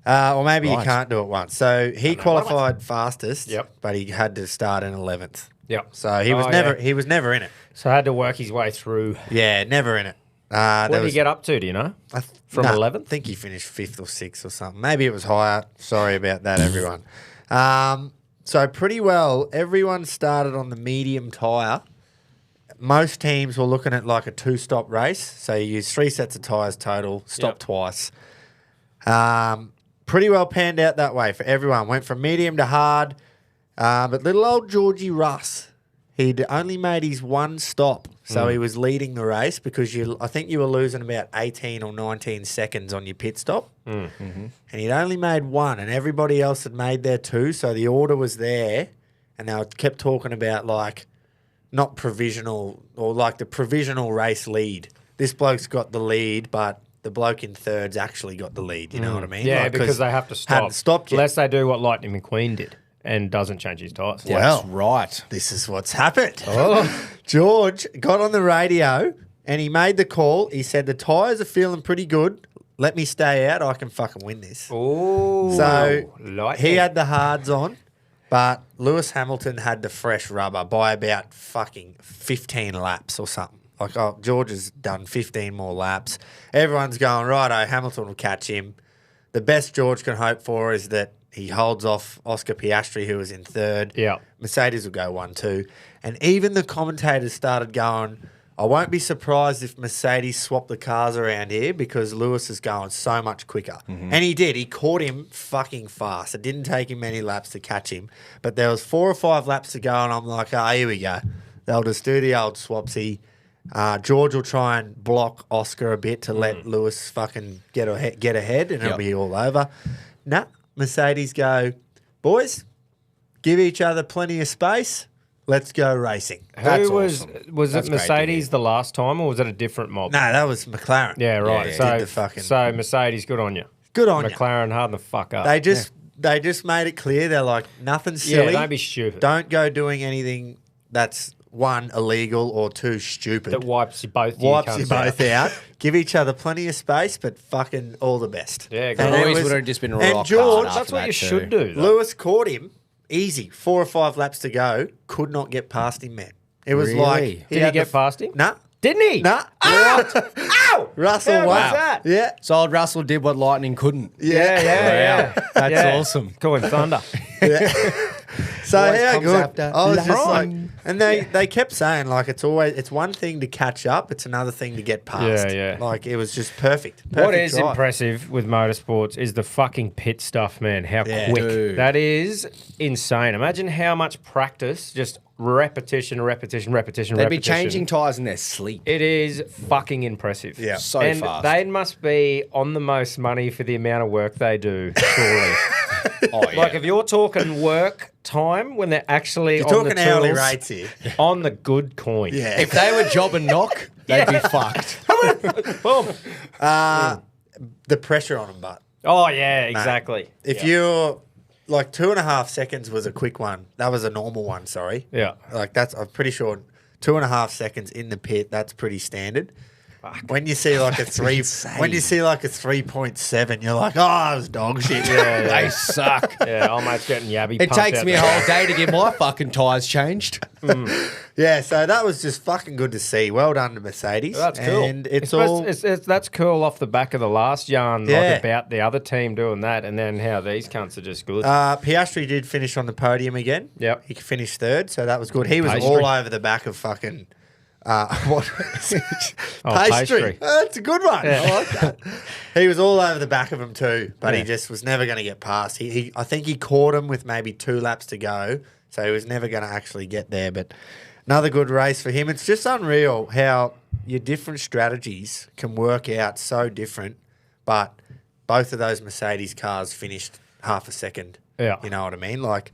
Speaker 1: or maybe you
Speaker 3: Right.
Speaker 1: can't do it once. So he qualified fastest,
Speaker 2: Yep.
Speaker 1: but he had to start in 11th.
Speaker 2: Yep.
Speaker 1: So he was he was never in it.
Speaker 2: So I had to work his way through.
Speaker 1: Yeah, never in it.
Speaker 2: What did he get up to, do you know? From 11th?
Speaker 1: I think he finished 5th or 6th or something. Maybe it was higher. Sorry about that, everyone. So pretty well, everyone started on the medium tyre. Most teams were looking at like a 2-stop race. So you use 3 sets of tyres total, stop
Speaker 2: Yep.
Speaker 1: twice. Pretty well panned out that way for everyone. Went from medium to hard. But little old Georgie Russ, he'd only made his one stop. So he was leading the race because I think you were losing about 18 or 19 seconds on your pit stop. And he'd only made one, and everybody else had made their 2. So the order was there. And they kept talking about like not provisional or like the provisional race lead. This bloke's got the lead, but the bloke in third's actually got the lead. You know what I mean?
Speaker 2: Yeah,
Speaker 1: Like,
Speaker 2: because they have to stop.
Speaker 1: Hadn't stopped yet.
Speaker 2: Unless they do what Lightning McQueen did and doesn't change his tyres.
Speaker 1: Well,
Speaker 3: That's right.
Speaker 1: this is what's happened. George got on the radio and he made the call. He said, the tyres are feeling pretty good. Let me stay out. I can fucking win this.
Speaker 2: Oh,
Speaker 1: So
Speaker 2: Lightning.
Speaker 1: he had the hards on, but Lewis Hamilton had the fresh rubber by about fucking 15 laps or something. Like, George has done 15 more laps. Everyone's going, righto, Hamilton will catch him. The best George can hope for is that he holds off Oscar Piastri, who was in third.
Speaker 2: Yeah.
Speaker 1: Mercedes will go 1-2. And even the commentators started going, I won't be surprised if Mercedes swap the cars around here because Lewis is going so much quicker. And he did. He caught him fucking fast. It didn't take him many laps to catch him. But there was 4 or 5 laps to go, and I'm like, here we go. They'll just do the old swapsy. George will try and block Oscar a bit to let Lewis fucking get ahead, and it'll be all over. Nah, Mercedes go, boys, give each other plenty of space. Let's go racing.
Speaker 3: That's
Speaker 2: Who was
Speaker 3: awesome.
Speaker 2: was
Speaker 3: That's
Speaker 2: it
Speaker 3: great to
Speaker 2: Mercedes
Speaker 3: hear.
Speaker 2: the last time, or was it a different mob?
Speaker 1: No, that was McLaren.
Speaker 2: Yeah, right.
Speaker 3: yeah.
Speaker 2: So,
Speaker 1: Did the fucking-
Speaker 2: so Mercedes, good on you.
Speaker 1: Good on you.
Speaker 2: McLaren, harden the fuck up.
Speaker 1: They just made it clear. They're like, nothing silly.
Speaker 2: don't be stupid.
Speaker 1: Don't go doing anything that's 1, illegal, or 2, stupid.
Speaker 2: That wipes you both.
Speaker 1: Wipes you
Speaker 2: cunts
Speaker 1: both out. Give each other plenty of space, but fucking all the best.
Speaker 2: Yeah, good.
Speaker 1: And it
Speaker 3: Always
Speaker 1: was-
Speaker 3: would have just been
Speaker 1: and
Speaker 3: rock
Speaker 1: George,
Speaker 3: hard
Speaker 2: That's
Speaker 3: after
Speaker 2: what
Speaker 3: that
Speaker 2: you
Speaker 3: too.
Speaker 2: should do. though.
Speaker 1: Lewis caught him easy. 4 or 5 laps to go. Could not get past him, man. It was
Speaker 3: Really?
Speaker 1: like
Speaker 2: Did he
Speaker 1: had
Speaker 2: get
Speaker 1: the-
Speaker 2: past him?
Speaker 1: Nah.
Speaker 2: Didn't he?
Speaker 1: Nah.
Speaker 2: Ow!
Speaker 1: Russell
Speaker 2: How
Speaker 1: won.
Speaker 2: was that?
Speaker 1: Yeah.
Speaker 3: So old Russell did what Lightning couldn't.
Speaker 2: Yeah.
Speaker 3: That's
Speaker 2: Yeah.
Speaker 3: awesome.
Speaker 2: Call him Thunder.
Speaker 1: So
Speaker 3: Always
Speaker 1: how
Speaker 3: comes
Speaker 1: good.
Speaker 3: after
Speaker 1: I was just like,
Speaker 2: LeBron.
Speaker 1: and they kept saying like it's one thing to catch up, it's another thing to get past.
Speaker 2: Yeah.
Speaker 1: Like it was just perfect.
Speaker 2: What
Speaker 1: Perfect
Speaker 2: is
Speaker 1: drive.
Speaker 2: impressive with motorsports is the fucking pit stuff, man. How
Speaker 1: Yeah.
Speaker 2: quick.
Speaker 3: Dude.
Speaker 2: That is insane. Imagine how much practice, just repetition.
Speaker 3: They'd be changing tyres in their sleep.
Speaker 2: It is fucking impressive.
Speaker 1: Yeah.
Speaker 3: So
Speaker 2: and
Speaker 3: fast.
Speaker 2: they must be on the most money for the amount of work they do, surely.
Speaker 3: Oh, yeah.
Speaker 2: Like if you're talking work time when they're actually
Speaker 1: You're
Speaker 2: on
Speaker 1: talking
Speaker 2: the
Speaker 1: hourly
Speaker 2: tools,
Speaker 1: rates here.
Speaker 2: on the good coin.
Speaker 1: Yeah.
Speaker 3: if they were job and knock, they'd be fucked.
Speaker 2: Boom.
Speaker 1: The pressure on them, but
Speaker 2: Oh yeah, exactly.
Speaker 1: if
Speaker 2: yeah.
Speaker 1: you're like 2.5 seconds was a quick one. That was a normal one. Sorry.
Speaker 2: Yeah.
Speaker 1: Like I'm pretty sure 2.5 seconds in the pit. That's pretty standard. When you see like a three,
Speaker 3: insane.
Speaker 1: when you see like a 3.7, you're like, oh, it was dog shit.
Speaker 3: They suck.
Speaker 2: Yeah, old mate's getting yabby.
Speaker 3: It
Speaker 2: pumped
Speaker 3: takes
Speaker 2: out
Speaker 3: me
Speaker 2: the
Speaker 3: a whole
Speaker 2: back.
Speaker 3: day to get my fucking tyres changed.
Speaker 1: Yeah, so that was just fucking good to see. Well done to Mercedes.
Speaker 2: That's cool.
Speaker 1: And it's
Speaker 2: Especially-
Speaker 1: all.
Speaker 2: that's cool off the back of the last yarn,
Speaker 1: Yeah.
Speaker 2: like about the other team doing that, and then how these cunts are just good.
Speaker 1: Piastri did finish on the podium again.
Speaker 2: Yep.
Speaker 1: He finished third, so that was good. He was
Speaker 2: Pastry.
Speaker 1: all over the back of fucking. What?
Speaker 2: Pastry.
Speaker 1: That's a good one.
Speaker 2: Yeah.
Speaker 1: I like that. He was all over the back of him too, but he
Speaker 2: Yeah.
Speaker 1: just was never going to get past. I think he caught him with maybe 2 laps to go, so he was never going to actually get there. But another good race for him. It's just unreal how your different strategies can work out so different, but both of those Mercedes cars finished half a second.
Speaker 2: Yeah.
Speaker 1: You know what I mean? Like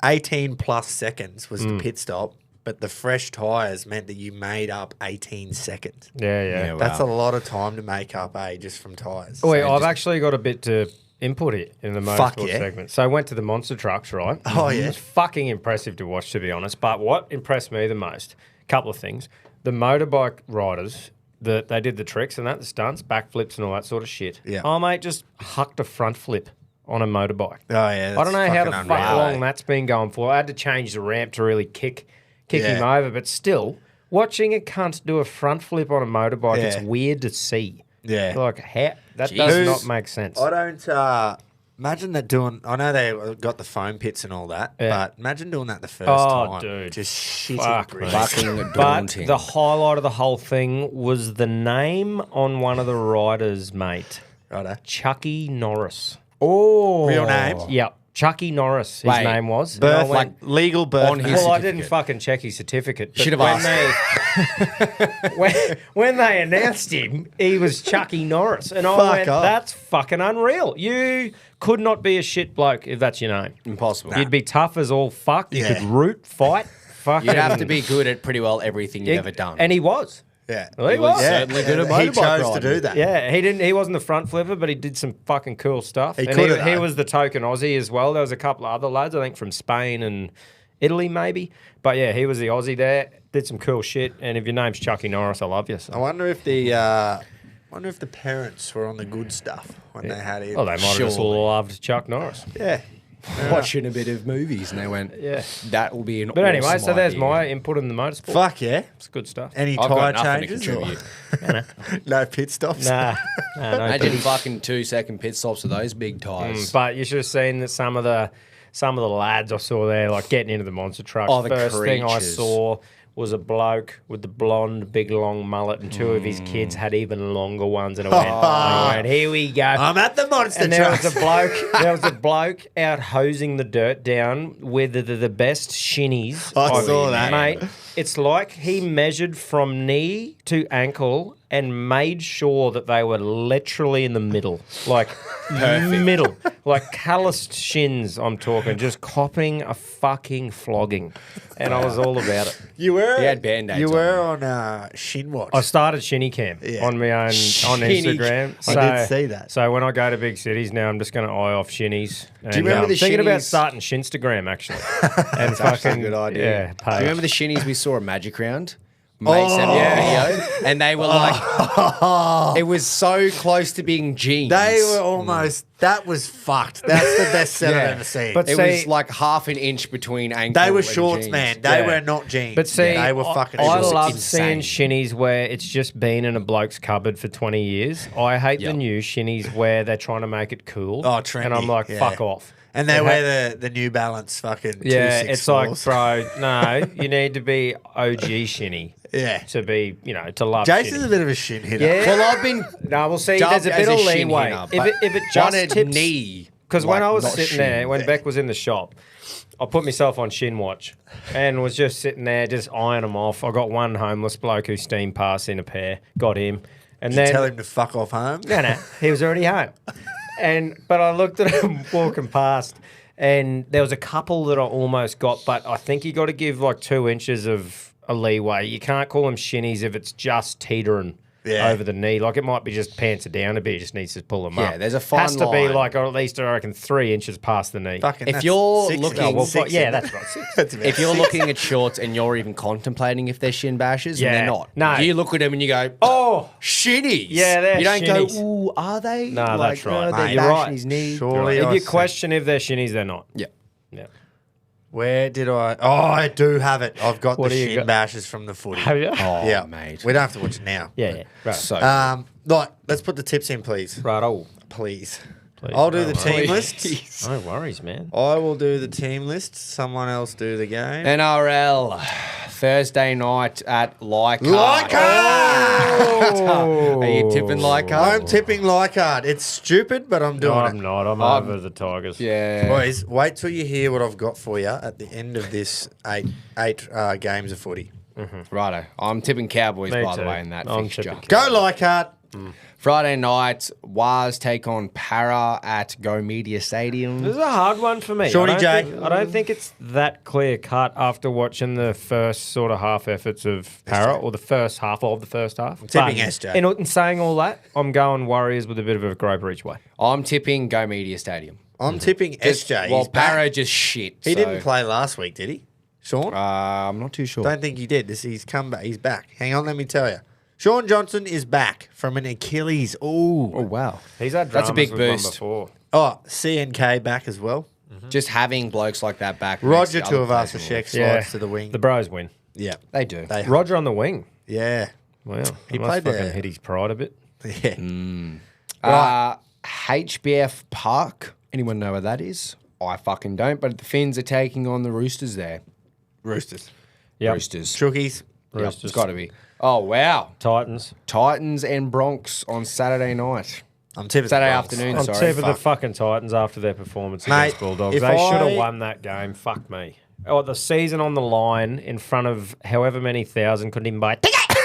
Speaker 1: 18 plus seconds was the pit stop, but the fresh tyres meant that you made up 18 seconds.
Speaker 2: Yeah.
Speaker 3: Wow.
Speaker 1: That's a lot of time to make up, just from tyres.
Speaker 2: Wait,
Speaker 3: So
Speaker 2: I've
Speaker 3: just-
Speaker 2: actually got a bit to input here in the
Speaker 1: Fuck
Speaker 2: motorsport
Speaker 1: yeah.
Speaker 2: segment. So I went to the monster trucks, right?
Speaker 1: Oh, yeah.
Speaker 2: It was fucking impressive to watch, to be honest. But what impressed me the most, couple of things. The motorbike riders, they did the tricks and that, the stunts, backflips and all that sort of shit.
Speaker 1: Yeah.
Speaker 2: Oh, mate, just hucked a front flip on a motorbike.
Speaker 1: Oh, yeah.
Speaker 2: I don't know how the
Speaker 1: fucking
Speaker 2: fuck
Speaker 1: unreal,
Speaker 2: long
Speaker 1: eh?
Speaker 2: that's been going for. I had to change the ramp to really kick
Speaker 1: Yeah.
Speaker 2: him over, but still, watching a cunt do a front flip on a motorbike, it's
Speaker 1: Yeah.
Speaker 2: weird to see.
Speaker 1: Yeah.
Speaker 2: Like, how, that
Speaker 3: Jeez.
Speaker 2: does
Speaker 1: Who's-
Speaker 2: not make sense.
Speaker 1: I don't imagine that doing. I know they got the foam pits and all that,
Speaker 2: Yeah.
Speaker 1: but imagine doing that the first
Speaker 2: Oh,
Speaker 1: time.
Speaker 2: dude.
Speaker 1: Just shitting
Speaker 2: Fuck,
Speaker 1: bricks.
Speaker 2: mate.
Speaker 3: Fucking
Speaker 2: But
Speaker 3: daunting.
Speaker 2: the highlight of the whole thing was the name on one of the riders, mate.
Speaker 1: Righto.
Speaker 2: Chucky Norris.
Speaker 3: Oh.
Speaker 1: Real name?
Speaker 2: Yep. Chucky Norris, his
Speaker 3: Wait,
Speaker 2: name was.
Speaker 1: Birth,
Speaker 2: And I went-
Speaker 1: like legal birth.
Speaker 3: on his-
Speaker 1: name.
Speaker 2: well, I
Speaker 3: certificate.
Speaker 2: didn't fucking check his certificate. but
Speaker 3: Should have
Speaker 2: when
Speaker 3: asked.
Speaker 2: when they announced him, he was Chucky Norris. And I
Speaker 1: Fuck
Speaker 2: went,
Speaker 1: off.
Speaker 2: that's fucking unreal. You could not be a shit bloke if that's your name.
Speaker 3: Impossible.
Speaker 2: You'd be tough as all fuck. You
Speaker 1: Yeah.
Speaker 2: could root, fight. Fucking,
Speaker 3: You'd have to be good at pretty well everything you've ever done.
Speaker 2: And he was.
Speaker 1: Yeah.
Speaker 2: Well, he was.
Speaker 3: certainly good at
Speaker 1: He
Speaker 3: motorbike
Speaker 1: chose to
Speaker 3: riding.
Speaker 1: do that.
Speaker 2: Yeah, he didn't. He wasn't the front flipper, but he did some fucking cool stuff.
Speaker 1: He
Speaker 2: And
Speaker 1: could've,
Speaker 2: he
Speaker 1: though.
Speaker 2: was the token Aussie as well. There was a couple of other lads, I think, from Spain and Italy, maybe. But yeah, he was the Aussie there. Did some cool shit. And if your name's Chucky Norris, I love you.
Speaker 1: I
Speaker 2: So.
Speaker 1: wonder if the parents were on the good stuff when they had him.
Speaker 2: Well, they might have just
Speaker 3: Surely.
Speaker 2: loved Chuck Norris.
Speaker 1: Yeah.
Speaker 3: Watching a bit of movies, and they went,
Speaker 2: Yeah.
Speaker 3: that will be an
Speaker 2: But anyway,
Speaker 3: awesome
Speaker 2: so there's
Speaker 3: idea."
Speaker 2: my input in the motorsport.
Speaker 1: Fuck yeah.
Speaker 2: It's good stuff.
Speaker 1: Any
Speaker 3: I've
Speaker 1: tyre
Speaker 3: got nothing to
Speaker 1: changes? or-
Speaker 3: contribute.
Speaker 1: No pit stops?
Speaker 2: Nah, no
Speaker 3: Imagine
Speaker 2: pity.
Speaker 3: fucking 2-second pit stops of those big tyres.
Speaker 2: But you should have seen that some of the lads I saw there, like getting into the monster truck.
Speaker 3: Oh, the
Speaker 2: First thing I
Speaker 3: creatures.
Speaker 2: saw was a bloke with the blonde, big, long mullet, and two of his kids had even longer ones. And I went, here we go.
Speaker 1: I'm at the monster
Speaker 2: and there
Speaker 1: truck.
Speaker 2: was a bloke. There was a bloke out hosing the dirt down with the best shinnies.
Speaker 1: I saw that.
Speaker 2: mate. It's like he measured from knee to ankle and made sure that they were literally in the middle, like middle, like calloused shins. I'm talking, just copping a fucking flogging, and I was all about it.
Speaker 1: You were.
Speaker 3: He had Band-Aids
Speaker 1: You
Speaker 3: on
Speaker 1: were on Shin Watch.
Speaker 2: I started Shinny Cam
Speaker 1: Yeah.
Speaker 2: on my own on
Speaker 3: Shinny
Speaker 2: Instagram.
Speaker 1: I did see that.
Speaker 2: So when I go to big cities now, I'm just going to eye off Shinnies. And,
Speaker 3: you remember the
Speaker 2: thinking about
Speaker 3: Shinnies-
Speaker 2: starting Shinstagram actually? And
Speaker 3: That's actually
Speaker 2: fucking
Speaker 3: a good idea.
Speaker 2: Yeah,
Speaker 3: Do you remember the shinnies we saw at Magic Round? Mate
Speaker 1: Oh.
Speaker 3: sent me a video, and they were like, it was so close to being jeans.
Speaker 1: They were almost. That was fucked. That's the best set
Speaker 3: Yeah.
Speaker 1: I've ever seen.
Speaker 2: But
Speaker 3: It
Speaker 2: see-
Speaker 3: was like half an inch between ankle.
Speaker 1: they were
Speaker 3: and
Speaker 1: shorts,
Speaker 3: jeans.
Speaker 1: man. They
Speaker 2: Yeah.
Speaker 1: were not jeans.
Speaker 2: But see,
Speaker 1: they were fucking
Speaker 2: I
Speaker 1: shorts.
Speaker 2: love
Speaker 3: insane.
Speaker 2: seeing shinnies where it's just been in a bloke's cupboard for 20 years. I hate
Speaker 3: Yep.
Speaker 2: the new shinnies where they're trying to make it cool.
Speaker 1: Oh, trendy.
Speaker 2: And I'm like,
Speaker 1: Yeah.
Speaker 2: fuck off.
Speaker 1: And they
Speaker 2: It
Speaker 1: wear the New Balance fucking
Speaker 2: Yeah,
Speaker 1: 264s.
Speaker 2: it's like, bro, no, you need to be OG shinny
Speaker 1: Yeah.
Speaker 2: to be, to love
Speaker 1: Jason's a
Speaker 2: shinny.
Speaker 1: bit of a shin hitter.
Speaker 2: Yeah.
Speaker 3: Well, I've been
Speaker 2: No, we'll see.
Speaker 3: dubbed
Speaker 2: There's a
Speaker 3: as
Speaker 2: bit of
Speaker 3: shin
Speaker 2: leeway.
Speaker 3: hitter,
Speaker 2: If
Speaker 3: but
Speaker 2: it
Speaker 3: on
Speaker 2: just
Speaker 3: a
Speaker 2: tips,
Speaker 3: knee.
Speaker 2: because when
Speaker 3: like,
Speaker 2: I was
Speaker 3: not
Speaker 2: sitting
Speaker 3: shin.
Speaker 2: there, when
Speaker 1: Yeah.
Speaker 2: Beck was in the shop, I put myself on Shin Watch and was just sitting there, just eyeing them off. I got one homeless bloke who steamed past in a pair, got him, and
Speaker 1: Did you
Speaker 2: then
Speaker 1: tell him to fuck off home?
Speaker 2: no, he was already home. But I looked at him walking past, and there was a couple that I almost got, but I think you got to give like 2 inches of a leeway. You can't call them shinnies if it's just teetering. over the knee. Like it might be just pants are down a bit. He just needs to pull them up.
Speaker 3: Yeah, there's a fine
Speaker 2: Has to be
Speaker 3: line.
Speaker 2: like, or at least I reckon 3 inches past the knee.
Speaker 1: Fucking
Speaker 3: If
Speaker 1: that's
Speaker 3: you're
Speaker 1: 6
Speaker 3: looking-
Speaker 1: inches.
Speaker 3: well,
Speaker 1: Six,
Speaker 2: yeah,
Speaker 1: isn't
Speaker 2: that's
Speaker 1: it?
Speaker 2: right. 6.
Speaker 1: That's about
Speaker 3: If you're
Speaker 1: 6.
Speaker 3: looking at shorts and you're even contemplating if they're shin bashes,
Speaker 2: Yeah.
Speaker 3: and they're not.
Speaker 2: No.
Speaker 3: You look at them and you go,
Speaker 2: Oh,
Speaker 3: shitties.
Speaker 2: Yeah, they're
Speaker 3: You don't
Speaker 2: shinnies.
Speaker 3: go, ooh, are they?
Speaker 2: No, that's right.
Speaker 3: They're
Speaker 1: Mate,
Speaker 2: you're
Speaker 3: bashing
Speaker 2: right.
Speaker 3: his knee.
Speaker 1: Surely
Speaker 2: if
Speaker 1: I
Speaker 2: you
Speaker 1: said-
Speaker 2: question if they're shinnies, they're not.
Speaker 3: Yeah.
Speaker 2: Yeah.
Speaker 1: Where did I? Oh, I do have it. I've got
Speaker 2: What
Speaker 1: the
Speaker 2: do you
Speaker 1: shin
Speaker 2: got?
Speaker 1: bashes from the footy.
Speaker 2: Have you?
Speaker 3: Oh,
Speaker 1: yeah,
Speaker 3: mate.
Speaker 1: We don't have to watch it now.
Speaker 2: Yeah. Right.
Speaker 3: So,
Speaker 1: Right, let's put the tips in, please.
Speaker 2: Right. Oh,
Speaker 1: Please.
Speaker 2: please.
Speaker 1: I'll do
Speaker 2: No
Speaker 1: the team
Speaker 2: worries.
Speaker 1: list.
Speaker 2: No worries, man.
Speaker 1: I will do the team list. Someone else do the game.
Speaker 3: NRL, Thursday night at Leichhardt.
Speaker 1: Leichhardt!
Speaker 2: Oh.
Speaker 3: Are you tipping Leichhardt?
Speaker 1: I'm tipping Leichhardt. It's stupid, but I'm doing
Speaker 2: No,
Speaker 1: it.
Speaker 2: I'm not. I'm over the Tigers.
Speaker 3: Yeah.
Speaker 1: Boys, wait till you hear what I've got for you at the end of this eight games of footy.
Speaker 3: Righto. I'm tipping Cowboys,
Speaker 2: Me
Speaker 3: by the
Speaker 2: too.
Speaker 3: way, in that
Speaker 2: I'm
Speaker 3: fixture.
Speaker 2: tipping
Speaker 1: Go Leichhardt.
Speaker 3: Friday night, Waz take on Para at Go Media Stadium.
Speaker 2: This is a hard one for me.
Speaker 1: Shawnee
Speaker 2: I don't
Speaker 1: J.
Speaker 2: think- I don't think it's that clear cut after watching the first sort of half efforts of Para, or the first half of the first half.
Speaker 1: tipping
Speaker 2: But
Speaker 1: SJ.
Speaker 2: In saying all that, I'm going Warriors with a bit of a groper each way.
Speaker 3: I'm tipping Go Media Stadium.
Speaker 1: I'm tipping SJ.
Speaker 3: Well,
Speaker 1: He's back.
Speaker 3: Para just shit.
Speaker 1: He
Speaker 3: so,
Speaker 1: didn't play last week, did he? Sean?
Speaker 3: I'm not too sure.
Speaker 1: Don't think he did. He's come back. He's back. Hang on, let me tell you. Sean Johnson is back from an Achilles.
Speaker 3: Oh,
Speaker 1: Ooh.
Speaker 3: wow.
Speaker 2: He's had
Speaker 3: That's a big
Speaker 2: dramas with one
Speaker 3: boost.
Speaker 2: before.
Speaker 1: Oh, CNK back as well.
Speaker 3: Just having blokes like that back.
Speaker 1: Roger
Speaker 3: makes the other players
Speaker 1: Tuivasa-Sheck
Speaker 3: more-
Speaker 1: slides to the wing.
Speaker 2: The Bros win.
Speaker 1: Yeah.
Speaker 3: They do.
Speaker 1: They
Speaker 2: Roger on the wing.
Speaker 1: Yeah.
Speaker 2: Wow.
Speaker 1: He
Speaker 2: must
Speaker 1: played
Speaker 2: fucking
Speaker 1: there.
Speaker 2: hit his pride a bit.
Speaker 1: Yeah.
Speaker 3: HBF Park. Anyone know where that is? I fucking don't. But the Finns are taking on the Roosters there.
Speaker 1: Roosters.
Speaker 2: Yep.
Speaker 3: Roosters.
Speaker 1: Chookies.
Speaker 3: Yep,
Speaker 2: Roosters.
Speaker 3: it's got to be. Oh, wow.
Speaker 2: Titans.
Speaker 3: Titans and Bronx on Saturday night.
Speaker 1: I'm tipping
Speaker 3: Saturday
Speaker 1: the Bronx.
Speaker 3: afternoon,
Speaker 2: I'm
Speaker 3: sorry.
Speaker 2: tipping the
Speaker 1: fuck.
Speaker 2: fucking Titans after their performance
Speaker 1: Mate,
Speaker 2: against Bulldogs.
Speaker 1: if
Speaker 2: They should
Speaker 1: I-
Speaker 2: have won that game. Fuck me. Oh, the season on the line in front of however many thousand couldn't even buy a ticket.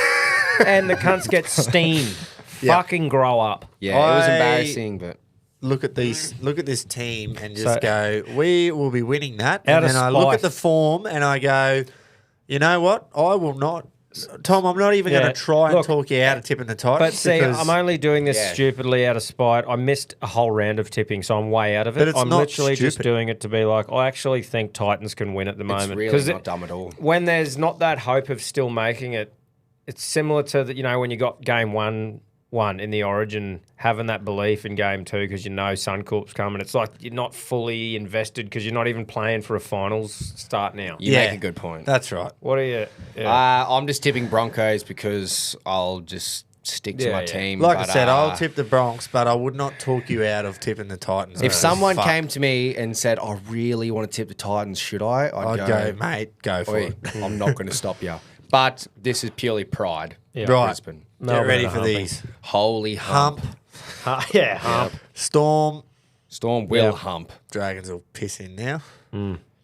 Speaker 2: And the cunts get steamed.
Speaker 1: Yeah.
Speaker 2: Fucking grow up.
Speaker 3: Yeah, it was
Speaker 1: I-
Speaker 3: embarrassing, but
Speaker 1: Look at this team and just
Speaker 2: So-
Speaker 1: go, we will be winning that.
Speaker 2: Out
Speaker 1: And
Speaker 2: of
Speaker 1: then I look
Speaker 2: spite.
Speaker 1: at the form and I go, you know what? I will not. Tom, I'm not even
Speaker 2: Yeah,
Speaker 1: going to try and
Speaker 2: look,
Speaker 1: talk you out of tipping the Titans.
Speaker 2: But see,
Speaker 1: because
Speaker 2: I'm only doing this
Speaker 3: Yeah.
Speaker 2: stupidly out of spite. I missed a whole round of tipping, so I'm way out of it.
Speaker 1: But it's
Speaker 2: I'm
Speaker 1: not
Speaker 2: literally just
Speaker 1: stupid.
Speaker 2: doing it to be like, I actually think Titans can win at the
Speaker 3: it's
Speaker 2: moment.
Speaker 3: really
Speaker 2: 'Cause
Speaker 3: not dumb at all.
Speaker 2: when there's not that hope of still making it, it's similar to the, when you got game one in the Origin, having that belief in game two because you know Suncorp's coming. It's like you're not fully invested because you're not even playing for a finals start now.
Speaker 3: You
Speaker 1: Yeah.
Speaker 3: make a good point.
Speaker 1: that's right.
Speaker 2: What are you? Yeah.
Speaker 3: I'm just tipping Broncos because I'll just stick to
Speaker 2: Yeah,
Speaker 3: my
Speaker 2: yeah.
Speaker 3: team.
Speaker 1: Like
Speaker 3: but,
Speaker 1: I said, I'll tip the Bronx, but I would not talk you out of tipping the Titans.
Speaker 3: If
Speaker 1: because
Speaker 3: someone
Speaker 1: fuck,
Speaker 3: came to me and said, I really want to tip the Titans, should I?
Speaker 1: I'd go, mate, go for
Speaker 3: "Oi,
Speaker 1: it.
Speaker 3: I'm not going to stop you. But this is purely pride.
Speaker 2: Yeah.
Speaker 1: Right.
Speaker 3: Brisbane.
Speaker 1: Get
Speaker 2: Melbourne
Speaker 1: ready
Speaker 2: are
Speaker 1: for
Speaker 2: humping.
Speaker 1: these.
Speaker 3: Holy hump.
Speaker 1: Hump,
Speaker 2: Hump.
Speaker 1: Storm,
Speaker 3: Storm will
Speaker 2: Yeah.
Speaker 3: hump.
Speaker 1: Dragons will piss in now.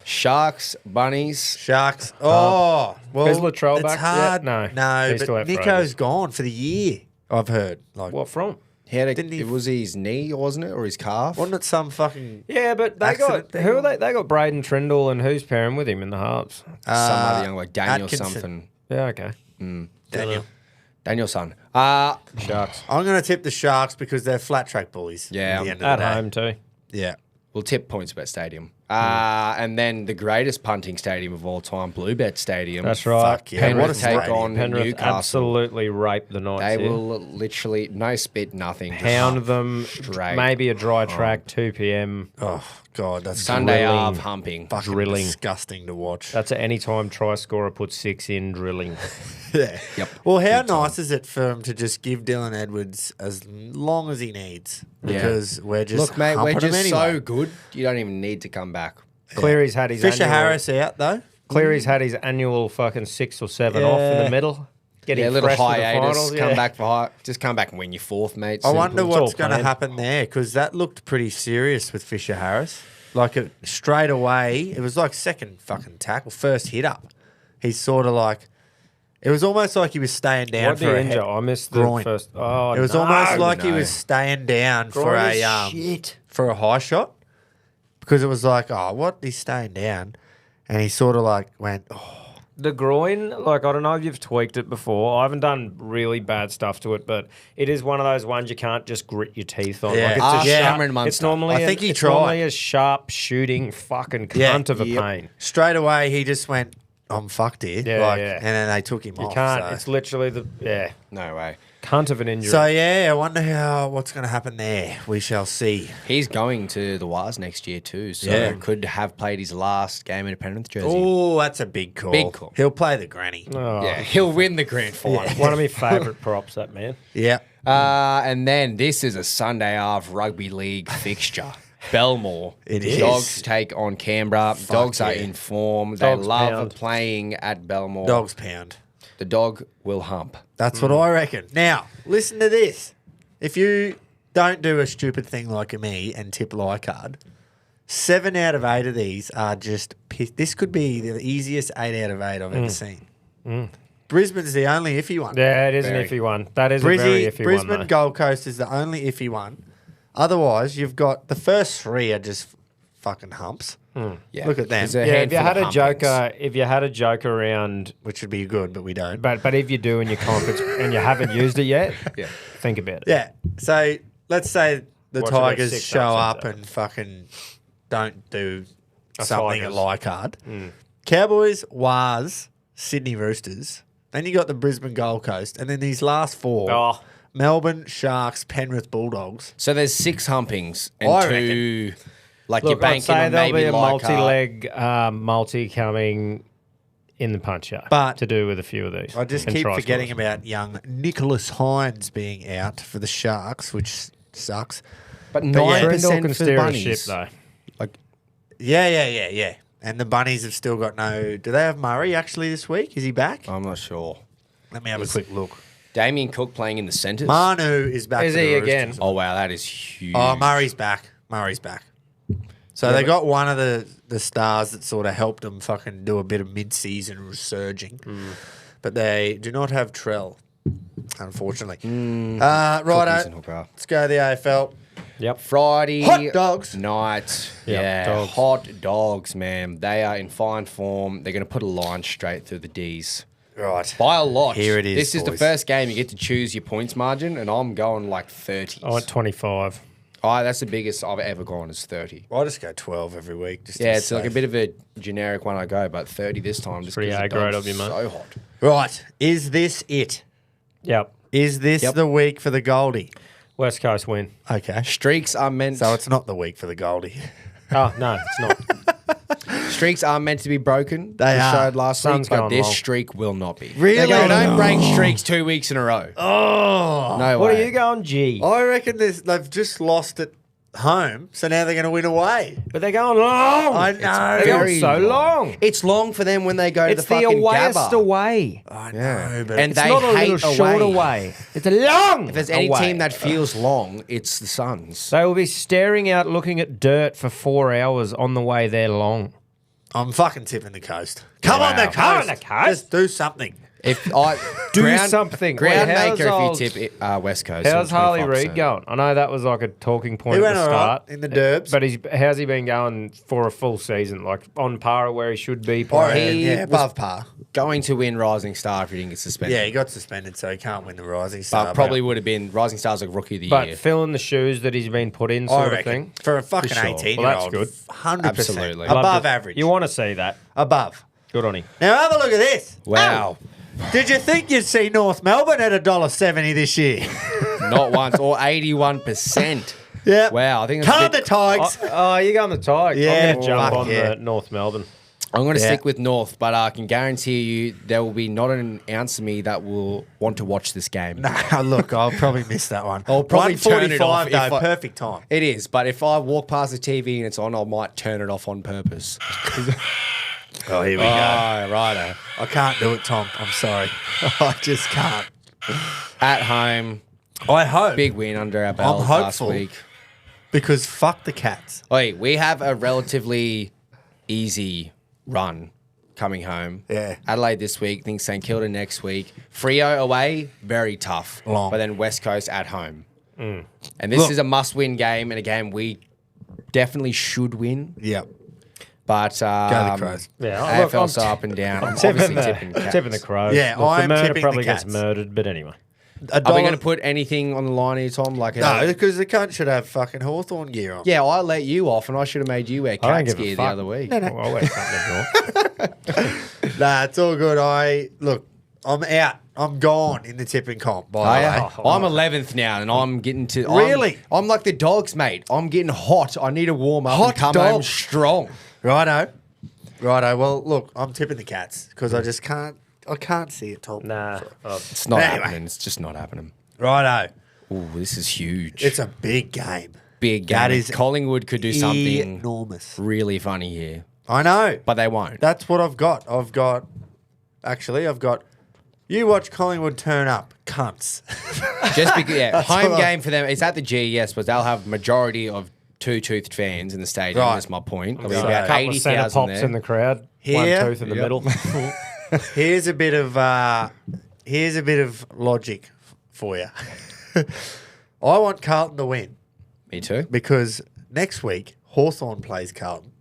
Speaker 3: Sharks, bunnies.
Speaker 1: Sharks. Oh, well,
Speaker 2: Is Latrell
Speaker 1: it's
Speaker 2: back
Speaker 1: hard.
Speaker 2: yet? No. He's still
Speaker 1: but
Speaker 2: out for
Speaker 1: Nico's
Speaker 2: ages.
Speaker 1: gone for the year. I've heard. Like,
Speaker 2: What from?
Speaker 1: Didn't he-
Speaker 3: It was his knee, wasn't it? Or his calf?
Speaker 1: wasn't it some fucking
Speaker 2: Yeah, but they
Speaker 1: Accident
Speaker 2: got
Speaker 1: thing
Speaker 2: who are
Speaker 1: or-
Speaker 2: they? They got Braden Trindle and who's pairing with him in the halves?
Speaker 3: Some other young, like Daniel
Speaker 1: Atkinson.
Speaker 3: something.
Speaker 2: Yeah, okay.
Speaker 1: Daniel?
Speaker 3: Daniel's son.
Speaker 2: Sharks
Speaker 1: I'm going to tip the Sharks because they're flat track bullies.
Speaker 3: Yeah,
Speaker 1: at the end
Speaker 2: at
Speaker 1: of the day.
Speaker 2: home too.
Speaker 1: Yeah.
Speaker 3: We'll tip PointsBet Stadium. And then the greatest punting stadium of all time, Bluebet Stadium.
Speaker 2: That's right.
Speaker 1: Fuck yeah.
Speaker 3: Penrith
Speaker 1: What a
Speaker 3: take
Speaker 1: stadium.
Speaker 3: on
Speaker 2: Penrith
Speaker 3: Newcastle.
Speaker 2: absolutely raped the Knights.
Speaker 3: They
Speaker 2: here.
Speaker 3: will literally, no spit, nothing. just
Speaker 2: Pound them.
Speaker 3: straight.
Speaker 2: Maybe a dry track, 2 p.m.
Speaker 1: Oh, God. That's
Speaker 3: Sunday
Speaker 2: drilling.
Speaker 3: half humping.
Speaker 1: fucking
Speaker 2: drilling.
Speaker 1: disgusting to watch.
Speaker 2: That's at any time try scorer puts 6 in drilling.
Speaker 1: Yeah.
Speaker 3: Yep.
Speaker 1: Well, how nice is it for him to just give Dylan Edwards as long as he needs? Because we're just
Speaker 3: Look, mate, we're
Speaker 1: humping him
Speaker 3: just
Speaker 1: anyway.
Speaker 3: so good. You don't even need to come back.
Speaker 2: Cleary's had his
Speaker 1: Fisher
Speaker 2: annual,
Speaker 1: Harris out, though.
Speaker 2: Cleary's had his annual fucking 6 or 7 off in
Speaker 1: Yeah.
Speaker 2: the middle. Getting
Speaker 3: Yeah, a little
Speaker 2: fresh for the
Speaker 3: hiatus.
Speaker 2: finals.
Speaker 3: Come
Speaker 2: yeah.
Speaker 3: back for just come back and win your fourth, mate.
Speaker 1: I
Speaker 3: Simple.
Speaker 1: wonder
Speaker 2: It's all
Speaker 1: what's going to
Speaker 2: planned.
Speaker 1: happen there because that looked pretty serious with Fisher Harris. Like straight away, it was like second fucking tackle, first hit up. He's sort of like, it was almost like he was staying down
Speaker 2: What
Speaker 1: for
Speaker 2: the
Speaker 1: a
Speaker 2: injury?
Speaker 1: head.
Speaker 2: I missed the
Speaker 1: groin.
Speaker 2: first. Oh,
Speaker 1: It was
Speaker 2: no.
Speaker 1: almost like he
Speaker 3: no.
Speaker 1: was staying down for
Speaker 2: Groin is
Speaker 1: a
Speaker 2: shit.
Speaker 1: for a high shot because it was like, oh, what? He's staying down, and he sort of like went, oh,
Speaker 2: The groin, like, I don't know if you've tweaked it before. I haven't done really bad stuff to it, but it is one of those ones you can't just grit your teeth on.
Speaker 1: Yeah.
Speaker 2: Like, it's
Speaker 3: Ask
Speaker 2: a
Speaker 3: Cameron Munster.
Speaker 2: It's normally,
Speaker 1: I think he
Speaker 2: it's
Speaker 1: tried.
Speaker 2: normally a sharp shooting fucking cunt of a pain.
Speaker 1: Straight away, he just went, I'm fucked here.
Speaker 2: Yeah,
Speaker 1: And then they took him
Speaker 2: You
Speaker 1: off.
Speaker 2: can't.
Speaker 1: So.
Speaker 2: It's literally
Speaker 3: No way.
Speaker 2: cunt of an injury.
Speaker 1: So, I wonder what's going to happen there. We shall see.
Speaker 3: He's going to the Wars next year too, so
Speaker 1: Yeah.
Speaker 3: could have played his last game in a Penrith jersey.
Speaker 1: Oh, that's a big call.
Speaker 3: Big call.
Speaker 1: He'll play the granny.
Speaker 2: Oh,
Speaker 3: Yeah, he'll win the grand final.
Speaker 2: One of my favourite props, that man.
Speaker 1: Yeah.
Speaker 3: And then this is a Sunday half rugby league fixture. Belmore.
Speaker 1: It is.
Speaker 3: Dogs take on Canberra. Dogs are
Speaker 1: yeah.
Speaker 3: in form.
Speaker 2: Dogs
Speaker 3: they love
Speaker 2: pound.
Speaker 3: playing at Belmore.
Speaker 1: Dogs pound.
Speaker 3: The dog will hump.
Speaker 1: That's what I reckon. Now, listen to this. If you don't do a stupid thing like me and tip Leichhardt, 7 out of 8 of these are just piss. This could be the easiest 8 out of 8 I've ever seen. Brisbane's the only iffy one.
Speaker 2: Yeah, it is
Speaker 3: Very.
Speaker 2: an iffy one. That is a very iffy
Speaker 1: Brisbane
Speaker 2: one, though.
Speaker 1: Gold Coast is the only iffy one. Otherwise, you've got the first 3 are just fucking humps.
Speaker 3: Yeah.
Speaker 1: Look at them.
Speaker 3: There's a
Speaker 2: Yeah, if you
Speaker 3: handful
Speaker 2: had
Speaker 3: of
Speaker 2: a
Speaker 3: humpings.
Speaker 2: joker, around,
Speaker 1: Which would be good, but we don't.
Speaker 2: but if you do and you and you haven't used it yet, think about it.
Speaker 1: Yeah. So let's say the
Speaker 2: Watch about
Speaker 1: Tigers
Speaker 2: 6
Speaker 1: show up
Speaker 2: upsets
Speaker 1: and fucking don't do
Speaker 2: A
Speaker 1: something at
Speaker 2: Tigers.
Speaker 1: Leichhardt. Cowboys, Wars, Sydney Roosters. Then you got the Brisbane Gold Coast, and then these last 4:
Speaker 2: Oh.
Speaker 1: Melbourne Sharks, Penrith Bulldogs.
Speaker 3: So there's 6 humpings and
Speaker 1: I
Speaker 3: 2, like
Speaker 2: Look,
Speaker 3: you're
Speaker 2: I'd
Speaker 3: banking
Speaker 2: say
Speaker 3: on
Speaker 2: there'll
Speaker 3: maybe
Speaker 2: be a
Speaker 3: Leichhardt.
Speaker 2: multi-leg multi coming in the puncher,
Speaker 1: But-
Speaker 2: to do with a few of these.
Speaker 1: I just
Speaker 2: And
Speaker 1: keep
Speaker 2: try
Speaker 1: forgetting
Speaker 2: scores.
Speaker 1: about young Nicholas Hines being out for the Sharks, which sucks.
Speaker 3: But
Speaker 1: yeah.
Speaker 3: 9%
Speaker 2: Brindle can
Speaker 3: for
Speaker 2: steer a
Speaker 3: bunnies.
Speaker 2: ship though.
Speaker 3: Like,
Speaker 1: Yeah. And the Bunnies have still got no... Do they have Murray actually this week? Is he back?
Speaker 3: I'm not sure.
Speaker 1: Let me have a quick look.
Speaker 3: Damien Cook playing in the centres.
Speaker 1: Manu is back.
Speaker 2: Is
Speaker 1: for the
Speaker 2: he
Speaker 1: Roosters.
Speaker 2: again?
Speaker 3: Oh, wow, that is huge.
Speaker 1: Oh, Murray's back. So they got one of the stars that sort of helped them fucking do a bit of mid-season resurging. But they do not have Trell, unfortunately.
Speaker 3: Cookies
Speaker 1: Righto,
Speaker 3: and hooker.
Speaker 1: let's go to the AFL.
Speaker 2: Yep.
Speaker 3: Friday
Speaker 1: Hot dogs.
Speaker 3: night.
Speaker 2: Yep,
Speaker 3: Yeah,
Speaker 2: dogs.
Speaker 3: hot dogs, man. They are in fine form. They're going to put a line straight through the D's.
Speaker 1: Right.
Speaker 3: By a lot.
Speaker 1: Here it is,
Speaker 3: This is the
Speaker 1: boys.
Speaker 3: first game you get to choose your points margin, and I'm going like 30s.
Speaker 2: I went 25.
Speaker 3: Oh, that's the biggest I've ever gone is 30.
Speaker 1: I'll just go 12 every week. Just to
Speaker 3: Yeah,
Speaker 1: be
Speaker 3: it's like a
Speaker 1: safe.
Speaker 3: bit of a generic one I go, but 30 this time. Just
Speaker 2: Pretty
Speaker 3: 'cause the
Speaker 2: A-grade
Speaker 3: dogs
Speaker 2: of you,
Speaker 3: are
Speaker 2: mate.
Speaker 3: So hot.
Speaker 1: Right. Is this it?
Speaker 2: Yep.
Speaker 1: Is this
Speaker 3: Yep.
Speaker 1: the week for the Goldie?
Speaker 2: West Coast win.
Speaker 1: Okay.
Speaker 3: Streaks are meant.
Speaker 1: So it's not the week for the Goldie.
Speaker 2: Oh no, it's not.
Speaker 3: Streaks are meant to be broken.
Speaker 1: They
Speaker 3: We
Speaker 1: are.
Speaker 3: showed last
Speaker 2: Sun's
Speaker 3: week, but
Speaker 2: going
Speaker 3: this
Speaker 2: long.
Speaker 3: streak will not be.
Speaker 1: Really?
Speaker 3: They don't
Speaker 1: No.
Speaker 3: break streaks 2 weeks in a row.
Speaker 1: Oh.
Speaker 3: No
Speaker 2: What
Speaker 3: way.
Speaker 2: are you going, G?
Speaker 1: I reckon they've just lost at home, so now they're going to win away.
Speaker 2: But they're going long.
Speaker 1: I know.
Speaker 2: They're
Speaker 3: very
Speaker 2: going so long.
Speaker 3: It's long for them when they go
Speaker 2: It's
Speaker 3: to the
Speaker 2: the
Speaker 3: fucking
Speaker 2: awayest
Speaker 3: Gabba.
Speaker 2: away.
Speaker 1: I
Speaker 3: Yeah.
Speaker 1: know, but
Speaker 3: And
Speaker 2: It's
Speaker 3: they
Speaker 2: not a
Speaker 3: hate
Speaker 2: little short
Speaker 3: away.
Speaker 2: away. It's a long.
Speaker 3: If there's any
Speaker 2: away.
Speaker 3: team that feels long, it's the Suns.
Speaker 2: They will be staring out, looking at dirt for 4 hours on the way there long.
Speaker 1: I'm fucking tipping the coast. Come on,
Speaker 3: Wow.
Speaker 1: the coast.
Speaker 2: Come on, the coast.
Speaker 1: Just do something.
Speaker 3: If I
Speaker 2: Do something. Wait,
Speaker 3: ground
Speaker 2: how's
Speaker 3: maker,
Speaker 2: old-
Speaker 3: if you tip West Coast.
Speaker 2: How's
Speaker 3: on
Speaker 2: Harley
Speaker 3: 25%.
Speaker 2: Reid going? I know that was like a talking point
Speaker 1: He
Speaker 2: at
Speaker 1: went
Speaker 2: the
Speaker 1: all right
Speaker 2: start.
Speaker 1: in the derbs.
Speaker 2: But how's he been going for a full season? Like on par where he should be
Speaker 1: I
Speaker 2: playing?
Speaker 1: reckon,
Speaker 3: He
Speaker 1: yeah,
Speaker 3: was-
Speaker 1: above par.
Speaker 3: Going to win Rising Star if he didn't get suspended.
Speaker 1: Yeah, he got suspended, so he can't win the Rising Star.
Speaker 3: but probably would have been Rising Stars like Rookie of the
Speaker 2: But
Speaker 3: Year.
Speaker 2: filling the shoes that he's been put in,
Speaker 1: I
Speaker 2: sort of
Speaker 1: reckon.
Speaker 2: thing.
Speaker 1: For a fucking
Speaker 2: sure.
Speaker 1: 18-year-old.
Speaker 2: Well, that's good.
Speaker 1: 100%.
Speaker 3: Absolutely.
Speaker 2: Love
Speaker 1: Above
Speaker 2: to-
Speaker 1: average.
Speaker 2: You want to see that?
Speaker 1: Above.
Speaker 2: Good on him.
Speaker 1: Now have a look at this.
Speaker 3: Wow.
Speaker 1: Did you think you'd see North Melbourne at $1.70 this year?
Speaker 3: Not once, or 81%.
Speaker 1: Yeah.
Speaker 3: Wow, I think that's
Speaker 1: Come
Speaker 3: a
Speaker 1: on, the
Speaker 3: bit-
Speaker 1: Tigers.
Speaker 2: Oh, you going the Tigers?
Speaker 1: Yeah,
Speaker 2: I'm going to jump
Speaker 1: fuck
Speaker 2: on
Speaker 1: yeah.
Speaker 2: the North Melbourne.
Speaker 3: I'm going to
Speaker 1: Yeah.
Speaker 3: stick with North, but I can guarantee you there will be not an ounce of me that will want to watch this game.
Speaker 1: Nah, look, I'll probably miss that one.
Speaker 3: I'll probably turn it off
Speaker 1: 1:45 though,
Speaker 3: if I-
Speaker 1: perfect time.
Speaker 3: It is, but if I walk past the TV and it's on, I might turn it off on purpose.
Speaker 1: Oh, here we
Speaker 3: Oh, righto.
Speaker 1: I can't do it, Tom. I'm sorry. I just can't.
Speaker 3: At home,
Speaker 1: I hope.
Speaker 3: big win under our belt last
Speaker 1: hopeful.
Speaker 3: week.
Speaker 1: Because fuck the Cats.
Speaker 3: Wait, we have a relatively easy run coming home.
Speaker 1: Yeah.
Speaker 3: Adelaide this week, think St Kilda next week. Freo away, very tough.
Speaker 1: Long.
Speaker 3: But then West Coast at home. And this
Speaker 1: Look.
Speaker 3: is a must-win game and a game we definitely should win.
Speaker 1: Yep.
Speaker 3: But
Speaker 1: the Crows.
Speaker 2: Yeah, look,
Speaker 3: AFL's so up and down. I'm
Speaker 2: tipping
Speaker 3: obviously
Speaker 2: the,
Speaker 3: tipping Cats.
Speaker 2: tipping the Crows.
Speaker 1: Yeah,
Speaker 2: Look,
Speaker 1: I'm
Speaker 2: the murder
Speaker 1: tipping
Speaker 2: probably
Speaker 1: the
Speaker 2: gets
Speaker 1: Cats.
Speaker 2: murdered, but anyway.
Speaker 3: Are we going to put anything on the line here, Tom? Like
Speaker 1: No, because the cunt should have fucking Hawthorn gear on.
Speaker 3: yeah, I let you off, and I should have made you wear
Speaker 2: I don't
Speaker 3: Cats
Speaker 2: give a
Speaker 3: gear the
Speaker 2: fuck.
Speaker 3: other week.
Speaker 2: Well, I'll wear something more.
Speaker 1: Nah, it's all good. I'm out. I'm gone in the tipping comp, by the way.
Speaker 3: I'm 11th now, and I'm getting to.
Speaker 1: Really?
Speaker 3: I'm like the dogs, mate. I'm getting hot. I need a warm up
Speaker 1: Hot
Speaker 3: and come
Speaker 1: dog.
Speaker 3: home strong.
Speaker 1: Righto. Well, look, I'm tipping the Cats because I just can't. I can't see it, Tom.
Speaker 2: Nah.
Speaker 3: It's not
Speaker 1: Anyway.
Speaker 3: happening. It's just not happening.
Speaker 1: Righto.
Speaker 3: Ooh, this is huge.
Speaker 1: It's a big game.
Speaker 3: big game.
Speaker 1: That is
Speaker 3: Collingwood could do something
Speaker 1: enormous.
Speaker 3: really funny here,
Speaker 1: I know.
Speaker 3: but they won't.
Speaker 1: That's what I've got. I've got. You watch Collingwood turn up, cunts.
Speaker 3: Just because, yeah,
Speaker 1: That's
Speaker 3: home
Speaker 1: what I-
Speaker 3: game for them. It's at the G, yes, but they'll have majority of two-toothed fans in the stadium.
Speaker 1: Right.
Speaker 3: That's my point. There'll be
Speaker 1: So,
Speaker 3: about
Speaker 2: a couple of centre
Speaker 3: 80,000
Speaker 2: pops
Speaker 3: there.
Speaker 2: in the crowd.
Speaker 1: Here?
Speaker 2: One tooth in the
Speaker 3: Yep.
Speaker 2: middle.
Speaker 1: Here's a bit of logic for you. I want Carlton to win
Speaker 3: Me too.
Speaker 1: because next week Hawthorn plays Carlton,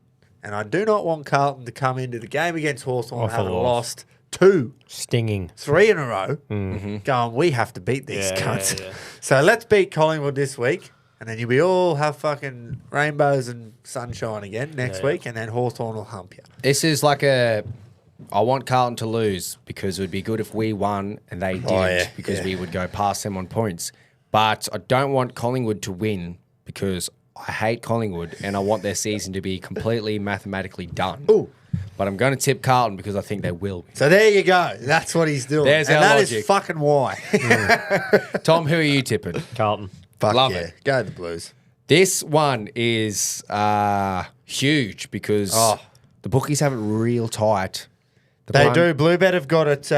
Speaker 1: and I do not want Carlton to come into the game against Hawthorn
Speaker 2: Off a
Speaker 1: having
Speaker 2: loss.
Speaker 1: lost 2,
Speaker 2: Stinging.
Speaker 1: 3 in a row, going, we have to beat these
Speaker 2: Yeah,
Speaker 1: cunts.
Speaker 2: yeah.
Speaker 1: So let's beat Collingwood this week, and then we all have fucking rainbows and sunshine again next week, and then Hawthorn will hump you.
Speaker 3: This is like I want Carlton to lose because it would be good if we won and they didn't
Speaker 1: yeah,
Speaker 3: because
Speaker 1: yeah.
Speaker 3: we would go past them on points. But I don't want Collingwood to win because I hate Collingwood and I want their season to be completely mathematically done.
Speaker 1: Ooh.
Speaker 3: But I'm going to tip Carlton because I think they will.
Speaker 1: So there you go. That's what he's doing.
Speaker 3: There's
Speaker 1: and
Speaker 3: our
Speaker 1: that is
Speaker 3: logic.
Speaker 1: fucking why.
Speaker 3: Tom, who are you tipping?
Speaker 2: Carlton.
Speaker 1: Fuck
Speaker 3: Love
Speaker 1: yeah.
Speaker 3: it.
Speaker 1: Go the Blues.
Speaker 3: This one is huge because
Speaker 1: Oh.
Speaker 3: the bookies have it real tight. The
Speaker 1: They
Speaker 3: one-
Speaker 1: do. Bluebet have got it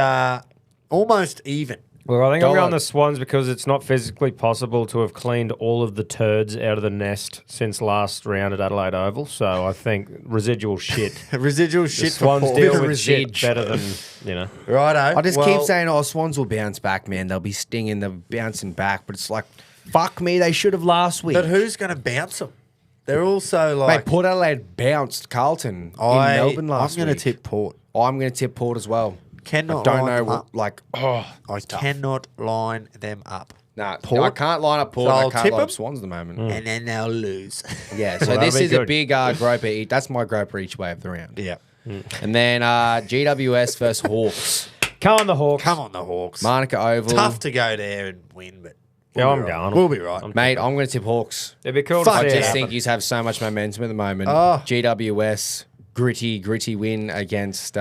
Speaker 1: almost even.
Speaker 2: Well, I think I'm
Speaker 3: Dollar.
Speaker 2: going the Swans because it's not physically possible to have cleaned all of the turds out of the nest since last round at Adelaide Oval. So I think residual shit.
Speaker 1: Residual
Speaker 2: The
Speaker 1: shit
Speaker 2: Swans
Speaker 1: for
Speaker 2: deal
Speaker 1: Paul.
Speaker 2: with shit
Speaker 3: resid.
Speaker 2: better than, you know.
Speaker 1: Righto.
Speaker 3: I just
Speaker 1: Well,
Speaker 3: keep saying, oh, Swans will bounce back, man. They'll be stinging, they're bouncing back. But it's like, fuck me, they should have last week.
Speaker 1: But who's going to bounce them? They're also like.
Speaker 3: Mate, Port Adelaide bounced Carlton in Melbourne last
Speaker 1: I'm going
Speaker 3: week.
Speaker 1: to tip Port.
Speaker 3: I'm going to tip Port as well.
Speaker 1: Cannot
Speaker 3: I don't
Speaker 1: line
Speaker 3: know
Speaker 1: them
Speaker 3: what,
Speaker 1: up.
Speaker 3: like,
Speaker 1: I cannot line them up.
Speaker 3: nah,
Speaker 1: Port?
Speaker 3: I can't line up Port.
Speaker 1: So
Speaker 3: I
Speaker 1: I'll
Speaker 3: can't
Speaker 1: tip
Speaker 3: line up
Speaker 1: 'em?
Speaker 3: Swans at the moment.
Speaker 1: And then they'll lose.
Speaker 3: Yeah, so
Speaker 2: Well,
Speaker 3: this
Speaker 2: that'll be
Speaker 3: is a
Speaker 2: good.
Speaker 3: big groper each. That's my groper each way of the round.
Speaker 1: Yeah.
Speaker 3: And then GWS versus Hawks.
Speaker 2: Come on, the Hawks.
Speaker 1: Come on, the Hawks.
Speaker 3: Monica Oval.
Speaker 1: Tough to go there and win, but.
Speaker 2: Yeah,
Speaker 1: we'll
Speaker 2: I'm
Speaker 1: be right.
Speaker 2: going.
Speaker 1: We'll be right.
Speaker 3: Mate, I'm going to tip Hawks.
Speaker 2: It'd be cool
Speaker 1: Fuck
Speaker 2: to
Speaker 3: I
Speaker 2: see
Speaker 3: just
Speaker 2: it
Speaker 3: think
Speaker 2: happen.
Speaker 3: you have so much momentum at the moment.
Speaker 1: Oh.
Speaker 3: GWS, gritty win against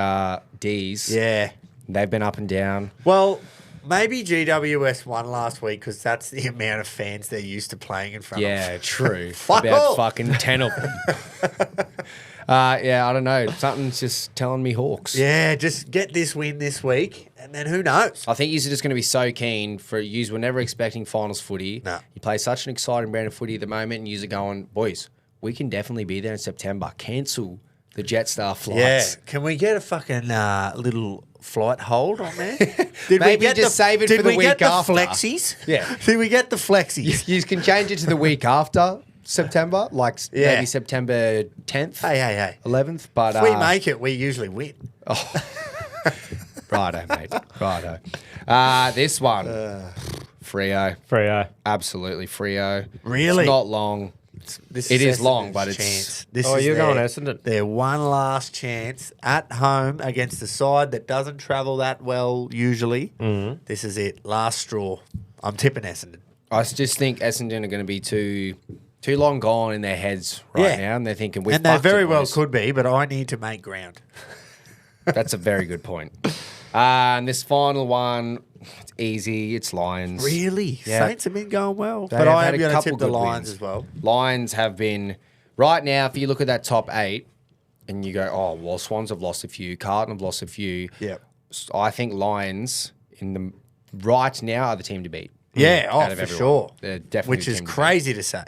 Speaker 3: D's.
Speaker 1: Yeah.
Speaker 3: They've been up and down.
Speaker 1: Well, maybe GWS won last week because that's the amount of fans they're used to playing in front of.
Speaker 3: Yeah, true.
Speaker 1: Fuck
Speaker 3: About
Speaker 1: off.
Speaker 3: fucking 10 of them. Yeah, I don't know. Something's just telling me Hawks.
Speaker 1: Yeah, just get this win this week, and then who knows?
Speaker 3: I think you're just going to be so keen for you. We're never expecting finals footy.
Speaker 1: No.
Speaker 3: You play such an exciting brand of footy at the moment, and you're going, boys, we can definitely be there in September. Cancel the Jetstar
Speaker 1: Yeah.
Speaker 3: flights.
Speaker 1: Can we get a fucking little flight hold on there? Did
Speaker 3: Maybe just save it
Speaker 1: did
Speaker 3: for the
Speaker 1: we get
Speaker 3: week after.
Speaker 1: the flexies?
Speaker 3: Yeah.
Speaker 1: Did we get the flexies?
Speaker 3: You can change it to the week after September, like
Speaker 1: Yeah.
Speaker 3: maybe September 10th,
Speaker 1: hey.
Speaker 3: 11th. But
Speaker 1: If we make it, we usually win.
Speaker 3: righto, mate. Righto. This one, Freo.
Speaker 2: Freo.
Speaker 3: Absolutely Freo.
Speaker 1: Really?
Speaker 3: It's not long.
Speaker 1: This
Speaker 3: It is
Speaker 1: Essendon's
Speaker 3: long, but it's-
Speaker 1: chance. This
Speaker 2: Oh,
Speaker 1: is
Speaker 2: you're going
Speaker 1: their-
Speaker 2: Essendon.
Speaker 1: Their one last chance at home against a side that doesn't travel that well usually. Mm-hmm. This is it. Last straw. I'm tipping Essendon.
Speaker 3: I just think Essendon are going to be too long gone in their heads right now, and they're thinking we
Speaker 1: and they
Speaker 3: fucked it,
Speaker 1: very well
Speaker 3: boys."
Speaker 1: could be, but I need to make ground.
Speaker 3: That's a very good point. And this final one, it's easy. It's Lions.
Speaker 1: Really?
Speaker 3: Yeah.
Speaker 1: Saints have been going well.
Speaker 3: They
Speaker 1: but
Speaker 3: have
Speaker 1: I
Speaker 3: had
Speaker 1: am
Speaker 3: a
Speaker 1: going to
Speaker 3: couple
Speaker 1: tip the
Speaker 3: good
Speaker 1: Lions
Speaker 3: wins.
Speaker 1: as well.
Speaker 3: Lions have been right now. If you look at that top 8, and you go, oh well, Swans have lost a few, Carlton have lost a few.
Speaker 1: Yep.
Speaker 3: I think Lions in the right now are the team to beat.
Speaker 1: Yeah,
Speaker 3: out
Speaker 1: oh,
Speaker 3: of
Speaker 1: for
Speaker 3: everyone.
Speaker 1: sure.
Speaker 3: They're definitely
Speaker 1: Which
Speaker 3: the
Speaker 1: is
Speaker 3: team to beat.
Speaker 1: crazy to say.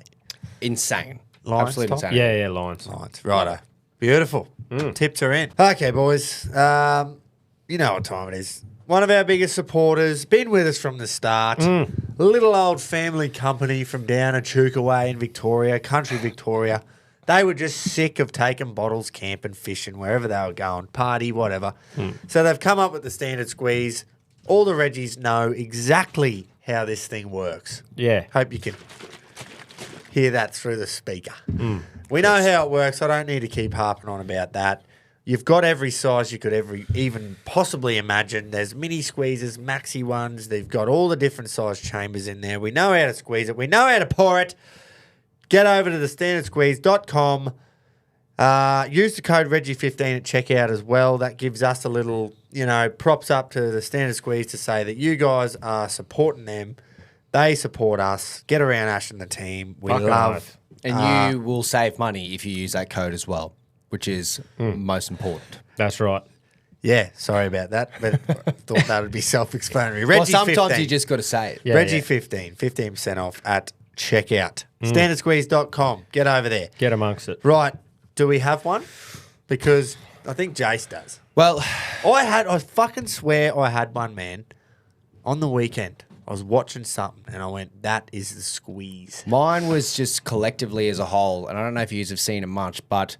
Speaker 3: Insane.
Speaker 1: Lions
Speaker 3: Absolutely
Speaker 1: top?
Speaker 3: insane.
Speaker 2: Yeah, Lions.
Speaker 1: Lions. Righto. Beautiful. Tips are in. Okay, boys. You know what time it is. One of our biggest supporters, been with us from the start. Little old family company from down Echuca Way in Victoria, country Victoria. They were just sick of taking bottles camping, fishing, wherever they were going, party, whatever. So they've come up with the standard squeeze. All the Reggies know exactly how this thing works.
Speaker 2: Yeah.
Speaker 1: Hope you can hear that through the speaker. We know how it works. I don't need to keep harping on about that. You've got every size you could even possibly imagine. There's mini squeezes, maxi ones. They've got all the different size chambers in there. We know how to squeeze it. We know how to pour it. Get over to thestandardsqueeze.com. Use the code Reggie15 at checkout as well. That gives us a little, props up to the Standard Squeeze to say that you guys are supporting them. They support us. Get around Ash and the team. We
Speaker 2: Fucking
Speaker 1: love.
Speaker 2: oath.
Speaker 3: And you will save money if you use that code as well, which is most important.
Speaker 2: That's right.
Speaker 1: Yeah, sorry about that, but I thought that would be self-explanatory.
Speaker 3: Well,
Speaker 1: Reggie
Speaker 3: sometimes
Speaker 1: 15.
Speaker 3: you just got to say it.
Speaker 2: Yeah,
Speaker 1: Reggie 15% off at checkout. Standardsqueeze.com. Get over there.
Speaker 2: Get amongst it.
Speaker 1: Right. Do we have one? Because I think Jace does.
Speaker 3: Well,
Speaker 1: I fucking swear I had one, man, on the weekend. I was watching something and I went, that is the squeeze.
Speaker 3: mine was just collectively as a whole, and I don't know if you have seen it much, but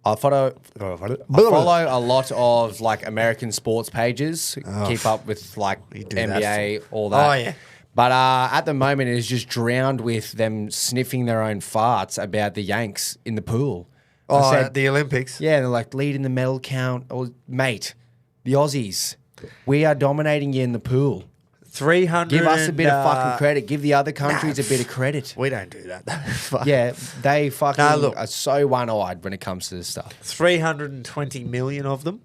Speaker 3: I follow a lot of like American sports pages, keep up with like
Speaker 1: You do that
Speaker 3: NBA, all that.
Speaker 1: Oh, yeah.
Speaker 3: But at the moment, it is just drowned with them sniffing their own farts about the Yanks in the pool. I
Speaker 1: Oh,
Speaker 3: said,
Speaker 1: at the Olympics.
Speaker 3: yeah, they're like leading the medal count. Oh, mate, the Aussies, we are dominating you in the pool.
Speaker 1: 300.
Speaker 3: Give us a bit of fucking credit. Give the other countries a bit of credit.
Speaker 1: We don't do that, though. Fuck.
Speaker 3: Yeah, they fucking
Speaker 1: No, look.
Speaker 3: are so one-eyed when it comes to this stuff.
Speaker 1: 320 million of them.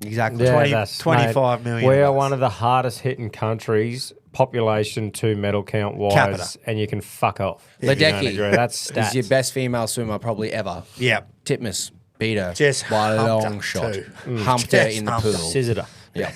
Speaker 3: Exactly.
Speaker 2: Yeah,
Speaker 1: 20
Speaker 2: that's
Speaker 1: 25 million
Speaker 2: We
Speaker 1: of
Speaker 2: are
Speaker 1: us.
Speaker 2: one of the hardest hitting countries, population to medal count wise,
Speaker 1: Capita.
Speaker 2: and you can fuck off.
Speaker 3: Ledecky
Speaker 2: You don't agree. That's
Speaker 3: is
Speaker 2: stats.
Speaker 3: your best female swimmer probably ever.
Speaker 1: Yeah.
Speaker 3: Titmus beat her
Speaker 1: Just
Speaker 3: by a
Speaker 1: humped
Speaker 3: long
Speaker 1: her
Speaker 3: shot.
Speaker 1: too.
Speaker 3: Humped her
Speaker 1: Just
Speaker 3: in the
Speaker 1: humped her.
Speaker 3: pool.
Speaker 2: Scissored her.
Speaker 3: Yeah.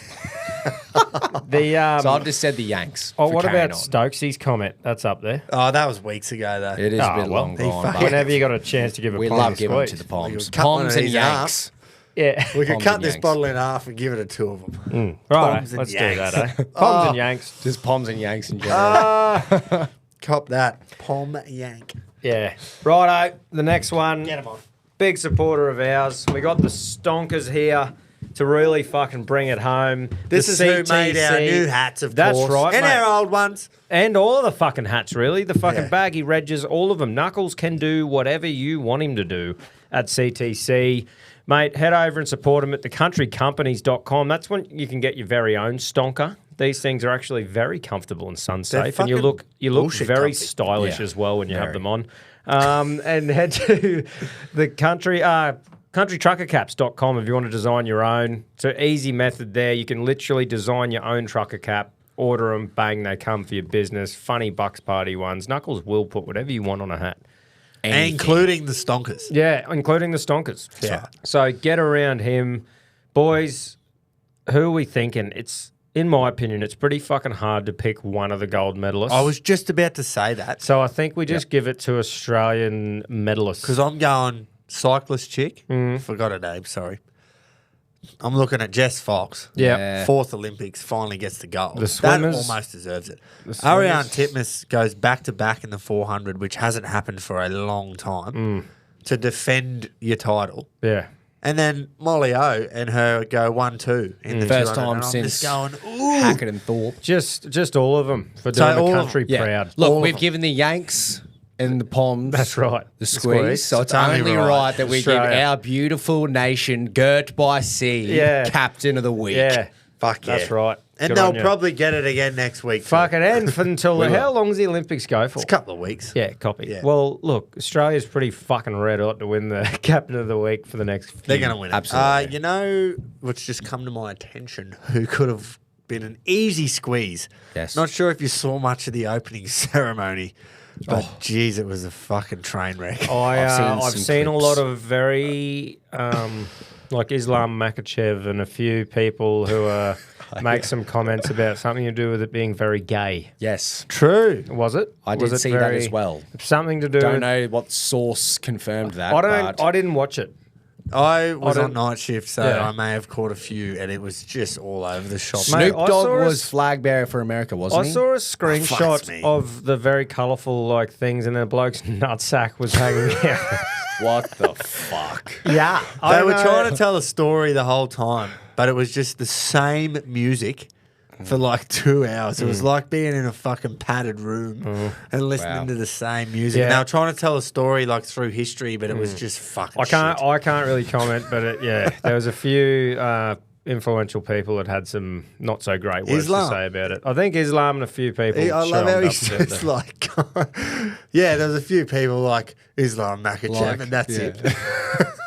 Speaker 2: The
Speaker 3: So I've just said the Yanks.
Speaker 2: oh,
Speaker 3: for
Speaker 2: what
Speaker 3: carrying
Speaker 2: about
Speaker 3: on.
Speaker 2: Stokes's comment? That's up there.
Speaker 1: Oh, that was weeks ago, though.
Speaker 3: It is
Speaker 2: Oh,
Speaker 3: a bit
Speaker 2: well,
Speaker 3: long
Speaker 1: he
Speaker 3: gone.
Speaker 1: fucking-
Speaker 3: But
Speaker 2: Whenever you got a chance to give a
Speaker 3: we
Speaker 2: Poms
Speaker 3: love giving it
Speaker 2: squeeze.
Speaker 3: to the Poms.
Speaker 1: cut one of
Speaker 3: Poms and
Speaker 1: these
Speaker 3: Yanks.
Speaker 2: Yeah.
Speaker 1: We could
Speaker 3: Poms
Speaker 1: cut
Speaker 3: and
Speaker 1: this
Speaker 3: Yanks.
Speaker 1: bottle in half and give it to two of them.
Speaker 2: Right,
Speaker 1: Poms and
Speaker 2: let's
Speaker 1: Yanks.
Speaker 2: do that, eh? Poms and Yanks.
Speaker 3: Just Poms and Yanks in general.
Speaker 1: Cop that. Pom Yank.
Speaker 2: Yeah. Righto, the next one.
Speaker 1: Get him on.
Speaker 2: Big supporter of ours. We got the Stonkers here to really fucking bring it home.
Speaker 1: This
Speaker 2: The
Speaker 1: is who made our
Speaker 2: CTC.
Speaker 1: new hats, of
Speaker 2: That's
Speaker 1: course.
Speaker 2: right,
Speaker 1: And
Speaker 2: mate.
Speaker 1: our old ones.
Speaker 2: And all of the fucking hats, really. The fucking
Speaker 1: Yeah.
Speaker 2: baggy Reggies, all of them. Knuckles can do whatever you want him to do at CTC. Mate, head over and support him at thecountrycompanies.com. That's when you can get your very own stonker. These things are actually very comfortable and sun
Speaker 1: They're
Speaker 2: safe, and you
Speaker 1: fucking
Speaker 2: look
Speaker 1: bullshit
Speaker 2: very
Speaker 1: comfy.
Speaker 2: stylish
Speaker 3: Yeah,
Speaker 2: as well when you have
Speaker 3: very.
Speaker 2: them on. And head to the countrytruckercaps.com if you want to design your own. It's an easy method there. You can literally design your own trucker cap, order them, bang, they come for your business. Funny Bucks Party ones. Knuckles will put whatever you want on a hat.
Speaker 3: Anything.
Speaker 1: Including the stonkers.
Speaker 2: Yeah, including the Stonkers.
Speaker 1: Yeah.
Speaker 2: So get around him. Boys, who are we thinking? It's, in my opinion, it's pretty fucking hard to pick one of the gold medalists.
Speaker 1: I was just about to say that.
Speaker 2: So I think we just give it to Australian medalists.
Speaker 1: Because I'm going cyclist chick. Forgot her name, sorry. I'm looking at Jess Fox.
Speaker 2: Yeah.
Speaker 1: Fourth Olympics, finally gets the gold.
Speaker 2: The swimmers-
Speaker 1: That almost deserves it.
Speaker 2: swimmers-
Speaker 1: Ariane Titmus goes back-to-back in the 400, which hasn't happened for a long time, to defend your title.
Speaker 2: Yeah.
Speaker 1: And then Molly O and her go 1-2 in the
Speaker 3: First
Speaker 1: 200,
Speaker 3: time
Speaker 1: and I'm
Speaker 3: since
Speaker 1: just going, ooh.
Speaker 3: Hackett and Thorpe.
Speaker 2: Just all of them for
Speaker 1: So
Speaker 2: doing
Speaker 1: all
Speaker 2: the
Speaker 1: of
Speaker 2: country
Speaker 3: Yeah.
Speaker 2: proud.
Speaker 3: Look,
Speaker 1: All of
Speaker 3: we've
Speaker 1: them.
Speaker 3: given the Yanks and the Poms.
Speaker 2: That's right.
Speaker 3: The squeeze. So it's
Speaker 1: only
Speaker 3: only
Speaker 1: right.
Speaker 3: right that we give
Speaker 2: Australia.
Speaker 3: our beautiful nation, girt by sea,
Speaker 2: Yeah.
Speaker 3: captain of the week.
Speaker 2: Yeah.
Speaker 1: Fuck yeah.
Speaker 2: That's right.
Speaker 1: And
Speaker 2: Good
Speaker 1: they'll
Speaker 2: on you.
Speaker 1: probably get it again next week. too.
Speaker 2: Fucking end for until
Speaker 3: We will.
Speaker 2: how long does the Olympics go for?
Speaker 1: It's a couple of weeks.
Speaker 2: Yeah, copy.
Speaker 1: Yeah.
Speaker 2: Well, look, Australia's pretty fucking red hot to win the captain of the week for the next few.
Speaker 1: They're going to win it.
Speaker 3: Absolutely.
Speaker 1: You know what's just come to my attention who could have been an easy squeeze?
Speaker 3: Yes.
Speaker 1: Not sure if you saw much of the opening ceremony, but geez, it was a fucking train wreck.
Speaker 2: I've
Speaker 3: some
Speaker 2: seen a
Speaker 3: clips.
Speaker 2: lot of very like Islam Makachev and a few people who make some comments about something to do with it being very gay.
Speaker 3: Yes.
Speaker 1: True.
Speaker 2: Was it?
Speaker 3: I
Speaker 2: Was
Speaker 3: did
Speaker 2: it
Speaker 3: see that as well.
Speaker 2: Something to do
Speaker 3: Don't
Speaker 2: with.
Speaker 3: know what source confirmed that.
Speaker 2: I
Speaker 3: but
Speaker 2: didn't watch it.
Speaker 1: I was on
Speaker 2: don't-
Speaker 1: night shift, so
Speaker 2: Yeah.
Speaker 1: I may have caught a few, and it was just all over the shop.
Speaker 2: Mate,
Speaker 3: Snoop
Speaker 2: I
Speaker 3: Dogg
Speaker 2: saw
Speaker 3: was flag bearer for America, wasn't
Speaker 2: I
Speaker 3: he?
Speaker 2: saw a
Speaker 1: fucks
Speaker 2: screenshot
Speaker 1: me.
Speaker 2: of the very colourful like things, and the bloke's nutsack was hanging out.
Speaker 3: What the fuck?
Speaker 2: Yeah,
Speaker 1: They were trying to tell a story the whole time, but it was just the same music for like 2 hours. It was like being in a fucking padded room and listening
Speaker 3: Wow.
Speaker 1: to the same music.
Speaker 2: Yeah.
Speaker 1: And they were trying to tell a story like through history, but it was just fucking
Speaker 2: I can't.
Speaker 1: shit.
Speaker 2: I can't really comment, but there was a few influential people that had some not so great words
Speaker 1: Islam.
Speaker 2: to say about it. I think Islam and a few people.
Speaker 1: I love how
Speaker 2: shirmed
Speaker 1: he
Speaker 2: up about
Speaker 1: says
Speaker 2: the-
Speaker 1: like, yeah, there's a few people like Islam Makachev,
Speaker 3: Like,
Speaker 1: and that's
Speaker 3: yeah.
Speaker 1: it.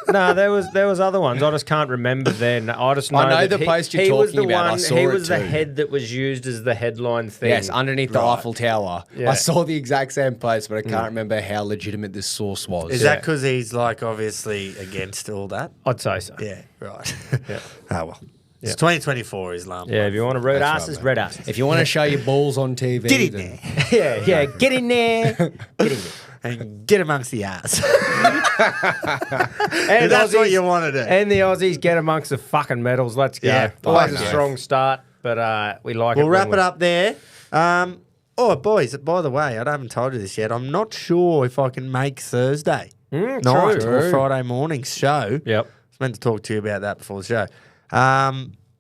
Speaker 2: No, there was other ones. I just can't remember then. I just know,
Speaker 3: I know
Speaker 2: that
Speaker 3: the
Speaker 2: he,
Speaker 3: post you're
Speaker 2: he was
Speaker 3: talking
Speaker 2: the
Speaker 3: about. I
Speaker 2: one.
Speaker 3: saw
Speaker 2: He
Speaker 3: it
Speaker 2: was the
Speaker 3: too.
Speaker 2: head that was used as the headline thing.
Speaker 3: Yes, underneath the Eiffel Tower.
Speaker 2: Yeah.
Speaker 3: I saw the exact same post, but I can't remember how legitimate this source was.
Speaker 1: Is that because he's like obviously against all that?
Speaker 2: I'd say so.
Speaker 1: Yeah, right.
Speaker 2: Yeah.
Speaker 1: Oh well.
Speaker 2: Yeah.
Speaker 1: It's 2024 Islam.
Speaker 2: Yeah, if you want to red
Speaker 3: That's
Speaker 2: asses,
Speaker 3: right,
Speaker 2: red asses.
Speaker 3: If you want to show your balls on TV,
Speaker 1: Get in
Speaker 3: then-
Speaker 1: there
Speaker 2: yeah, get in there. Get in there.
Speaker 1: and get amongst the ass.
Speaker 2: And
Speaker 1: That's what
Speaker 2: Aussies-
Speaker 1: you want to do.
Speaker 2: And the Aussies get amongst the fucking medals. Let's go.
Speaker 1: Yeah,
Speaker 2: Always
Speaker 1: fuck
Speaker 2: a
Speaker 1: yeah.
Speaker 2: strong start, but we like it.
Speaker 1: We'll
Speaker 2: when
Speaker 1: wrap it up there. Oh, boys, by the way, I haven't told you this yet. I'm not sure if I can make Thursday night
Speaker 2: true.
Speaker 1: or Friday morning's show.
Speaker 2: Yep.
Speaker 1: I was meant to talk to you about that before the show.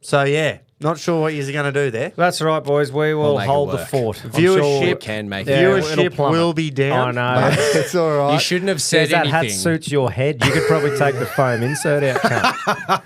Speaker 1: So, yeah, not sure what you're going to do there.
Speaker 2: That's right, boys. We will
Speaker 3: make it
Speaker 2: hold the
Speaker 3: work.
Speaker 2: fort. I'm
Speaker 1: Viewership
Speaker 3: We can make
Speaker 2: Yeah,
Speaker 3: it.
Speaker 2: it'll
Speaker 1: Viewership
Speaker 2: plummet.
Speaker 1: will be down.
Speaker 2: I know.
Speaker 1: but it's all right.
Speaker 3: You shouldn't have said
Speaker 2: Says that hat
Speaker 3: anything.
Speaker 2: suits your head. You could probably take the foam insert out. cunt.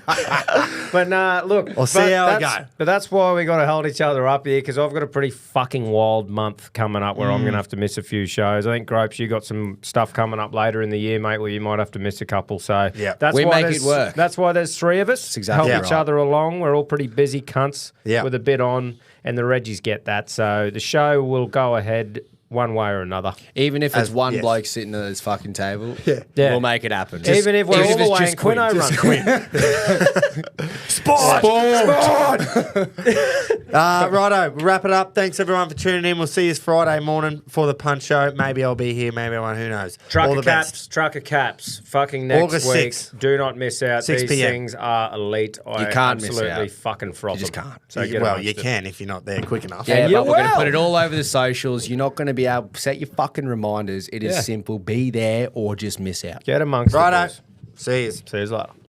Speaker 2: But nah, look.
Speaker 1: I'll see how I
Speaker 2: that's-
Speaker 1: go.
Speaker 2: But that's why we got to hold each other up here, because I've got a pretty fucking wild month coming up where I'm going to have to miss a few shows. I think, Gropes, you got some stuff coming up later in the year, mate, where you might have to miss a couple. So
Speaker 1: Yeah.
Speaker 2: that's
Speaker 3: We
Speaker 2: why
Speaker 3: make it
Speaker 2: there's-
Speaker 3: work.
Speaker 2: That's why there's three of us.
Speaker 3: That's exactly
Speaker 2: help each
Speaker 3: right.
Speaker 2: other along. We're all pretty busy cunts
Speaker 1: Yeah.
Speaker 2: with a bit on, and the Reggies get that. So the show will go ahead one way or another.
Speaker 3: Even if it's one
Speaker 1: yes.
Speaker 3: bloke sitting at his fucking table,
Speaker 2: Yeah.
Speaker 3: we'll make it happen.
Speaker 2: Even if we're all
Speaker 3: even
Speaker 2: the
Speaker 3: it's
Speaker 2: way
Speaker 3: just
Speaker 2: in Quino
Speaker 3: Quinn.
Speaker 2: run.
Speaker 1: Sport! Righto, we'll wrap it up. Thanks, everyone, for tuning in. We'll see you Friday morning for the Punch Show. Maybe I'll be here, maybe I won't. Who knows? All
Speaker 2: Trucker
Speaker 1: the
Speaker 2: caps,
Speaker 1: best.
Speaker 2: trucker caps. Fucking next
Speaker 1: August
Speaker 2: week.
Speaker 1: 6th.
Speaker 2: Do not miss out.
Speaker 1: 6
Speaker 2: These
Speaker 1: p.m.
Speaker 2: things are elite. I
Speaker 3: can't miss
Speaker 2: absolutely
Speaker 3: out.
Speaker 2: fucking froth
Speaker 3: You just
Speaker 2: them.
Speaker 3: can't.
Speaker 2: So get
Speaker 1: Well,
Speaker 2: amongst
Speaker 1: you
Speaker 2: it.
Speaker 1: can if you're not there quick enough.
Speaker 3: Yeah,
Speaker 2: you
Speaker 3: but we're going to
Speaker 2: will.
Speaker 3: put it all over the socials. You're not going to be able to set your fucking reminders. It is
Speaker 2: Yeah.
Speaker 3: simple. Be there or just miss out.
Speaker 2: Get amongst it,
Speaker 1: Righto.
Speaker 2: boys.
Speaker 1: See you.
Speaker 2: See you later.